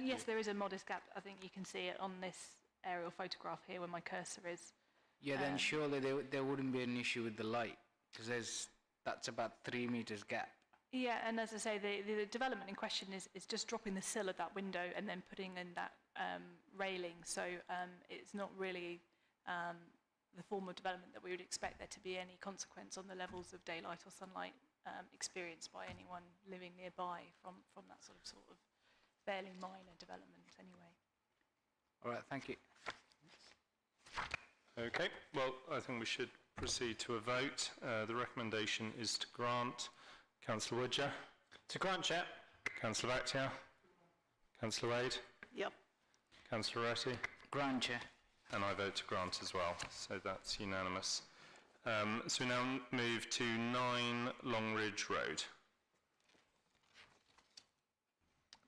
Speaker 15: Yes, there is a modest gap. I think you can see it on this aerial photograph here where my cursor is.
Speaker 3: Yeah, then surely there wouldn't be an issue with the light, because that's about 3 meters gap.
Speaker 15: Yeah, and as I say, the development in question is just dropping the sill of that window and then putting in that railing. So it's not really the form of development that we would expect there to be any consequence on the levels of daylight or sunlight experienced by anyone living nearby from that sort of fairly minor development anyway.
Speaker 3: All right, thank you.
Speaker 1: Okay, well, I think we should proceed to a vote. The recommendation is to grant. Councillor Woodger?
Speaker 9: To grant, Chair.
Speaker 1: Councillor Bactia? Councillor Wade?
Speaker 2: Yep.
Speaker 1: Councillor Retty?
Speaker 3: Grant, Chair.
Speaker 1: And I vote to grant as well, so that's unanimous. So we now move to 9 Longridge Road.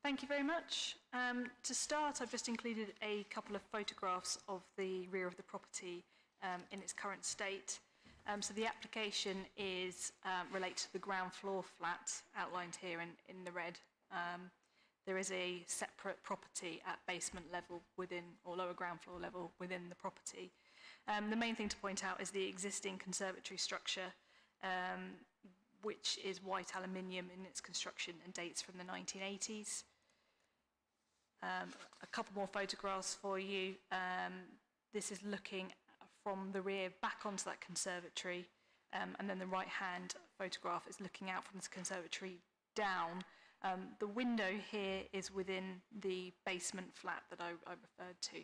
Speaker 15: Thank you very much. To start, I've just included a couple of photographs of the rear of the property in its current state. So the application is relates to the ground floor flat outlined here in the red. There is a separate property at basement level within, or lower ground floor level within the property. The main thing to point out is the existing conservatory structure, which is white aluminium in its construction and dates from the 1980s. A couple more photographs for you. This is looking from the rear back onto that conservatory, and then the right-hand photograph is looking out from this conservatory down. The window here is within the basement flat that I referred to.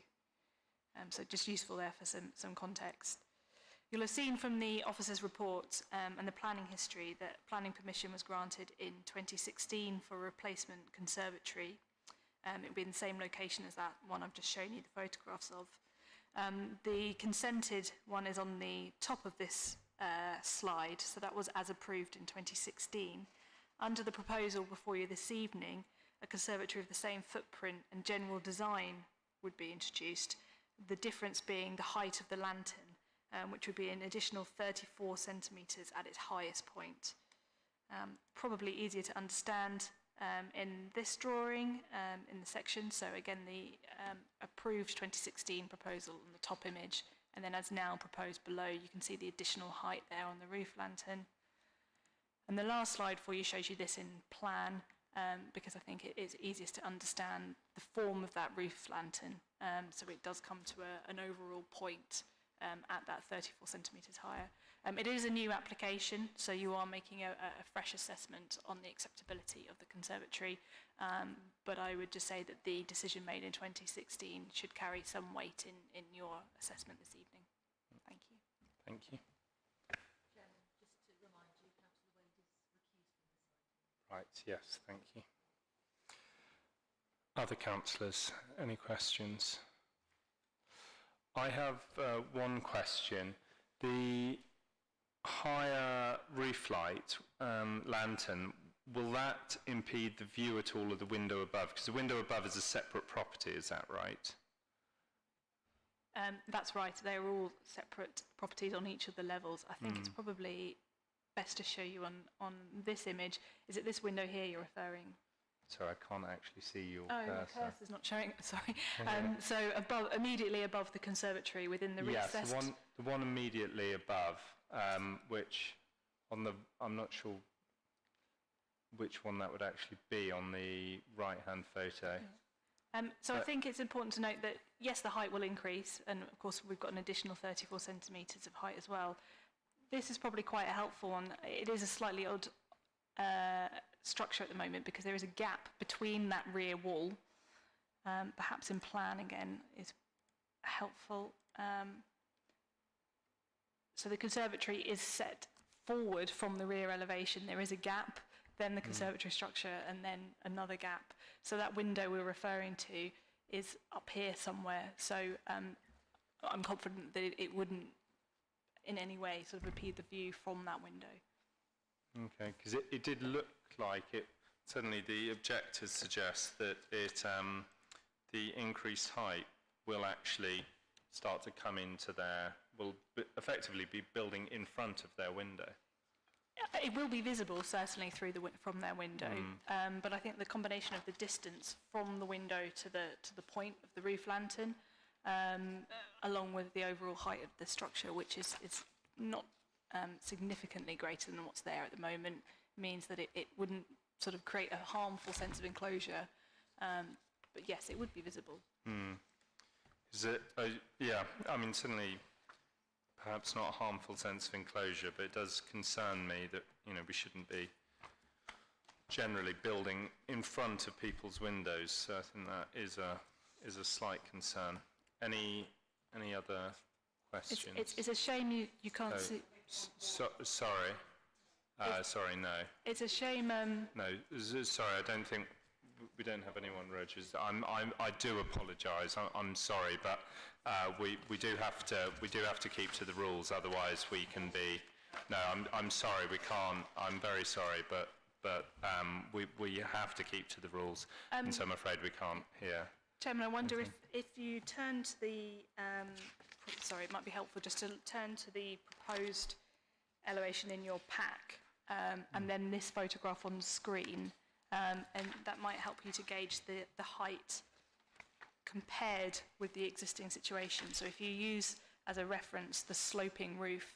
Speaker 15: So just useful there for some context. You'll have seen from the officer's report and the planning history that planning permission was granted in 2016 for a replacement conservatory. It will be in the same location as that one I've just shown you the photographs of. The consented one is on the top of this slide, so that was as approved in 2016. Under the proposal before you this evening, a conservatory of the same footprint and general design would be introduced, the difference being the height of the lantern, which would be an additional 34 centimetres at its highest point. Probably easier to understand in this drawing, in the section. So again, the approved 2016 proposal on the top image, and then as now proposed below, you can see the additional height there on the roof lantern. And the last slide for you shows you this in plan, because I think it is easiest to understand the form of that roof lantern. So it does come to an overall point at that 34 centimetres higher. It is a new application, so you are making a fresh assessment on the acceptability of the conservatory, but I would just say that the decision made in 2016 should carry some weight in your assessment this evening. Thank you.
Speaker 1: Thank you. Right, yes, thank you. Other councillors, any questions? I have one question. The higher roof light lantern, will that impede the view at all of the window above? Because the window above is a separate property, is that right?
Speaker 15: That's right, they're all separate properties on each of the levels. I think it's probably best to show you on this image. Is it this window here you're referring?
Speaker 1: Sorry, I can't actually see your
Speaker 15: cursor.
Speaker 1: cursor.
Speaker 15: Oh, the cursor's not showing, sorry. So above, immediately above the conservatory within the recessed...
Speaker 1: Yes, the one immediately above, which on the, I'm not sure which one that would actually be on the right-hand photo.
Speaker 15: So I think it's important to note that, yes, the height will increase, and of course we've got an additional 34 centimetres of height as well. This is probably quite a helpful one. It is a slightly odd structure at the moment because there is a gap between that rear wall. Perhaps in plan again is helpful. So the conservatory is set forward from the rear elevation. There is a gap, then the conservatory structure, and then another gap. So that window we're referring to is up here somewhere. So I'm confident that it wouldn't in any way sort of impede the view from that window.
Speaker 1: Okay, because it did look like it, certainly the objectors suggest that it, the increased height will actually start to come into their, will effectively be building in front of their window.
Speaker 15: It will be visible, certainly, through from their window, but I think the combination of the distance from the window to the point of the roof lantern, along with the overall height of the structure, which is not significantly greater than what's there at the moment, means that it wouldn't sort of create a harmful sense of enclosure. But yes, it would be visible.
Speaker 1: Is it? Yeah, I mean, certainly, perhaps not a harmful sense of enclosure, but it does concern me that, you know, we shouldn't be generally building in front of people's windows. So I think that is a slight concern. Any other questions?
Speaker 15: It's a shame you can't see.
Speaker 1: Sorry. Sorry, no.
Speaker 15: It's a shame.
Speaker 1: No, sorry, I don't think we don't have anyone registered. I do apologise. I'm sorry, but we do have to keep to the rules. Otherwise, we can be. No, I'm sorry. We can't. I'm very sorry, but we have to keep to the rules, and so I'm afraid we can't here.
Speaker 15: Chairman, I wonder if you turn to the. Sorry, it might be helpful just to turn to the proposed elevation in your pack, and then this photograph on the screen, and that might help you to gauge the height compared with the existing situation. So if you use as a reference the sloping roof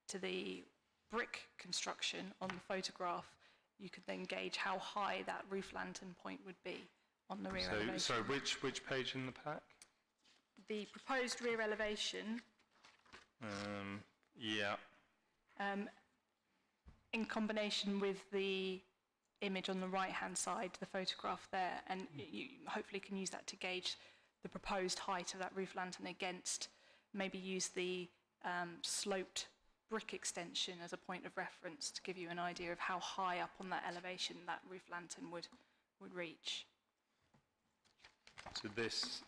Speaker 15: to the brick construction on the photograph, you could then gauge how high that roof lantern point would be on the rear elevation.
Speaker 1: So which page in the pack?
Speaker 15: The proposed rear elevation.
Speaker 1: Yeah.
Speaker 15: In combination with the image on the right-hand side, the photograph there, and you hopefully can use that to gauge the proposed height of that roof lantern against, maybe use the sloped brick extension as a point of reference to give you an idea of how high up on that elevation that roof lantern would reach.
Speaker 1: So this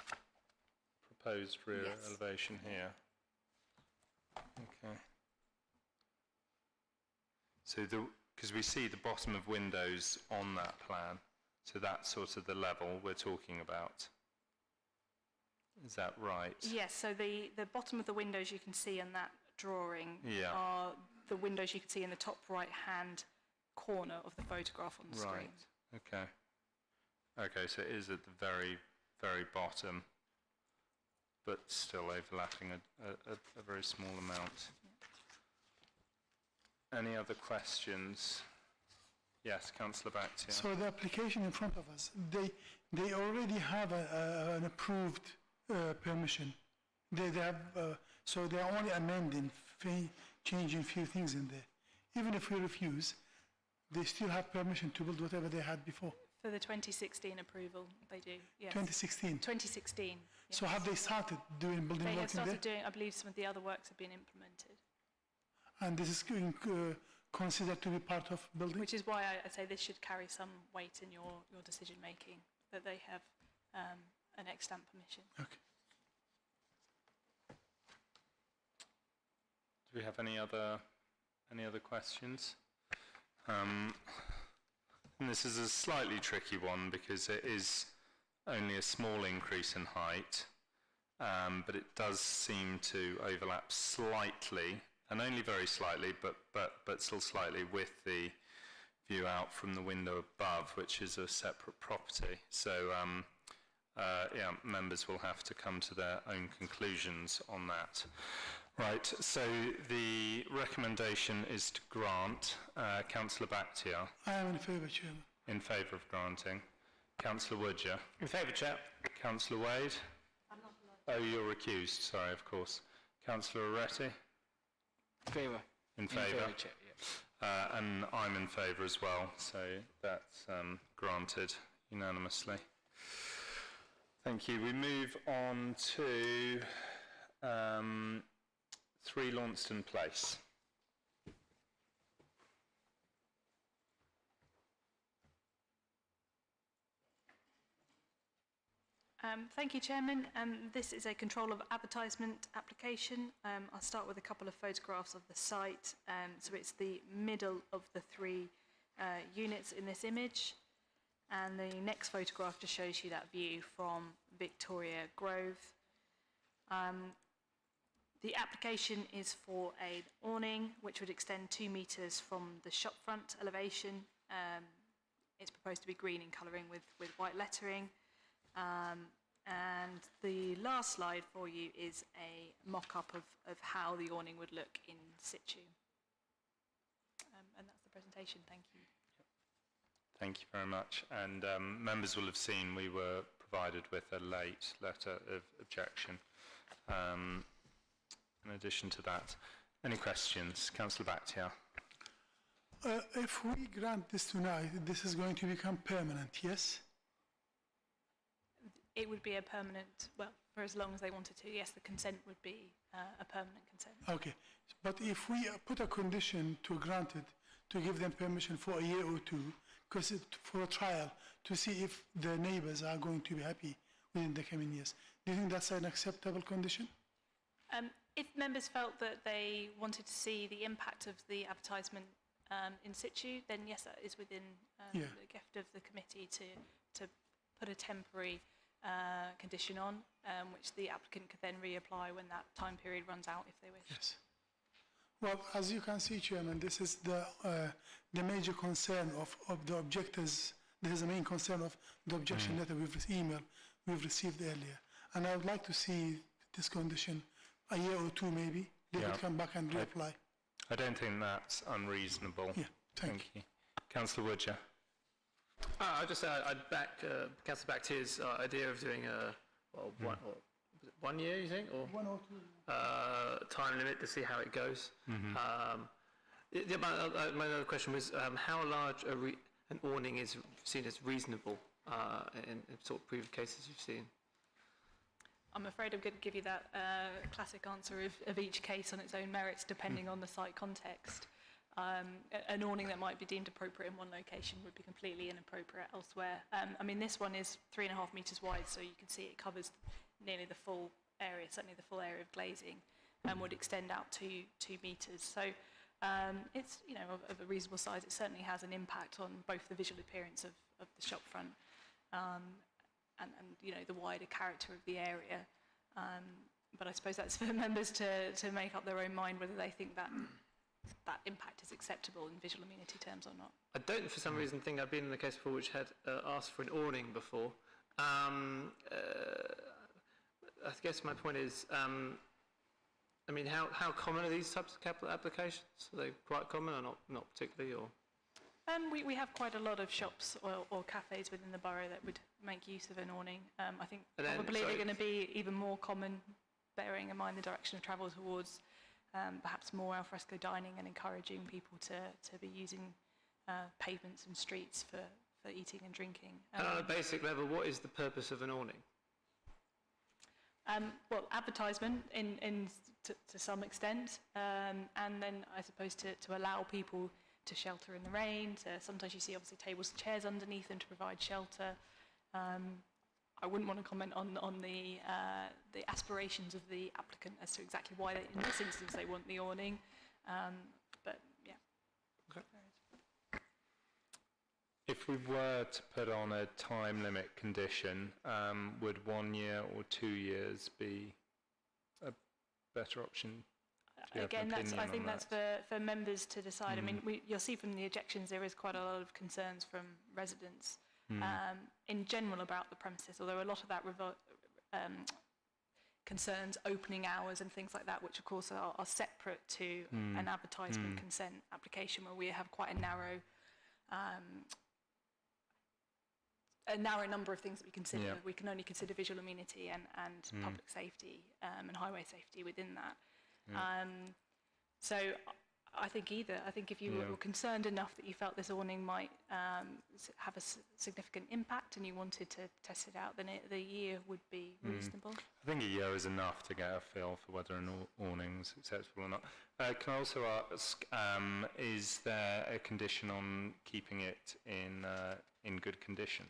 Speaker 1: proposed rear elevation here. Okay. So because we see the bottom of windows on that plan, so that's sort of the level we're talking about. Is that right?
Speaker 15: Yes, so the bottom of the windows you can see in that drawing are the windows you can see in the top right-hand corner of the photograph on the screen.
Speaker 1: Right, okay. Okay, so it is at the very, very bottom, but still overlapping a very small amount. Any other questions? Yes, Councillor Bactia.
Speaker 8: So the application in front of us, they already have an approved permission. They have, so they are only amending, changing a few things in there. Even if we refuse, they still have permission to build whatever they had before.
Speaker 15: For the 2016 approval, they do, yes.
Speaker 8: 2016?
Speaker 15: 2016, yes.
Speaker 8: So have they started doing building
Speaker 15: They
Speaker 8: work
Speaker 15: have started
Speaker 8: in there?
Speaker 15: doing, I believe some of the other works have been implemented.
Speaker 8: And this is considered to be part of building?
Speaker 15: Which is why I say this should carry some weight in your decision making, that they have an extant permission.
Speaker 8: Okay.
Speaker 1: Do we have any other questions? And this is a slightly tricky one because it is only a small increase in height, but it does seem to overlap slightly, and only very slightly, but still slightly, with the view out from the window above, which is a separate property. So, yeah, members will have to come to their own conclusions on that. Right, so the recommendation is to grant. Councillor Bactia.
Speaker 8: I am in favour, Chairman.
Speaker 1: In favour of granting. Councillor Woodger.
Speaker 9: In favour, Chair.
Speaker 1: Councillor Wade. I'm not allowed. Oh, you're recused, sorry, of course. Councillor Oretti.
Speaker 3: In favour.
Speaker 1: In favour.
Speaker 3: In favour, Chair, yeah.
Speaker 1: And I'm in favour as well, so that's granted unanimously. Thank you. We move on to 3 Launceston Place.
Speaker 15: Thank you, Chairman. This is a control of advertisement application. I'll start with a couple of photographs of the site. So it's the middle of the 3 units in this image. And the next photograph just shows you that view from Victoria Grove. The application is for an awning which would extend 2 metres from the shopfront elevation. It's proposed to be green in colouring with white lettering. And the last slide for you is a mock-up of how the awning would look in situ. And that's the presentation. Thank you.
Speaker 1: Thank you very much. And members will have seen we were provided with a late letter of objection. In addition to that, any questions? Councillor Bactia.
Speaker 8: If we grant this tonight, this is going to become permanent, yes?
Speaker 15: It would be a permanent, well, for as long as they wanted to. Yes, the consent would be a permanent consent.
Speaker 8: Okay, but if we put a condition to grant it, to give them permission for a year or two, because for a trial, to see if the neighbors are going to be happy within the coming years, do you think that's an acceptable condition?
Speaker 15: If members felt that they wanted to see the impact of the advertisement in situ, then yes, that is within the gift of the committee to put a temporary condition on, which the applicant could then reapply when that time period runs out if they wish.
Speaker 8: Yes. Well, as you can see, Chairman, this is the major concern of the objectors. This is the main concern of the objection letter we've received earlier. And I would like to see this condition a year or two maybe. They could come back and reapply.
Speaker 1: I don't think that's unreasonable.
Speaker 8: Yeah, thank you.
Speaker 1: Councillor Wood,
Speaker 9: I'd just say I'd back Councillor Bakhtir's idea of doing a 1 year, you think, or
Speaker 8: 1 or 2
Speaker 9: time limit to see how it goes. My other question was how large an awning is seen as reasonable in sort of previous cases you've seen.
Speaker 15: I'm afraid I'm going to give you that classic answer of each case on its own merits, depending on the site context. An awning that might be deemed appropriate in one location would be completely inappropriate elsewhere. I mean, this one is 3.5 metres wide, so you can see it covers nearly the full area, certainly the full area of glazing, and would extend out to 2 metres. So it's, you know, of a reasonable size. It certainly has an impact on both the visual appearance of the shop front and you know, the wider character of the area. But I suppose that's for members to make up their own mind whether they think that that impact is acceptable in visual amenity terms or not.
Speaker 9: I don't, for some reason, think I've been in the case before which had asked for an awning before. I guess my point is, I mean, how common are these types of capital applications? Are they quite common or not particularly? Or
Speaker 15: we have quite a lot of shops or cafes within the borough that would make use of an awning. I think probably they're going to be even more common, bearing in mind the direction of travel towards perhaps more alfresco dining and encouraging people to be using pavements and streets for eating and drinking.
Speaker 9: And on a basic level, what is the purpose of an awning?
Speaker 15: Well, advertisement to some extent, and then I suppose to allow people to shelter in the rain. Sometimes you see obviously tables and chairs underneath them to provide shelter. I wouldn't want to comment on the aspirations of the applicant as to exactly why, in this instance, they want the awning. But yeah.
Speaker 9: Okay.
Speaker 1: If we were to put on a time limit condition, would 1 year or 2 years be a better option?
Speaker 15: Again, I think that's for members to decide. I mean, you'll see from the objections there is quite a lot of concerns from residents in general about the premises, although a lot of that concerns opening hours and things like that, which of course are separate to an advertisement consent application where we have quite a narrow number of things that we consider. Yeah. We can only consider visual amenity and public safety and highway safety within that. So I think either. I think if you were concerned enough that you felt this awning might have a significant impact and you wanted to test it out, then the year would be reasonable.
Speaker 1: I think a year is enough to get a feel for whether an awning's acceptable or not. Can I also ask, is there a condition on keeping it in good condition?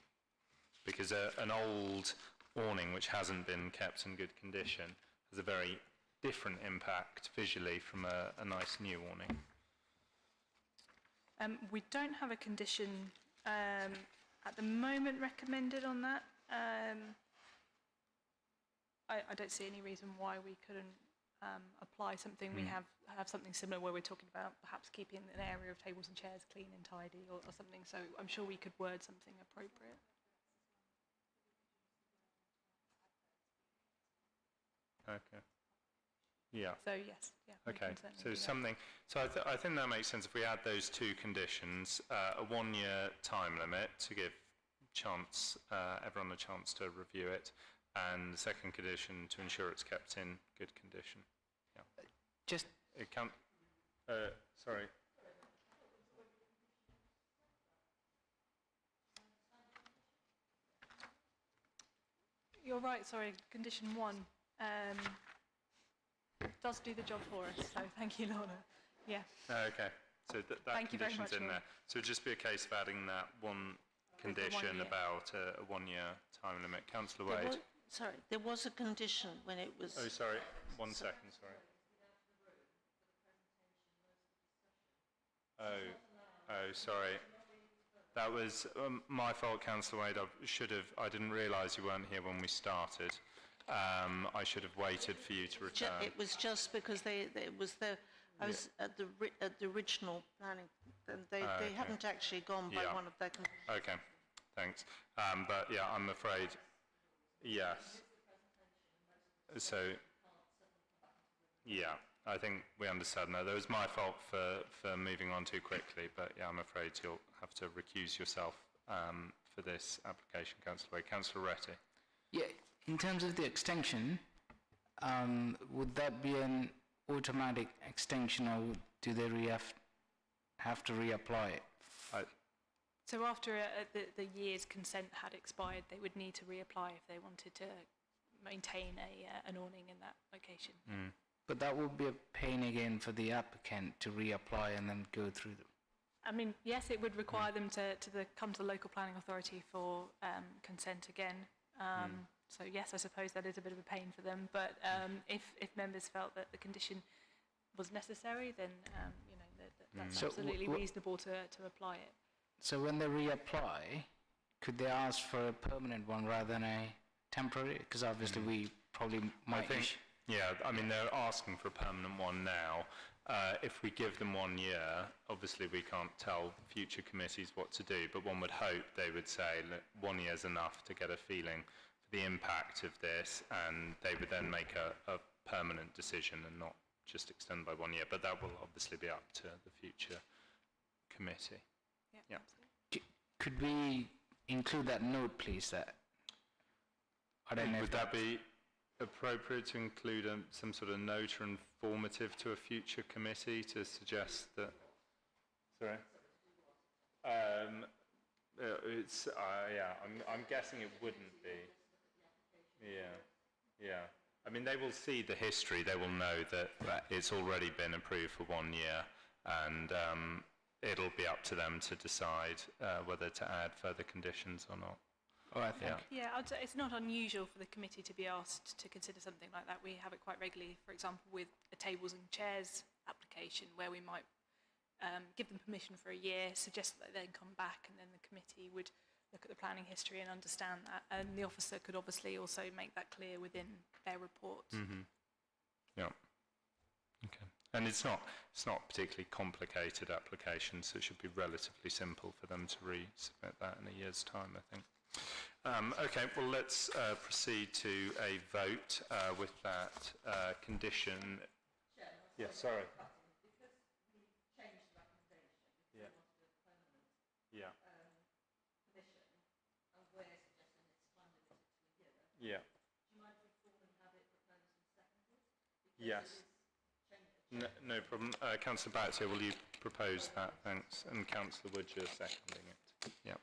Speaker 1: Because an old awning which hasn't been kept in good condition has a very different impact visually from a nice new awning.
Speaker 15: We don't have a condition at the moment recommended on that. I don't see any reason why we couldn't apply something. We have something similar where we're talking about perhaps keeping an area of tables and chairs clean and tidy or something, so I'm sure we could word something appropriate.
Speaker 1: Okay. Yeah.
Speaker 15: So yes, yeah.
Speaker 1: Okay. So something. So I think that makes sense if we add those two conditions: a 1 year time limit to give everyone a chance to review it, and the second condition to ensure it's kept in good condition. Yeah.
Speaker 3: Just
Speaker 1: it can't. Sorry.
Speaker 15: You're right, sorry, condition 1 does do the job for us, so thank you, Lorna. Yeah.
Speaker 1: Okay, so that
Speaker 15: Thank you very
Speaker 1: condition's
Speaker 15: much,
Speaker 1: in there. So it'd just be a case of adding that one condition
Speaker 15: year.
Speaker 1: about a one-year time limit. Councillor
Speaker 2: There
Speaker 1: Wade.
Speaker 2: was, sorry, there was a condition when it was...
Speaker 1: Oh, sorry, 1 second, sorry. Oh, sorry. That was my fault, Councillor Wade. I didn't realise you weren't here when we started. I should have waited for you to return.
Speaker 2: It was just because I was at the original planning, and they
Speaker 1: Okay.
Speaker 2: haven't actually gone by
Speaker 1: Yeah.
Speaker 2: one of their...
Speaker 1: Okay, thanks. But yeah, I'm afraid, yes. So, yeah, I think we understand that. That was my fault for moving on too quickly, but yeah, I'm afraid you'll have to recuse yourself for this application, Councillor Wade. Councillor Retty.
Speaker 3: Yeah, in terms of the extension, would that be an automatic extension, or do they have to reapply it?
Speaker 15: So after the year's consent had expired, they would need to reapply if they wanted to maintain an awning in that location.
Speaker 1: Mm.
Speaker 3: But that would be a pain again for the applicant to reapply and then go through them.
Speaker 15: I mean, yes, it would require them to come to the local planning authority for consent again. So yes, I suppose that is a bit of a pain for them. But if members felt that the condition was necessary, then you know that's
Speaker 3: So
Speaker 15: absolutely reasonable to apply it.
Speaker 3: So when they reapply, could they ask for a permanent one rather than a temporary? Because obviously we probably might...
Speaker 1: Yeah, I mean, they're asking for a permanent one now. If we give them 1 year, obviously we can't tell future committees what to do, but one would hope they would say, look, 1 year's enough to get a feeling for the impact of this, and they would then make a permanent decision and not just extend by 1 year. But that will obviously be up to the future committee. Yeah.
Speaker 3: Could we include that note, please, that... I don't know.
Speaker 1: Would that be appropriate to include some sort of note or informative to a future committee to suggest that... Sorry? It's, yeah, I'm guessing it wouldn't be. Yeah. I mean, they will see the history, they will know that it's already been approved for 1 year, and it'll be up to them to decide whether to add further conditions or not.
Speaker 3: Oh, I think.
Speaker 15: Yeah, I'd say it's not unusual for the committee to be asked to consider something like that. We have it quite regularly, for example, with a tables and chairs application, where we might give them permission for a year, suggest that they then come back, and then the committee would look at the planning history and understand that. And the officer could obviously also make that clear within their report.
Speaker 1: Mm-hmm. Yeah. Okay. And it's not a particularly complicated application, so it should be relatively simple for them to resubmit that in a year's time, I think. Okay, well, let's proceed to a vote with that condition. Yeah, sorry.
Speaker 17: Because we changed the recommendation,
Speaker 1: Yeah. Yeah.
Speaker 17: commission, and we're suggesting it's time limited to a year.
Speaker 1: Yeah.
Speaker 17: Do you mind if we formally have it proposed and seconded?
Speaker 1: Yes. No problem. Councillor Batsir, will you propose that? Thanks. And Councillor Wood, you're seconding it. Yeah.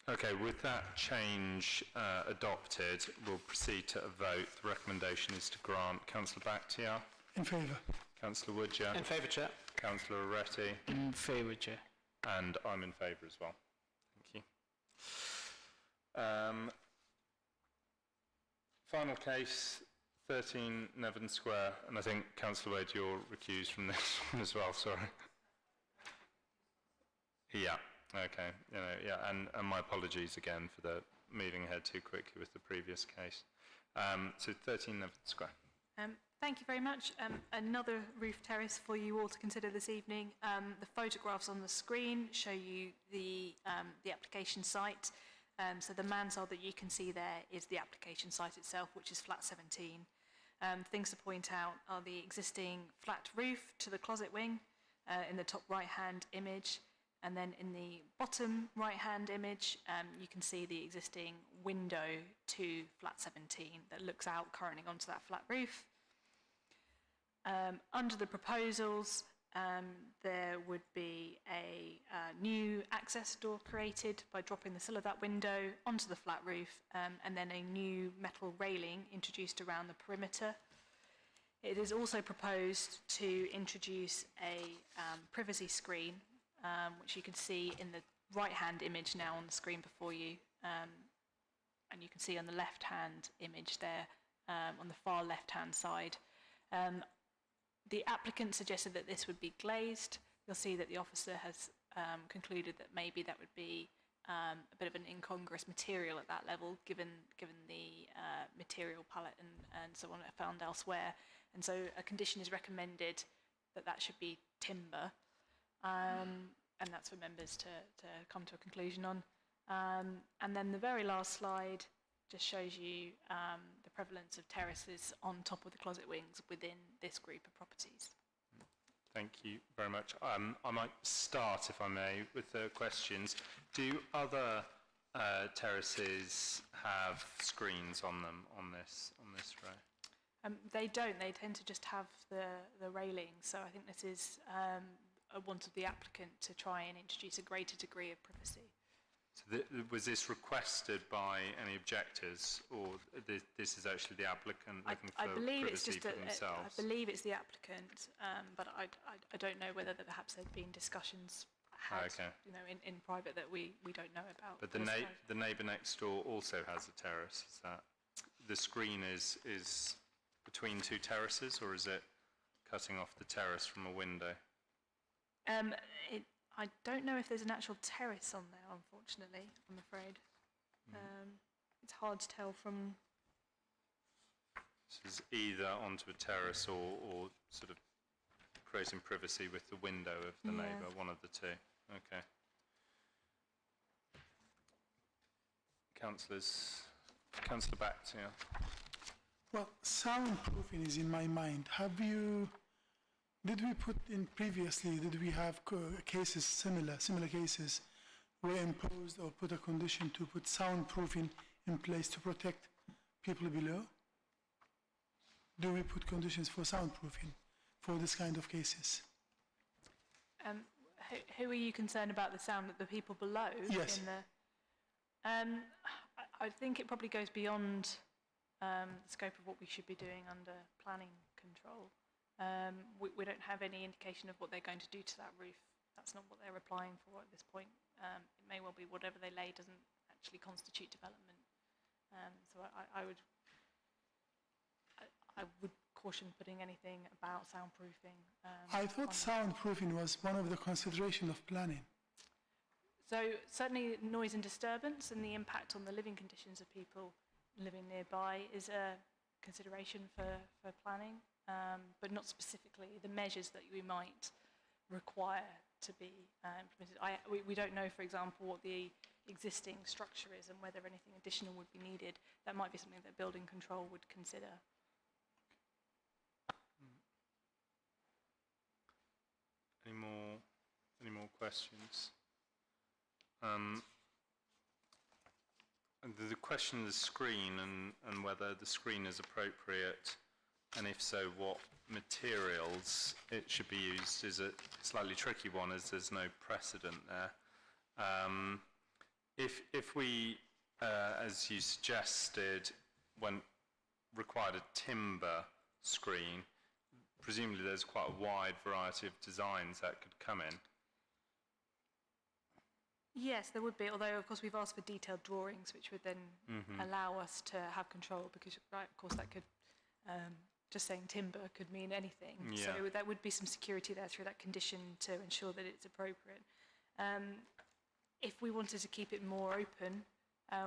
Speaker 1: Okay, with that change adopted, we'll proceed to a vote. The recommendation is to grant. Councillor Bakhtiar?
Speaker 8: In favour.
Speaker 1: Councillor Woodger?
Speaker 9: In favour, Chair.
Speaker 1: Councillor Oretti?
Speaker 3: In favour, Chair.
Speaker 1: And I'm in favour as well. Thank you. Final case, 13 Nevern Square, and I think, Councillor Wade, you're recused from this one as well, sorry. Yeah. Okay, and my apologies again for the moving ahead too quickly with the previous case. So 13 Nevern Square.
Speaker 15: Thank you very much. Another roof terrace for you all to consider this evening. The photographs on the screen show you the application site. So the mansard that you can see there is the application site itself, which is flat 17. Things to point out are the existing flat roof to the closet wing in the top right-hand image. And then in the bottom right-hand image, you can see the existing window to flat 17 that looks out currently onto that flat roof. Under the proposals, there would be a new access door created by dropping the sill of that window onto the flat roof, and then a new metal railing introduced around the perimeter. It is also proposed to introduce a privacy screen, which you can see in the right-hand image now on the screen before you, and you can see on the left-hand image there, on the far left-hand side. The applicant suggested that this would be glazed. You'll see that the officer has concluded that maybe that would be a bit of an incongruous material at that level, given the material palette and so on found elsewhere. And so a condition is recommended that should be timber, and that's for members to come to a conclusion on. And then the very last slide just shows you the prevalence of terraces on top of the closet wings within this group of properties.
Speaker 1: Thank you very much. I might start, if I may, with the questions. Do other terraces have screens on them on this row?
Speaker 15: They don't. They tend to just have the railing. So I think this is a want of the applicant to try and introduce a greater degree of privacy.
Speaker 1: So was this requested by any objectors, or this is actually the applicant looking for privacy for themselves?
Speaker 15: I believe it's the applicant, but I don't know whether perhaps there'd been discussions had, in private that we don't know about.
Speaker 1: But the neighbour next door also has a terrace. Is that the screen is between two terraces, or is it cutting off the terrace from a window?
Speaker 15: I don't know if there's an actual terrace on there, unfortunately, I'm afraid. It's hard to tell from...
Speaker 1: This is either onto a terrace or sort of creating privacy with the window of the neighbour, one of the two. Okay. Councillor Back to you.
Speaker 8: Well, soundproofing is in my mind. Did we put in previously, did we have cases, similar cases, were imposed or put a condition to put soundproofing in place to protect people below? Do we put conditions for soundproofing for this kind of cases?
Speaker 15: Who are you concerned about the sound of the people below?
Speaker 8: Yes.
Speaker 15: I think it probably goes beyond the scope of what we should be doing under planning control. We don't have any indication of what they're going to do to that roof. That's not what they're applying for at this point. It may well be whatever they lay doesn't actually constitute development. So I would caution putting anything about soundproofing.
Speaker 8: I thought soundproofing was one of the considerations of planning.
Speaker 15: So certainly noise and disturbance and the impact on the living conditions of people living nearby is a consideration for planning. But not specifically the measures that we might require to be implemented. We don't know, for example, what the existing structure is and whether anything additional would be needed. That might be something that building control would consider.
Speaker 1: Any more questions? The question of the screen and whether the screen is appropriate, and if so, what materials it should be used, is a slightly tricky one, as there's no precedent there. If we, as you suggested, required a timber screen, presumably there's quite a wide variety of designs that could come in.
Speaker 15: Yes, there would be, although of course we've asked for detailed drawings, which would then allow us to have control, because of course that could, just saying timber could mean anything.
Speaker 1: Yeah.
Speaker 15: So there would be some security there through that condition to ensure that it's appropriate. If we wanted to keep it more open,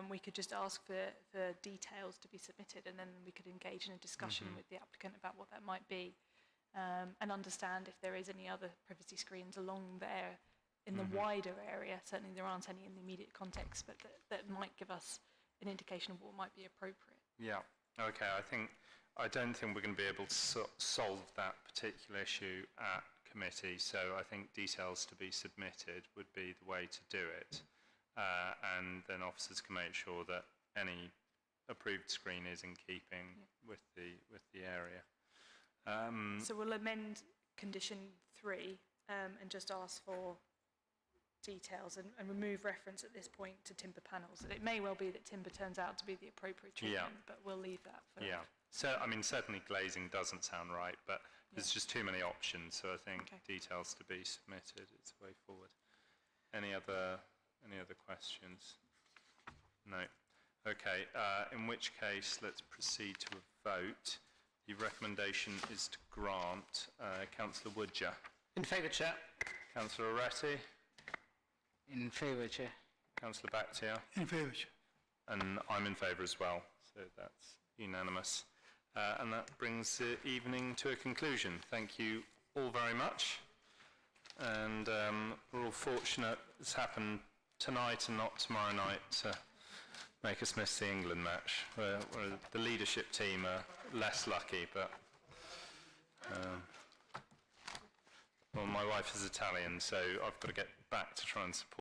Speaker 15: we could just ask for details to be submitted, and then we could engage in a discussion with the applicant about what that might be, and understand if there is any other privacy screens along there in the wider area. Certainly there aren't any in the immediate context, but that might give us an indication of what might be appropriate.
Speaker 1: Yeah, okay, I don't think we're going to be able to solve that particular issue at committee, so I think details to be submitted would be the way to do it, and then officers can make sure that any approved screen is in keeping with the area.
Speaker 15: So we'll amend condition 3 and just ask for details and remove reference at this point to timber panels. It may well be that timber turns out to be the appropriate treatment, but we'll leave that for
Speaker 1: Yeah. So, I mean, certainly glazing doesn't sound right, but there's just too many options, so I think details to be submitted is the way forward. Any other questions? No. Okay, in which case, let's proceed to a vote. The recommendation is to grant. Councillor Woodger.
Speaker 9: In favour, Chair.
Speaker 1: Councillor Oretti.
Speaker 3: In favour, Chair.
Speaker 1: Councillor Bakhtiar.
Speaker 8: In favour, Chair.
Speaker 1: And I'm in favour as well, so that's unanimous. And that brings the evening to a conclusion. Thank you all very much. And we're all fortunate it's happened tonight and not tomorrow night to make us miss the England match. The leadership team are less lucky, but well, my wife is Italian, so I've got to get back to try and support